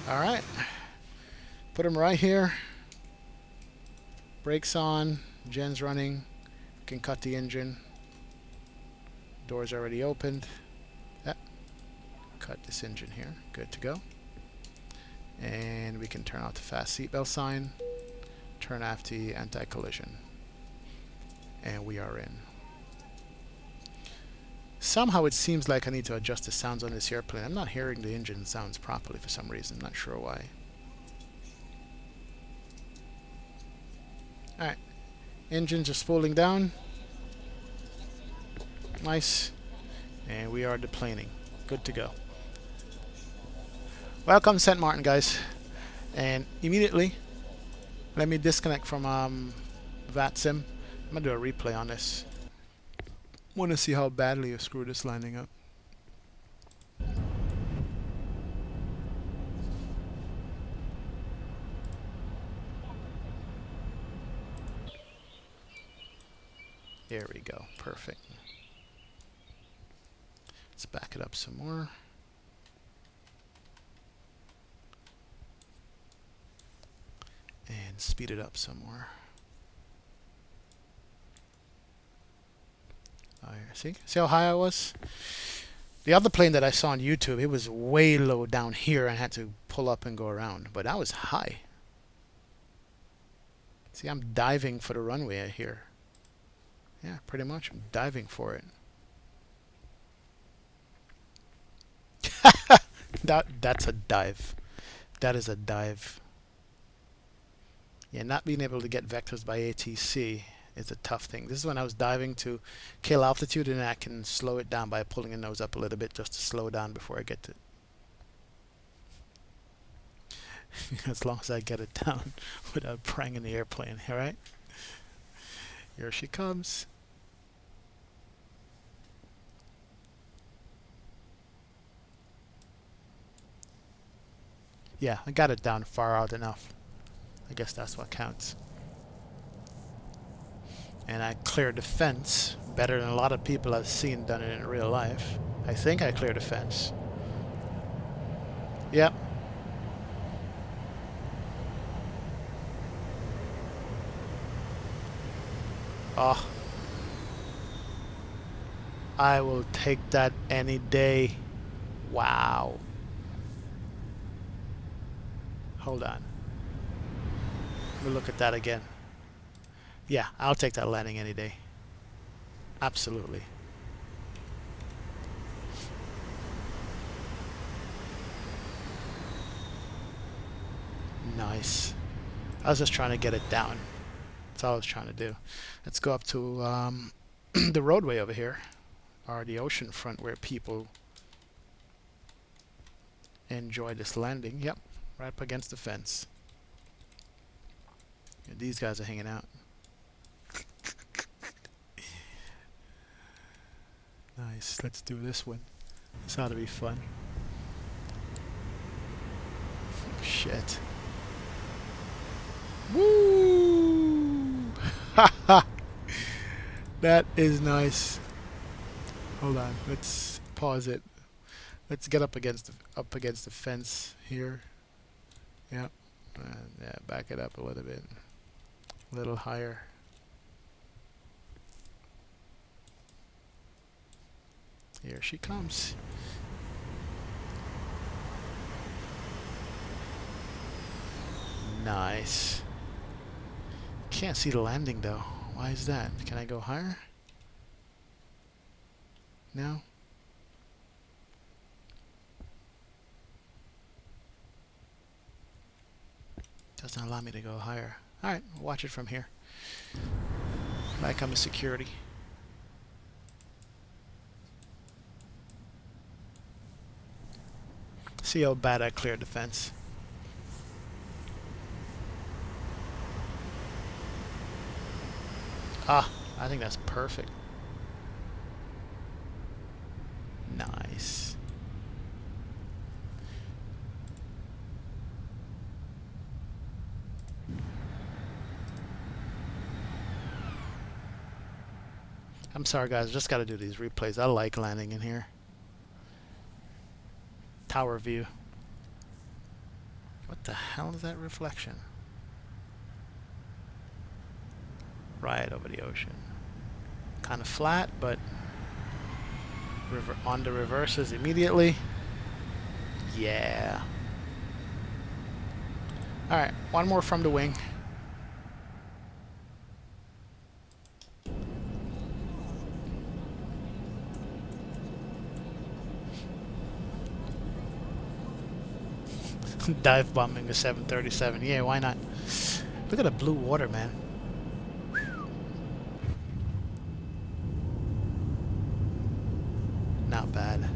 A: All right, put them right here. Brakes on, gen's running. Can cut the engine. Doors already opened. Yeah. Cut this engine here. Good to go. And we can turn off the fast seatbelt sign. Turn off the anti-collision. And we are in. Somehow it seems like I need to adjust the sounds on this airplane. I'm not hearing the engine sounds properly for some reason. Not sure why. Alright. Engine just spooling down. Nice. And we are deplaning. Good to go. Welcome St Maarten, guys. And immediately, let me disconnect from VATSIM. I'm going to do a replay on this. Want to see how badly you screwed this landing up. There we go. Perfect. Let's back it up some more. And speed it up some more. See how high I was? The other plane that I saw on YouTube, it was way low down here and I had to pull up and go around. But I was high. See, I'm diving for the runway here. Yeah, pretty much. I'm diving for it. That's a dive. That is a dive. Yeah, not being able to get vectors by ATC is a tough thing. This is when I was diving to kill altitude, and I can slow it down by pulling the nose up a little bit just to slow down before I get to as long as I get it down without pranging the airplane. Alright? Here she comes. Yeah, I got it down far out enough. I guess that's what counts. And I cleared the fence better than a lot of people I've seen done it in real life. I think I cleared the fence. Yep. Oh. I will take that any day. Wow. Hold on. We'll look at that again. Yeah, I'll take that landing any day. Absolutely. Nice. I was just trying to get it down. That's all I was trying to do. Let's go up to the roadway over here, or the ocean front where people enjoy this landing. Yep, right up against the fence. Yeah, these guys are hanging out. Nice. Let's do this one. This ought to be fun. Shit. Woo! Haha! That is nice. Hold on. Let's pause it. Let's get up against the fence here. Yep. And yeah, back it up a little bit. A little higher. Here she comes. Nice. Can't see the landing though. Why is that? Can I go higher? No? Doesn't allow me to go higher. Alright, watch it from here. Might come with security. See how bad I cleared the fence. Ah, I think that's perfect. Nice. I'm sorry guys, I just gotta do these replays. I like landing in here. Tower view. What the hell is that reflection? Right over the ocean. Kind of flat, but on the reverses immediately. Yeah. Alright, one more from the wing. Dive bombing a 737. Yeah, why not? Look at the blue water, man. Not bad. Let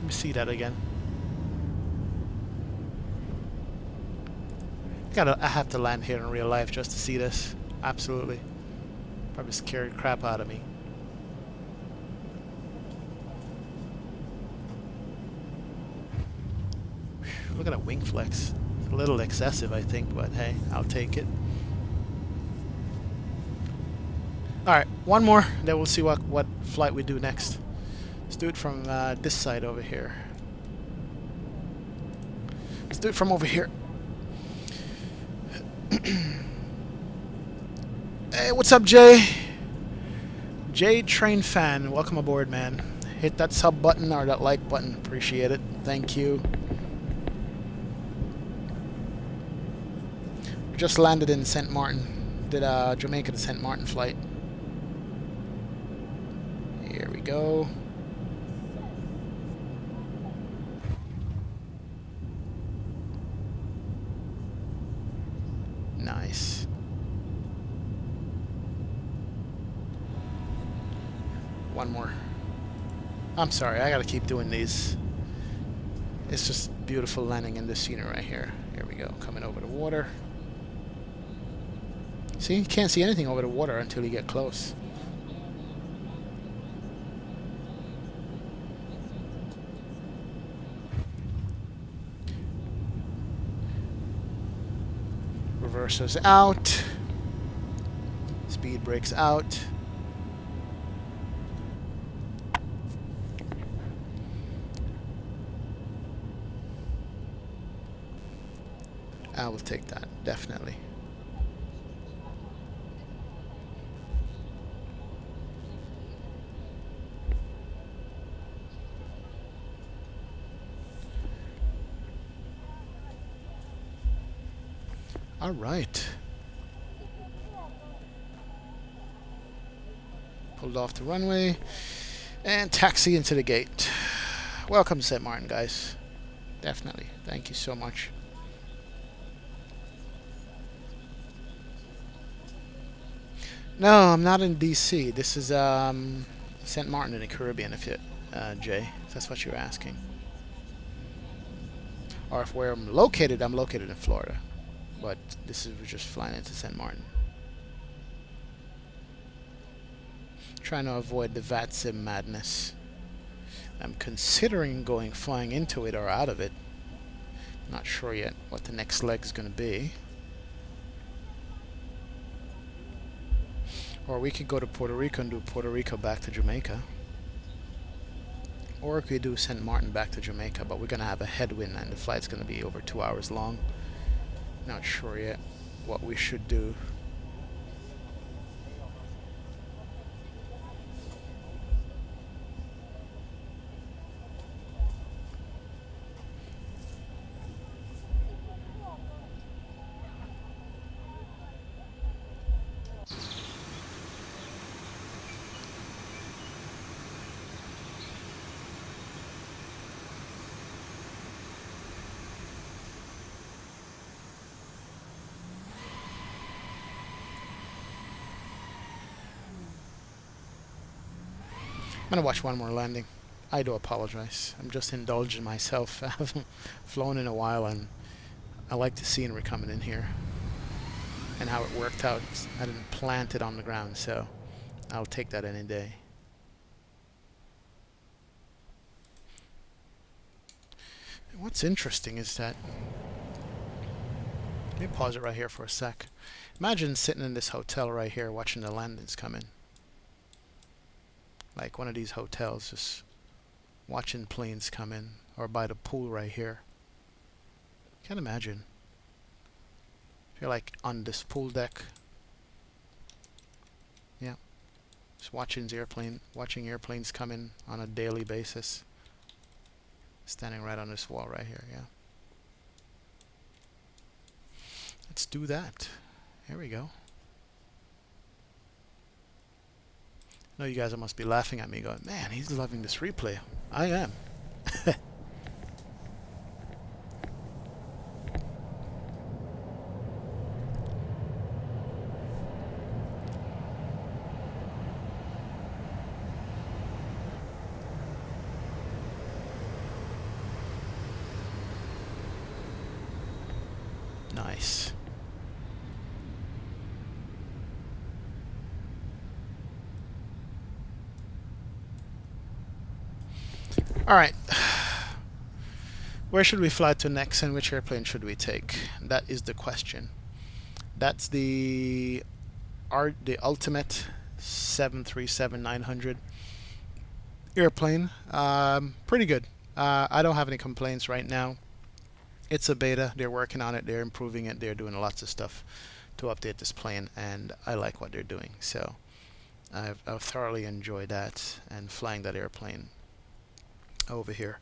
A: me see that again. I have to land here in real life just to see this. Absolutely. Probably scared the crap out of me. Look at that wing flex. It's a little excessive, I think, but hey, I'll take it. Alright, one more, then we'll see what flight we do next. Let's do it from this side over here. Let's do it from over here. Hey, what's up, Jay? Jay Train Fan, welcome aboard, man. Hit that sub button or that like button. Appreciate it. Thank you. We just landed in St Maarten. Did Jamaica to St Maarten flight. Here we go. Nice. One more. I'm sorry, I gotta keep doing these. It's just beautiful landing in this scenery right here. Here we go, coming over the water. See, you can't see anything over the water until you get close. Reversers out. Speed brakes out. I will take that, definitely. All right. Pulled off the runway and taxi into the gate. Welcome to St Maarten, guys. Definitely. Thank you so much. No, I'm not in DC. This is St Maarten in the Caribbean, if you, Jay, if that's what you're asking. Or if where I'm located in Florida. But this is, we're just flying into St Maarten. Trying to avoid the VATSIM madness. I'm considering flying into it or out of it. Not sure yet what the next leg is going to be. Or we could go to Puerto Rico and do Puerto Rico back to Jamaica. Or we could do St. Maarten back to Jamaica, but we're going to have a headwind and the flight's going to be over 2 hours long. Not sure yet what we should do. I'm going to watch one more landing. I do apologize. I'm just indulging myself. I haven't flown in a while, and I like the scenery coming in here and how it worked out. I didn't plant it on the ground, so I'll take that any day. And what's interesting is that, let me pause it right here for a sec. Imagine sitting in this hotel right here watching the landings come in. Like one of these hotels, just watching planes come in, or by the pool right here. Can't imagine. If you're like on this pool deck, yeah, just watching airplanes come in on a daily basis. Standing right on this wall right here, yeah. Let's do that. Here we go. I know you guys must be laughing at me going, man, he's loving this replay. I am. Nice. All right. Where should we fly to next, and which airplane should we take? That is the question. That's the ultimate 737-900 airplane. Pretty good. I don't have any complaints right now. It's a beta. They're working on it. They're improving it. They're doing lots of stuff to update this plane, and I like what they're doing. So I've thoroughly enjoyed that and flying that airplane over here.